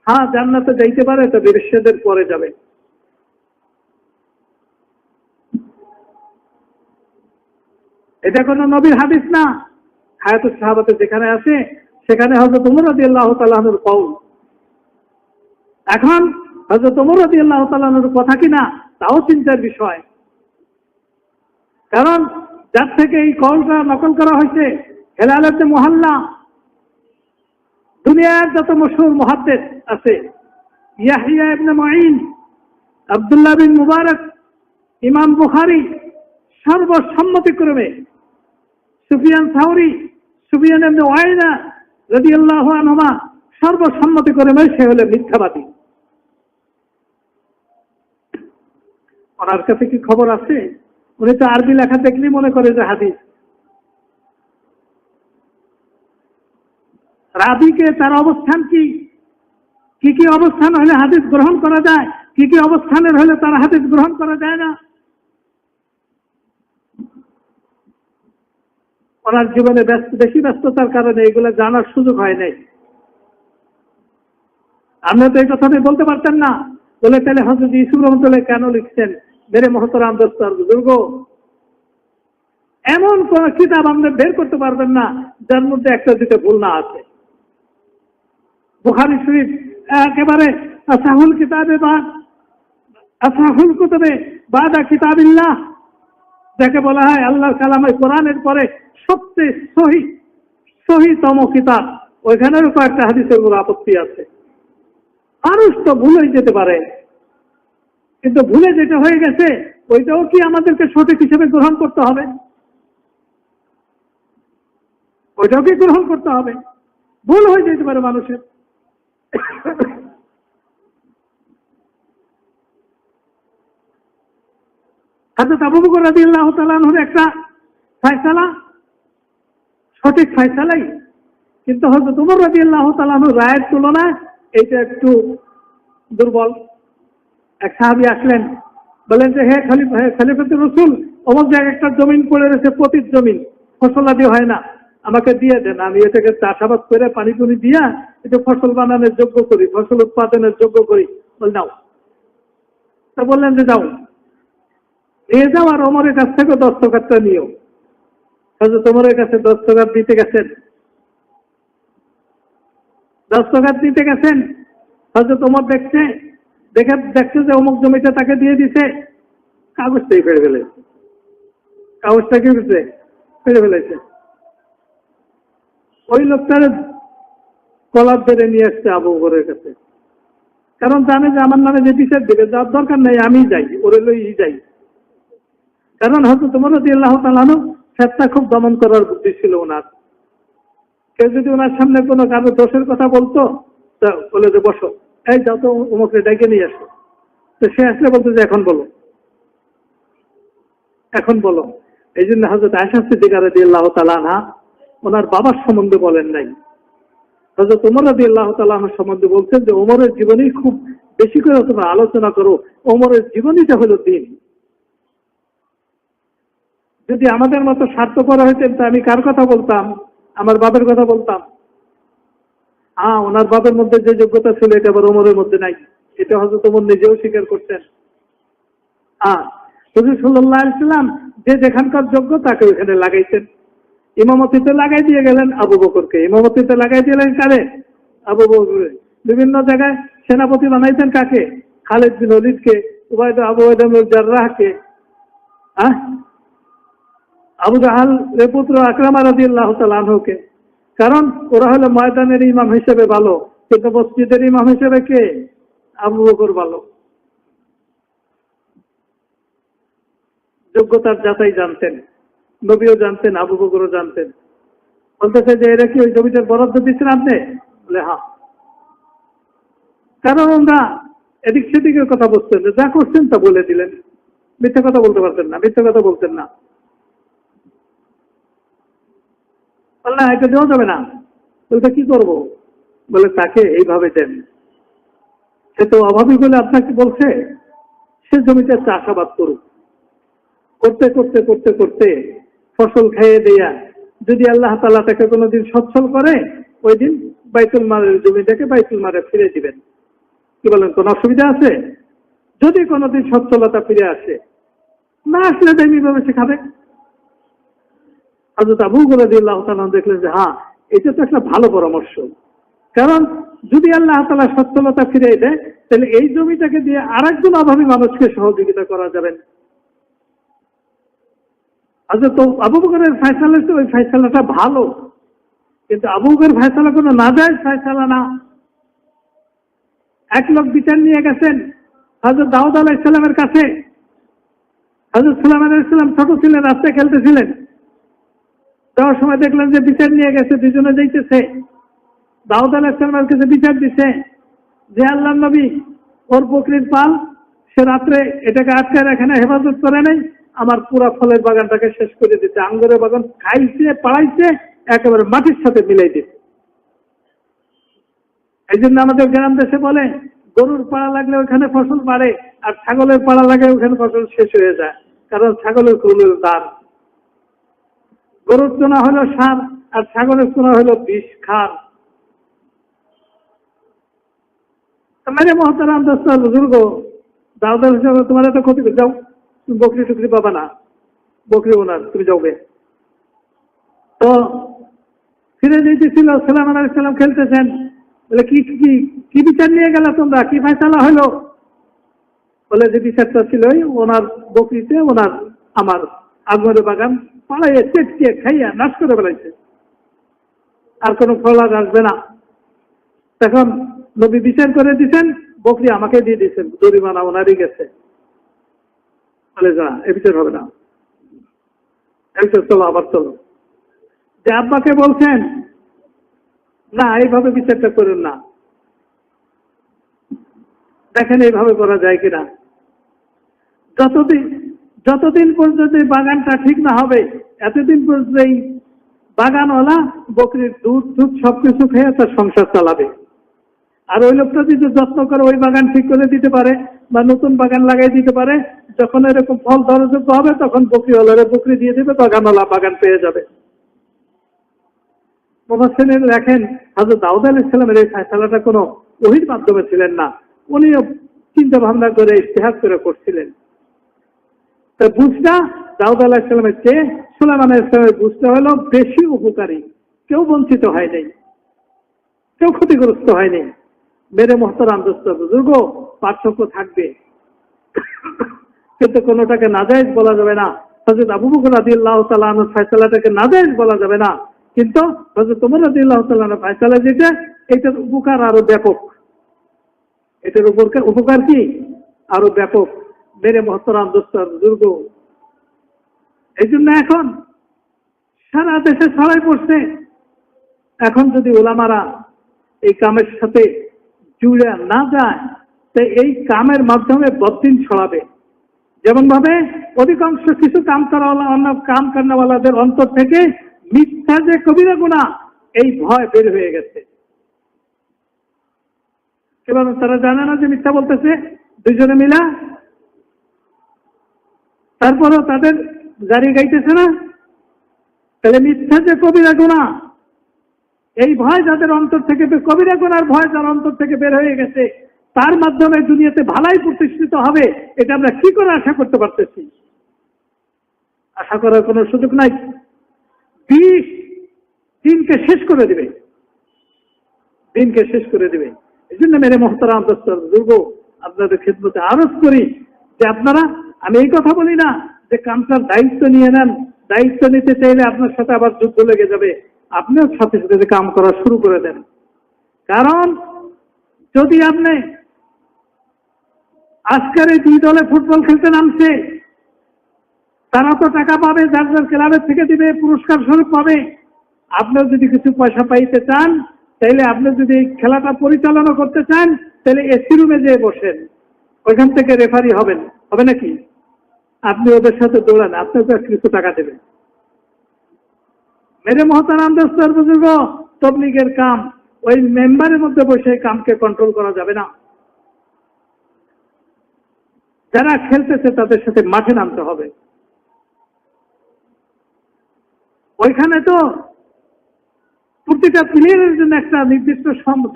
S1: হ্যাঁ, জান্নাতে যাইতে পারে, তবে বেশ্যাদের পরে যাবে। এটা কোন নবীর হাদিস না, হায়াতুস সাহাবাতে যেখানে আছে সেখানে হযরত ওমর রাদিয়াল্লাহু তাআলা আনহুর কওল। এখন হযরত ওমর রাদিয়াল্লাহু তাআলা আনহুর কথা কিনা তাও চিন্তার বিষয়, কারণ যার থেকে এই কওলটা নকল করা হয়েছে হেলাল ইবনে মুহাল্লা, দুনিয়ার যত মশহুর মুহাদ্দিস আছে, ইয়াহইয়া ইবনে মাঈন, আব্দুল্লাহ বিন মুবারক, ইমাম বুখারী, সর্বসম্মতিক্রমে সুফিয়ান সাউরি, সুফিয়ান ইবনে উয়াইনা রাদিয়াল্লাহু আনহুমা সর্বসম্মতিক্রমে সে হলো মিথ্যাবাদী। ওনার কাছে কি খবর আছে? উনি তো আরবি লেখা দেখলেই মনে করে যে হাদিস। রাবিকে তার অবস্থান কি, কি কি অবস্থান হলে হাদিস গ্রহণ করা যায়, কি কি অবস্থানের হলে তার হাদিস গ্রহণ করা যায় না। ওনার জীবনে বেশি ব্যস্ততার কারণে এগুলো জানার সুযোগ হয় নাই। আপনি তো এই কথাটি বলতে পারতেন না, বলে তাহলে হযরত ইউসুফ রহমতুল্লাহ কেন লিখছেন? মেরে মহতরাম দোস্ত আর বুজুর্গ, এমন কোন কিতাব আপনি বের করতে পারবেন না যার মধ্যে একটা দুটো ভুল না আছে। বুখারী শরীফ একেবারে আসাহুল কিতাবে বা আসাহুল কুতুবে বাদা কিতাবিল্লাহ, যাকে বলা হয় আল্লাহর কালামে কোরআনের পরে সবচেয়ে সহিতম কিতাব, ওইখানেও কয়েকটা হাদিসের উপর আপত্তি আছে। মানুষ তো ভুলে যেতে পারে, কিন্তু ভুলে যেটা হয়ে গেছে ওইটাও কি আমাদেরকে সঠিক হিসেবে গ্রহণ করতে হবে? ওইটাও কি গ্রহণ করতে হবে? ভুল হয়ে যেতে পারে মানুষের। হযরত আবু বকর রাদিয়াল্লাহু তাআলা আনহুর একটা ফয়সালা সঠিক ফয়সালাই, কিন্তু হযরত ওমর রাদিয়াল্লাহু তাআলা আনহুর রায়ের তুলনায় এইটা একটু দুর্বল। এক সাহাবী আসলেন, বলেন যে হে খলিফাতুর রাসূল, অমুক জায়গায় একটা জমিন পড়ে রয়েছে, পতিত জমিন, ফসলাদি হয় না, আমাকে দিয়ে দেন, আমি এটাকে চাষাবাদ করে পানি পুনি দিয়া এটা ফসল বানানোর যোগ্য করি, ফসল উৎপাদনের যোগ্য করি। বল নাও। তা বললেন যে যাও, নিয়ে যাও, আর ওমরের কাছ থেকে দস্তখতটা নিও। হযরত ওমরের কাছে দস্তখত দিতে গেছেন, দস্তখত দিতে গেছেন। হযরত ওমর দেখছে যে অমুক জমিটা তাকে দিয়ে দিছে, কাগজটাই ফেলে ফেলেছে। কাগজটা কি হয়েছে? ফেলে ফেলেছে। ওই লোকটার কলার ধরে নিয়ে আসছে আবু বকরের কাছে, কারণ জানে যে আমার নামে যে বিচার দেবে, যার দরকার নেই, আমি যাই, ওরে লই যাই। কারণ হযরত ওমর রাদিয়াল্লাহু তাআলা আনহু ফেতনা খুব দমন করার বুদ্ধি ছিল ওনার। কেউ যদি ওনার সামনে কোনো কারো দোষের কথা বলতো, তা বলে যে বসো, এই যাও তো অমুককে ডেকে নিয়ে আসো। তো সে আসলে বলতো যে এখন বলো, এখন বলো। এই জন্য হযরত আয়েশা সিদ্দিকা রাদিয়াল্লাহু তাআলা আনহা ওনার বাবার সম্বন্ধে বলেন নাই, হযরত ওমর রাদিয়াল্লাহু তাআলা আনহু সম্বন্ধে বলছেন যে ওমরের জীবনী খুব বেশি করে তোমরা আলোচনা করো, ওমরের জীবনীটা হলো দিন। যদি আমাদের মতো স্বার্থপর হইতেন তো আমি কার কথা বলতাম? আমার বাবার কথা বলতাম। ওনার বাবার মধ্যে যে যোগ্যতা ছিল এটা আবার ওমরের মধ্যে নাই, এটা হযরত ওমর নিজেও স্বীকার করতেন। হুজুর সাল্লাল্লাহু আলাইহি ওয়াসাল্লাম যে যেখানকার যোগ্য তাকে ওখানে লাগাইছেন। ইমামতিতে লাগাই দিয়ে গেলেন আবু বকরকে, ইমামতিতে লাগাই দিলেন কারে? আবু বকর। বিভিন্ন জায়গায় সেনাপতি বানাইতেন কাকে? খালিদ বিন ওলীদকে, আবু উবাইদা বিন জাররাহকে, আবু জাহাল এর পুত্র আকরামা রাদিয়াল্লাহু তাআলা আনহুকে। কারণ ওরা হলো ময়দানের ইমাম হিসেবে ভালো, কিন্তু মসজিদের ইমাম হিসেবে কে? আবু বকর ভালো। যোগ্যতার যাচাই জানতেন, নবীও জানতেন, আবু বকরও জানতেন। বলতেছে যে এরা কি ওই জমিটার বরাদ্দ দিচ্ছেন আপনি? বলে হ্যাঁ। কারণ ওরা এদিক সেদিকের কথা বলছেন, যা করছেন তা বলে দিলেন, মিথ্যা কথা বলতে পারতেন না, মিথ্যা কথা বলতেন না। বললে এটা দেওয়া যাবে না। বলতে কি করবো? বলে তাকে এইভাবে দেন। সে তো অভাবী বলে আপনাকে বলছে, সে জমিতে চাষাবাদ করুক। করতে করতে করতে করতে ফসল খেয়ে দেয়া, যদি আল্লাহ তাআলা তাকে কোনোদিন সচ্ছল করে, ওই দিন বাইতুল মালের জমিটাকে বাইতুল মালে ফিরে দিবেন। কি বলেন, কোন অসুবিধা আছে? যদি কোনোদিন সচ্ছলতা ফিরে আসে, না আসলে এইভাবে সে খাবে। হযরত আবু বকর রাদিয়াল্লাহু তাআলা দেখলেন যে হ্যাঁ, এটা তো একটা ভালো পরামর্শ, কারণ যদি আল্লাহ তাআলা সচ্ছলতা ফিরিয়ে দেয়, তাহলে এই জমিটাকে দিয়ে আরেকজন অভাবী মানুষকে সহযোগিতা করা যাবে। আচ্ছা, তো আবু বকরের ফয়সালা তো ওই ফয়সালাটা ভালো, কিন্তু আবু বকরের ফয়সালা কোনো নাজায়েজ ফয়সালা না। এক লোক বিচার নিয়ে গেছেন হযরত দাউদ আলাইহিস সালামের কাছে। হযরত সুলাইমান আলাইহিস সালাম ছোট ছিলেন, রাস্তায় খেলতেছিলেন। যাওয়ার সময় দেখলেন যে বিচার নিয়ে গেছে, দুজনে যাইতেছে। দাউদ আলাইহিস সালামের কাছে বিচার দিছে যে আল্লাহর নবী, ওর বকরির পাল, সে রাত্রে এটাকে আটকায় রাখে না, হেফাজত করে নাই, আমার পুরা ফলের বাগানটাকে শেষ করে দিতে, আঙ্গুরের বাগান খাইছে, পাড়াইছে, একেবারে মাটির সাথে মিলাই দিতে। এই জন্য আমাদের গ্রাম দেশে বলে, গরুর পাড়া লাগলে ওখানে ফসল বাড়ে, আর ছাগলের পাড়া লাগলে ওখানে ফসল শেষ হয়ে যায়। কারণ ছাগলের কুলের দাম, গরুর চোনা হলো সার, আর ছাগলের চোনা হলো বিষ খার। मेरे मोहतराम दोस्तों बुजुर्गो, दाऊद हिसाब तुम्हारा तो क्षति जाओ, तुम बकरी टुकरी पाबा ना, बकरी ओनार तुम जाओगे। तो ফিরে যেতেছিল, সুলাইমান আলাইহিস সালাম খেলতেছেন, বলে কি বিচার নিয়ে গেল তোমরা, কি ফয়সালা হলো? বলে যে বিচারটা ছিল ওনার বকরিতে ওনার আমার আঙ্গুরের বাগান পাড়াইয়ে চেটকে খাইয়া নাশ করে ফেলাইছে, আর কোনো ফল আর আসবে না। তখন নবী বিচার করে দিচ্ছেন, বকরি আমাকে দিয়ে দিচ্ছেন, জরিমানা ওনারই গেছে। বলে যা, এ বিচার হবে না, চলো আবার চলো। যে আব্বাকে বলছেন না, এইভাবে বিচারটা করেন না, দেখেন এইভাবে করা যায় কিনা। যতদিন পর্যন্ত এই বাগানটা ঠিক না হবে, এতদিন পর্যন্ত এই বাগানওয়ালা বকরির দুধ সবকিছু খেয়ে তার সংসার চালাবে। আর ওই লোকটা যদি যত্ন করে ওই বাগান ঠিক করে দিতে পারে বা নতুন বাগান লাগাই দিতে পারে, যখন এরকম ফল ধরাযোগ্য হবে তখন বকরিওয়ালারা বকরি দিয়ে দেবে, বাগানওয়ালা বাগান পেয়ে যাবে। মুফাসসিরিন লেখেন, হযরত দাউদ আলাইহিস সালামের এই ফয়সালাটা কোনো ওহীর মাধ্যমে ছিলেন না, উনিও চিন্তা ভাবনা করে ইজতিহাদ করে করছিলেন। তো বুঝটা দাউদ আলাইহিস সালামের চেয়ে সুলাইমান আলাইহিস সালামের বুঝটা হলো বেশি উপকারী। কেউ বঞ্চিত হয়নি, কেউ ক্ষতিগ্রস্ত হয়নি। মেরে মোহতারাম দোস্ত বুজুর্গ, পার্থক্য থাকবে, কিন্তু কোনোটাকে নাজায়েজ বলা যাবে না। হযরত আবু বকর রাদিয়াল্লাহু তাআলা আনহুর ফয়সালাটাকে নাজায়েজ বলা যাবে না, কিন্তু হযরত ওমর রাদিয়াল্লাহু তাআলা আনহুর ফয়সালা যেটা, এটার উপকার আরো ব্যাপক। এটার উপকার কি আরো ব্যাপক। মেরে মোহতারাম দোস্ত বুজুর্গ, এই জন্য এখন সারা দেশে ছড়াই পড়ছে। এখন যদি ওলামারা এই কামের সাথে জুড়ে না যায়, তো এই কামের মাধ্যমে বদদিন ছড়াবে। যেমন ভাবে অধিকাংশ কিছু কাম করাওয়ালা, অন্য কাম করাওয়ালাদের অন্তর থেকে মিথ্যা যে কবিরা গুনাহ, এই ভয় বের হয়ে গেছে। কেবল তারা জানে না যে মিথ্যা বলতেছে দুইজনে মিলা, তারপরেও তাদের গাড়ি গাইতেছে না। তাহলে মিথ্যা যে কবিরা গুনাহ, এই ভয় যাদের অন্তর থেকে, কবিরা গুনার ভয় যার অন্তর থেকে বের হয়ে গেছে, তার মাধ্যমে দুনিয়াতে ভালাই প্রতিষ্ঠিত হবে, এটা আমরা কি করে আশা করতে পারতেছি? আশা করার কোনো সুযোগ নাই। 20 দিনকে শেষ করে দিবে, দিনকে শেষ করে দিবে। এই জন্য মেরে মোহতারাম দোস্ত বুজুর্গ, আপনাদের খেদমতে আরজ করি যে আপনারা, আমি এই কথা বলি না যে কামটার দায়িত্ব নিয়ে নেন, দায়িত্ব নিতে চাইলে আপনার সাথে আবার যুদ্ধ লেগে যাবে, আপনিও সাথে সাথে কাম করা শুরু করে দেন। কারণ যদি আপনি আজকের এই 2 দলে ফুটবল খেলতে নামছে, তারা তো টাকা পাবে, যার যার ক্লাবের থেকে দিবে, পুরস্কার স্বরূপ পাবে। আপনার যদি কিছু পয়সা পাইতে চান, তাইলে আপনি যদি খেলাটা পরিচালনা করতে চান, তাহলে এসি রুমে যেয়ে বসেন, ওইখান থেকে রেফারি হবেন, হবে নাকি? আপনি ওদের সাথে দৌড়ান, আপনাকে কিছু টাকা দেবেন। মেরে মোহতারাম দোস্ত বুজুর্গ, তবলিগের কাম ওই মেম্বারের মধ্যে বসে কামকে কন্ট্রোল করা যাবে না। যারা খেলতেছে তাদের সাথে মাঠে নামতে হবে। ওইখানে তো প্রতিটা প্লেয়ারের জন্য একটা নির্দিষ্ট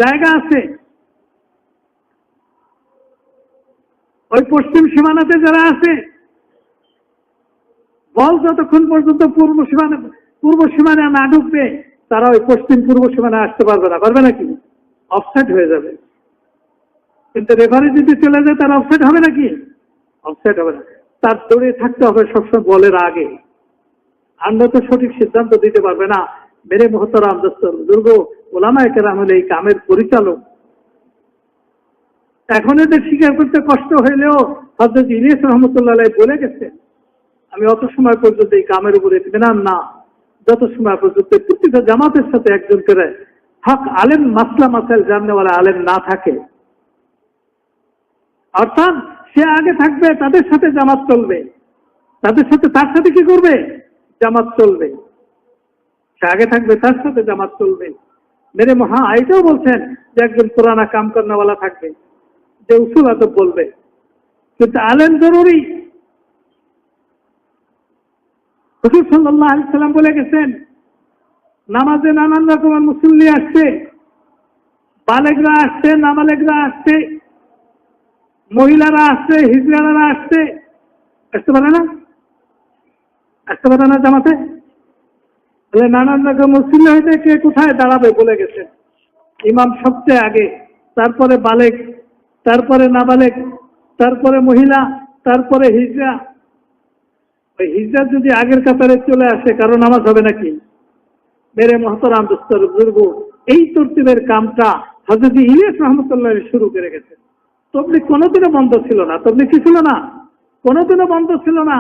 S1: জায়গা আছে। ওই পশ্চিম সীমানাতে যারা আছে, বল যতক্ষণ পর্যন্ত পূর্ব সীমানা না ঢুকবে, তারা ওই পশ্চিম পূর্ব সীমানায় আসতে পারবে না। পারবে নাকি? অফসাইড হয়ে যাবে। কিন্তু রেফারি যদি চলে যায় তার অফসাইড হবে নাকি? অফসাইড হবে না। তার দৌড়ে থাকতে হবে সবসময় বলের আগে, আর তো সঠিক সিদ্ধান্ত দিতে পারবে না। মেরে মোহতারাম দোস্তর বুজুর্গ, ওলামায়ে কেরাম হলে এই কামের পরিচালক। এখন এদের স্বীকার করতে কষ্ট হইলেও হযরত ইলিয়াস রহমতুল্লাহ আলাইহি বলে গেছেন, আমি অত সময় পর্যন্ত এই কামের উপরে ইতমিনান না যত সময় পর্যন্ত প্রতিটা জামাতের সাথে একজন করে হক আলেম, মাসলা মাসাইল জাননেওয়ালা আলেম না থাকে। অর্থাৎ সে আগে থাকবে, তাদের সাথে জামাত চলবে, তাদের সাথে তার সাথে কি করবে? জামাত চলবে। সে আগে থাকবে, তার সাথে জামাত চলবে। মেরে মহা আইটাও বলছেন যে একজন পুরানা কাম করনেওয়ালা থাকবে, যে উসুল আদব বলবে। কিন্তু আলেম জরুরি। হুজুর সাল্লাল্লাহু আলাইহি সাল্লাম বলে গেছেন, নামাজে নানান রকমের মুসল্লি আসছে, বালেগরা আসছে, নাবালেগরা আসছে, মহিলারা আসছে, হিজড়ারা আসছে। আসতে পারে না? আসতে পারে না জামাতে? তাহলে নানান রকম মুসল্লি হইতে কে কোথায় দাঁড়াবে বলে গেছেন। ইমাম সবচেয়ে আগে, তারপরে বালেগ, তারপরে নাবালেগ, তারপরে মহিলা, তারপরে হিজড়া। ওই হিজড়া যদি আগের কাতারে চলে আসে, কারো নামাজ হবে নাকি? মেরে মোহতারাম দোস্তর বুজুর্গ, এই তরতিবের কামটা হযরত ইলিয়াস রহমতুল্লাহ শুরু করে গেছে। তবলিগ কোনোদিনও বন্ধ ছিল না। তবলিগ কি ছিল না? কোনোদিনও বন্ধ ছিল না।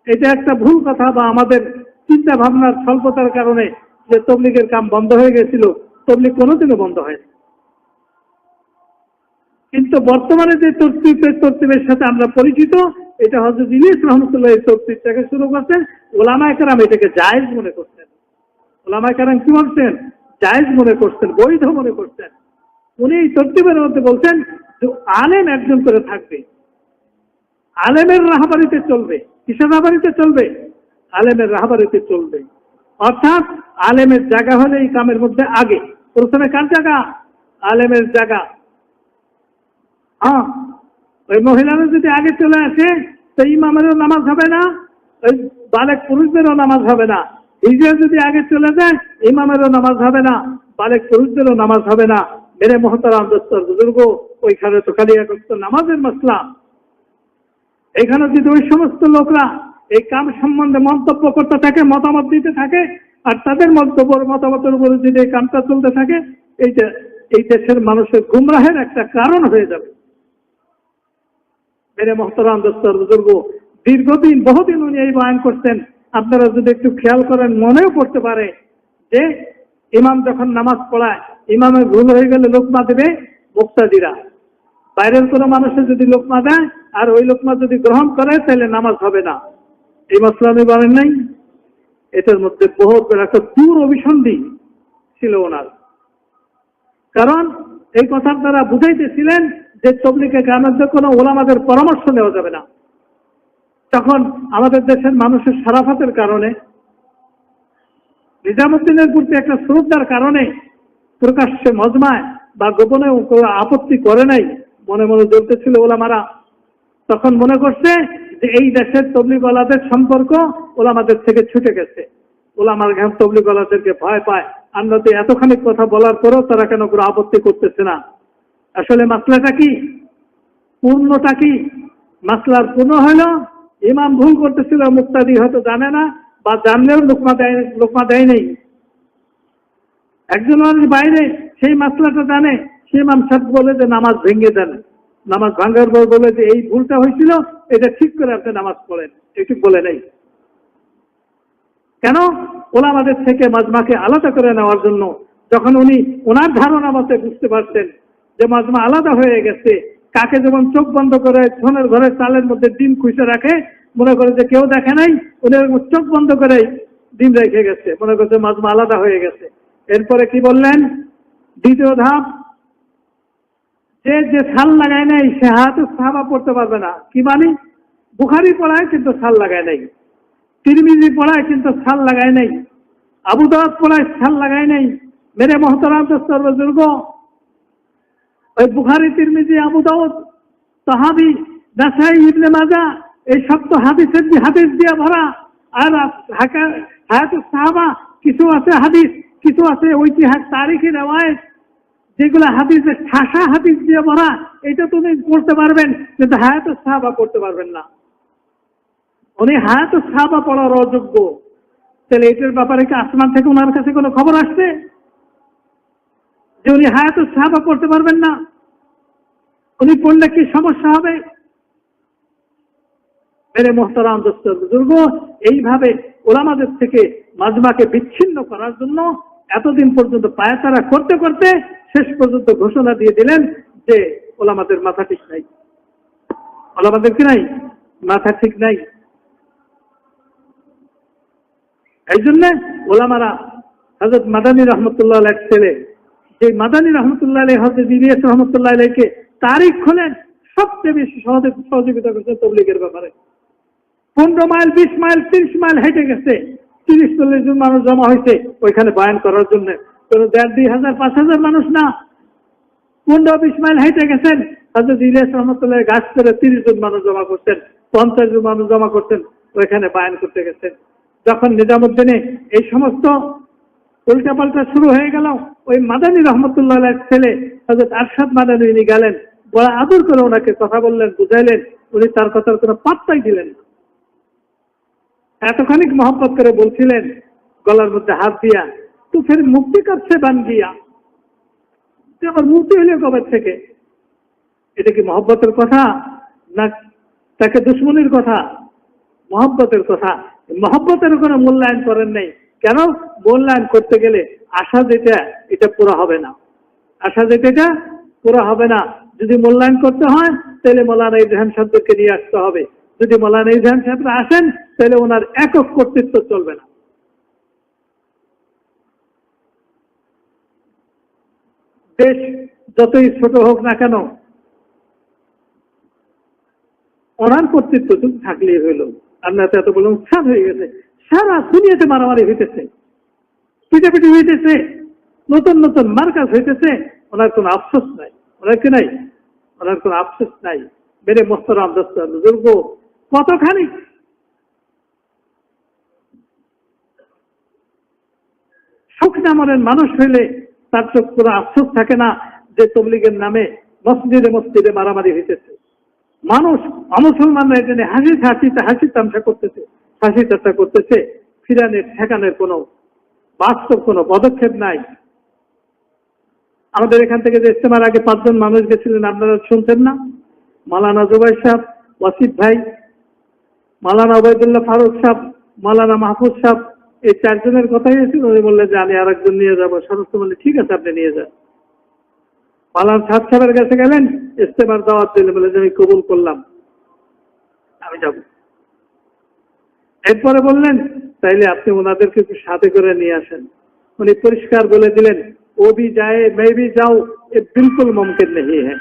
S1: এটা একটা ভুল কথা, বা আমাদের চিন্তা ভাবনার স্বল্পতার কারণে যে তবলিগের কাম বন্ধ হয়ে গেছিল। তবলিগ কোনোদিনও বন্ধ হয়নি। কিন্তু বর্তমানে যে তরতিবের সাথে আমরা পরিচিত, এটা হযরত ইলিয়াস রহমতুল্লাহ এই তরতিবটাকে শুরু করছেন। ওলামায়ে কেরাম এটাকে জায়েজ মনে করছেন। ওলামায়ে কেরাম কি বলছেন? জায়েজ মনে করছেন, বৈধ মনে করছেন। উনি এই তরতিবের মধ্যে বলছেন যে আলেম একজন করে থাকবে, আলেমের রাহবারিতে চলবে। কিসের রাহবারিতে চলবে? আলেমের রাহবারিতে চলবে। অর্থাৎ আলেমের জায়গা হলে এই কামের মধ্যে আগে। প্রথমে কার জায়গা? আলেমের জায়গা। ওই মহিলারা যদি আগে চলে আসে তো ইমামেরও নামাজ হবে না, ওই বালেক পুরুষদেরও নামাজ হবে না। হিজড়া যদি আগে চলে যায়, ইমামেরও নামাজ হবে না, বালেক পুরুষদেরও নামাজ হবে না। মেরে মোহতারাম দোস্তর বুজুর্গ, ওইখানে তো খালি একটা নামাজের মাসলা। এখানে যদি ওই সমস্ত লোকরা এই কাম সম্বন্ধে মন্তব্য করতে থাকে, মতামত দিতে থাকে, আর তাদের মতামতের উপরে যদি এই কামটা চলতে থাকে, এইটা এই দেশের মানুষের গুমরাহের একটা কারণ হয়ে যাবে। মেরে মোহতারাম দোস্তর বুজুর্গ, দীর্ঘদিন বহুদিন উনি এই বয়ান করছেন। আপনারা যদি একটু খেয়াল করেন, মনেও পড়তে পারে যে ইমাম যখন নামাজ পড়ায়, ইমামের ভুল হয়ে গেলে লোকমা দেবে মুক্তাদিরা। বাইরের কোনো মানুষের যদি লোকমা দেয় আর ওই লোকমা যদি গ্রহণ করে, তাহলে নামাজ হবে না। এই মসলা উনি বলেন নাই? এটার মধ্যে বহুত একটা দূর অভিসন্ধি ছিল ওনার। কারণ এই কথার দ্বারা বুঝাইতেছিলেন যে তবলিগে গানের কোনো ওলামাদের পরামর্শ নেওয়া যাবে না। তখন আমাদের দেশের মানুষের সারাফাতের কারণে, নিজামুদ্দিনের প্রতি একটা শ্রদ্ধার কারণে প্রকাশ্যে মজমায় বা গোপনে আপত্তি করে নাই, মনে মনে জ্বলতেছিল ওলামারা। তখন মনে করছে যে এই দেশের তবলিগওয়ালাদের সম্পর্ক ওলামাদের থেকে ছুটে গেছে। ওলামার ঘাম তবলিগওয়ালাদেরকে ভয় পায়। আমরা তো এতখানি কথা বলার পরেও তারা কেন কোনো আপত্তি করতেছে না? আসলে মাসলাটা কি? পূর্ণটা কি? মাসলার পূর্ণ হইল ইমাম ভুল করতেছিল, মুক্তাদি হয়তো জানে না, বা জানলেও লোকমা দেয় নেই। একজন মানুষ বাইরে সেই মাসলাটা জানে, সে ইমাম সাহেব বলে যে নামাজ ভেঙে দেন। নামাজ ভাঙার পর বলে যে এই ভুলটা হয়েছিল, এটা ঠিক করে আপনি নামাজ পড়েন। একটু বলে নেই কেন? ওলামাদের থেকে মাজমাকে আলাদা করে নেওয়ার জন্য। যখন উনি ওনার ধারণা মতে বুঝতে পারছেন যে মাজমা আলাদা হয়ে গেছে, কাকে যেমন চোখ বন্ধ করে সোনের ঘরের চালের মধ্যে ডিম খুঁজে রাখে, মনে করে যে কেউ দেখে নাই, উনি চোখ বন্ধ করে ডিম রেখে গেছে, মনে করছে মাজমা আলাদা হয়ে গেছে। এরপরে কি বললেন? দ্বিতীয় ধাপ, যে ছাল লাগায় নাই সে হাতে সাহাবা পড়তে পারবে না। কি মানে? বুখারী পড়ায় কিন্তু ছাল লাগায় নাই, তিরমিজি পড়ায় কিন্তু ছাল লাগায় নাই, আবু দাউদ পড়ায় ছাল লাগায় নাই। মেরে মোহতারাম দোস্তর বুজুর্গ, ওই বুখারী, তিরমিজি, আবু দাউদ, তাহাবি, নাসাই, ইবনে মাজাহ, এই সব তো হাদিস দিয়ে ভরা। আর হায়াতুস সাহাবা কিছু আছে হাদিস, কিছু আছে ঐতিহাসিক তারিখি রেওয়ায়েত, যেগুলো হাদিসে ঠাসা হাদিস দিয়ে ভরা, এটা তুমি পড়তে পারবেন, কিন্তু হায়াতুস সাহাবা পড়তে পারবেন না। উনি হায়াতুস সাহাবা পড়ার অযোগ্য। তাহলে এটার ব্যাপারে কি আসমান থেকে ওনার কাছে কোনো খবর আসছে যে উনি হায়াতুস সাহাবা পড়তে পারবেন না? উনি পড়লে কি সমস্যা হবে? মেরে মোহতারাম দোস্ত বুজুর্গ, এইভাবে ওলামাদের থেকে মাজমাকে বিচ্ছিন্ন করার জন্য এতদিন পর্যন্ত পায়তারা করতে করতে শেষ পর্যন্ত ঘোষণা দিয়ে দিলেন যে ওলামাদের মাথা ঠিক নাই। ওলামাদের কি নাই? মাথা ঠিক নাই। এই জন্য ওলামারা হযরত মাদানী রহমতুল্লাহ আলাইহির ছেলে, যে মাদানী রহমতুল্লাহ আলাইহি হযরত ইলিয়াস রহমতুল্লাহ আলাইহিকে তারিখ খোলেন সবচেয়ে বেশি সহযোগিতা করছে তবলিগের ব্যাপারে। 15 মাইল, 20 মাইল, 30 মাইল হেঁটে গেছে, 30-40 জন মানুষ জমা হয়েছে ওইখানে বয়ান করার জন্য। কোনো 1,500, 5,000 মানুষ না, 15-20 মাইল হেঁটে গেছেন। হযরত ইলিয়াস রহমতুল্লাহ গাছ করে 30 জন মানুষ জমা করছেন, 50 জন মানুষ জমা করছেন, ওইখানে বয়ান করতে গেছেন। যখন নিজামুদ্দিনে এই সমস্ত উল্টাপাল্টা শুরু হয়ে গেল, ওই মাদানী রহমতুল্লাহ আলাইহির ছেলে হযরত আরশাদ মাদানী উনি গেলেন, বড় আদর করে ওনাকে কথা বললেন, বুঝাইলেন। উনি তার কথার কোনো পাত্তাই দিলেন না। এতখানি মহব্বত করে বলছিলেন, গলার মধ্যে হাত দিয়া, তো ফের মুক্তি কাছে বান গিয়া, আমার মুক্তি হইল কবে থেকে? এটা কি মহব্বতের কথা না তাকে দুশ্মনির কথা? মহব্বতের কথা। মহব্বতের কোনো মূল্যায়ন করেন নাই। কেন? মূল্যায়ন করতে গেলে আশা যেটা, এটা পুরো হবে না। আশা যেটা পুরো হবে না। যদি মূল্যায়ন করতে হয় তাহলে মৌলানা ইব্রাহিম সাহেবকে নিয়ে আসতে হবে। যদি মৌলানা ইব্রাহিম সাহেবরা আসেন তাহলে ওনার একক কর্তৃত্ব চলবে না। দেশ যতই ছোট হোক না কেন, ওনার কর্তৃত্ব তুমি থাকলেই হইল। আপনার এত বলে উৎসাহ হয়ে গেছে, সারা দুনিয়াতে মারামারি হইতেছে, পিটাপিটি হইতেছে, নতুন নতুন মার্কাজ হইতেছে, ওনার কোনো আফসোস নাই। ওনার কি নাই? ওনার কোনো আফসোস নাই। মেরে মোহতারাম দোস্ত বুজুর্গ, কতখানি সুখ নামরের মানুষ হইলে তার চোখ কোনো আফসোস থাকে না যে তবলিগের নামে মসজিদে মসজিদে মারামারি হইতেছে। মানুষ অমুসলমানরা এখানে হাসি তামসা করতেছে, হাসি ঠাট্টা করতেছে, ফিরানের ঠেকানের কোনো বাস্তব কোনো পদক্ষেপ নাই। আমাদের এখান থেকে যে ইজতেমার আগে 5 জন মানুষ গেছিলেন, আপনারা শুনছেন না? মাওলানা জুবাইর সাহেব, ওয়াসিফ ভাই, মাওলানা ওবায়দুল্লাহ ফারুক সাহেব, মাওলানা মাহফুজ সাহেব, এই 4 জনের কথাই হয়েছিল। উনি বললেন যে আমি আরেকজন নিয়ে যাবো। সমস্ত বললে ঠিক আছে, আপনি নিয়ে যান। মাওলানা সাহেব সাহেবের কাছে গেলেন, ইজতেমার দাওয়াত দিলেন, বলে যে আমি কবুল করলাম, আমি যাব। এরপরে বললেন তাইলে আপনি ওনাদেরকে একটু সাথে করে নিয়ে আসেন। উনি পরিষ্কার বলে দিলেন, ও ভি যায় मैं भी যাও, এ বিলকুল মুমকিন नहीं है।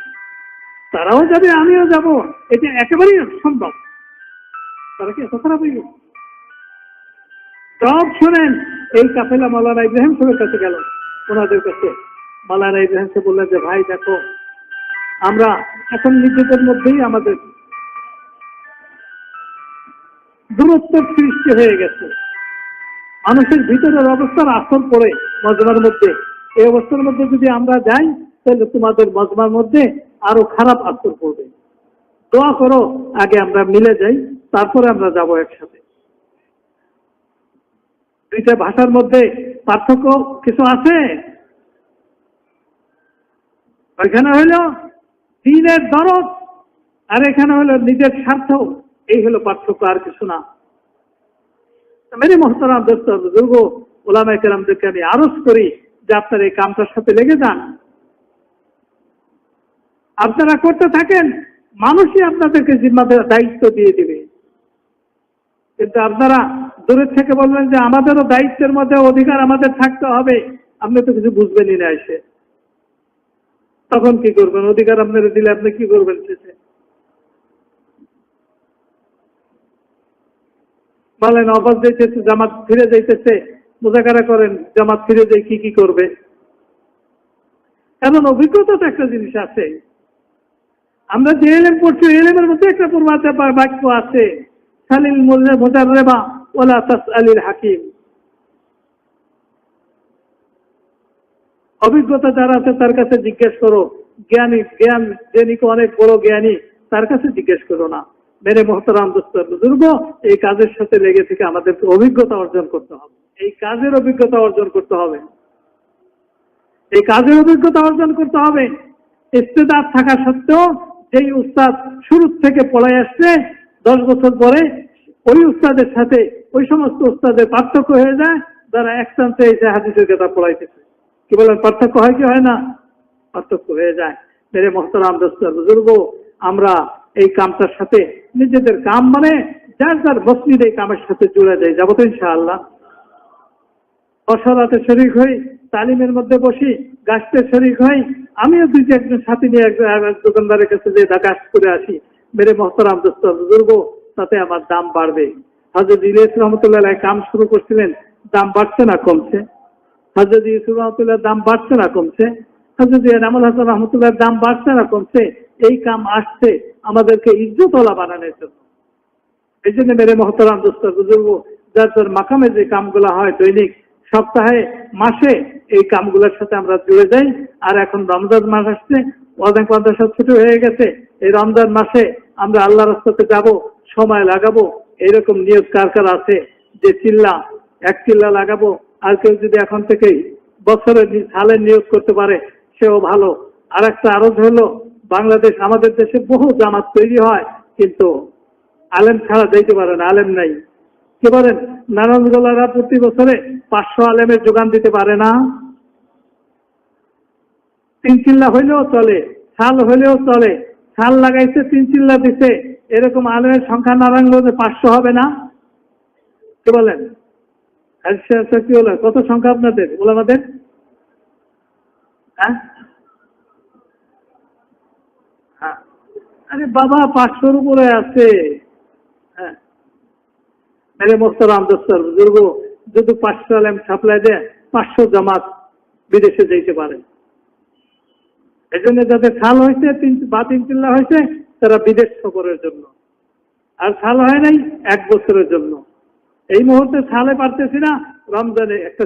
S1: তারাও যাবে, আমিও যাব, এটা একেবারেই অসম্ভব। তারা কি এত খারাপ হয়ে গেল? সব শোনেন, এই কাফেলা মাওলানা ইব্রাহিম সাহেবের কাছে গেল, ওনাদের কাছে। মাওলানা ইব্রাহিম সাহেব বললেন যে ভাই দেখো, আমরা এখন নিজেদের মধ্যেই আমাদের দূরত্ব সৃষ্টি হয়ে গেছে। মানুষের ভিতরের অবস্থার আসর পড়ে মজমার মধ্যে। এই অবস্থার মধ্যে যদি আমরা যাই তাহলে তোমাদের মজমার মধ্যে আরো খারাপ আসর পড়বে। দোয়া করো আগে আমরা মিলে যাই, তারপরে আমরা যাব একসাথে। দুইটা ভাষার মধ্যে পার্থক্য কিছু আছে? ওইখানে হইল দ্বীনের দরদ, আর এখানে হলো নিজের স্বার্থ। এই হলো পার্থক্য, আর কিছু না। মেরে মোহতারাম দোস্ত বুজুর্গ, ওলামায়ে কেরামদেরকে আমি আরজ করি যে আপনারা এই কামটার সাথে লেগে যান। আপনারা করতে থাকেন, মানুষই আপনাদেরকে জিম্মাদার দায়িত্ব দিয়ে দিবে। কিন্তু আপনারা দূরের থেকে বলবেন যে আমাদেরও দায়িত্বের মধ্যে অধিকার আমাদের থাকতে হবে, আপনি তো কিছু বুঝবেনই না। এসে তখন কি করবেন? অধিকার আপনারা দিলে আপনি কি করবেন? শেষে বলেন অবাস যাইতেছে, জামাত ফিরে যাইতেছে, মুজাকারা করেন, জামাত ফিরে যাই কি কি করবে? এমন অভিজ্ঞতা তো একটা জিনিস আছে। আমরা যে এলেম পড়ছি, এলেমের মধ্যে একটা পূর্বাচা বাক্য আছে, সালিল মুজাররেবা ওয়ালা তাসআলিল হাকিম। অভিজ্ঞতা যারা আছে তার কাছে জিজ্ঞেস করো, জ্ঞান যিনি অনেক বড় জ্ঞানী তার কাছে জিজ্ঞেস করো না। মেরে মোহতারাম দোস্ত বুজুর্গ, এই কাজের সাথে লেগে থেকে আমাদেরকে অভিজ্ঞতা অর্জন করতে হবে, এই কাজের অভিজ্ঞতা অর্জন করতে হবে, এই কাজের অভিজ্ঞতা অর্জন করতে হবে। ইস্তেদাদ থাকা সত্ত্বেও যেই উস্তাদ শুরু থেকে পড়ায় আসছে 10 বছর পরে ওই উস্তাদের সাথে ওই সমস্ত উস্তাদের পার্থক্য হয়ে যায় যারা একসাথে এসে হাদিসের কিতাব পড়াইতেছে। কি বলেন, পার্থক্য হয় কি হয় না? পার্থক্য হয়ে যায়। মেরে মোহতারাম দোস্ত বুজুর্গ, আমরা এই কামটার সাথে নিজেদের কাম মানে যার যার মসজিদ এই কামের সাথে জুড়ে যায়, যাবো তো ইনশাআল্লাহ। বসরাতে শরীক হই, তালিমের মধ্যে বসি, গাছতে শরীক হই। আমিও একজন সাথী নিয়ে এক দোকানদারের কাছে যে গাছ করে আসি। মেরে মোহতারাম দোস্ত বুজুর্গ, তাতে আমার দাম বাড়বে। হযরত ইলিয়াস রহমতুল্লাহ কাম শুরু করছিলেন, দাম বাড়ছে না কমছে? হযরত ইউসুফ রহমতুল্লাহ দাম বাড়ছে না কমছে? হযরত এনামুল হাসান রহমতুল্লাহ দাম বাড়ছে না কমছে? এই কাম আসছে আমাদেরকে ইজ্জতওয়ালা বানানোর জন্য। এই জন্য মেরে মোহতারাম দোস্ত বুজুর্গ, যার যার মাকামে যে কামগুলা হয় দৈনিক, সপ্তাহে, মাসে, এই কামগুলোর সাথে আমরা জুড়ে যাই। আর এখন রমজান মাস আসছে, অনেক মাদ্রাসা ছুটি হয়ে গেছে। এই রমজান মাসে আমরা আল্লাহর রাস্তাতে যাব, সময় লাগাবো। এইরকম নিয়োগ কার কার আছে যে এক চিল্লা লাগাবো? আর কেউ যদি এখন থেকেই বছরের সালের নিয়োগ করতে পারে সেও ভালো। আর একটা আরো হলো, বাংলাদেশ আমাদের দেশে বহু জামাত তৈরি হয়, কিন্তু আলেম ছাড়া যাইতে পারে না, আলেম নাই। কি বলেন, নারায়ণগোলারা প্রতি বছরে 500 আলেমের যোগান দিতে পারে না। 3 চিল্লা হইলেও চলে, সাল হইলেও চলে। সাল লাগাইছে, 3 চিল্লা দিছে, এরকম আলেমের সংখ্যা নারায়ণগঞ্জে 500 হবে না? কি বলেন? কি হলো, কত সংখ্যা আপনাদের ওলামাদের? হ্যাঁ, আরে বাবা 500-র উপরে আছে। হ্যাঁ, মেরে মোহতারাম দোস্ত বুজুর্গ, যদি 500 আলেম সাপ্লাই দেয় 500 জামাত বিদেশে যেতে পারে। এই জন্য যাদের সাল হয়েছে 3 চিল্লা হয়েছে তারা বিদেশ সফরের জন্য, আর সাল হয় নাই 1 বছরের জন্য। এই মুহূর্তে সালে পারতেছি না, রমজানে একটা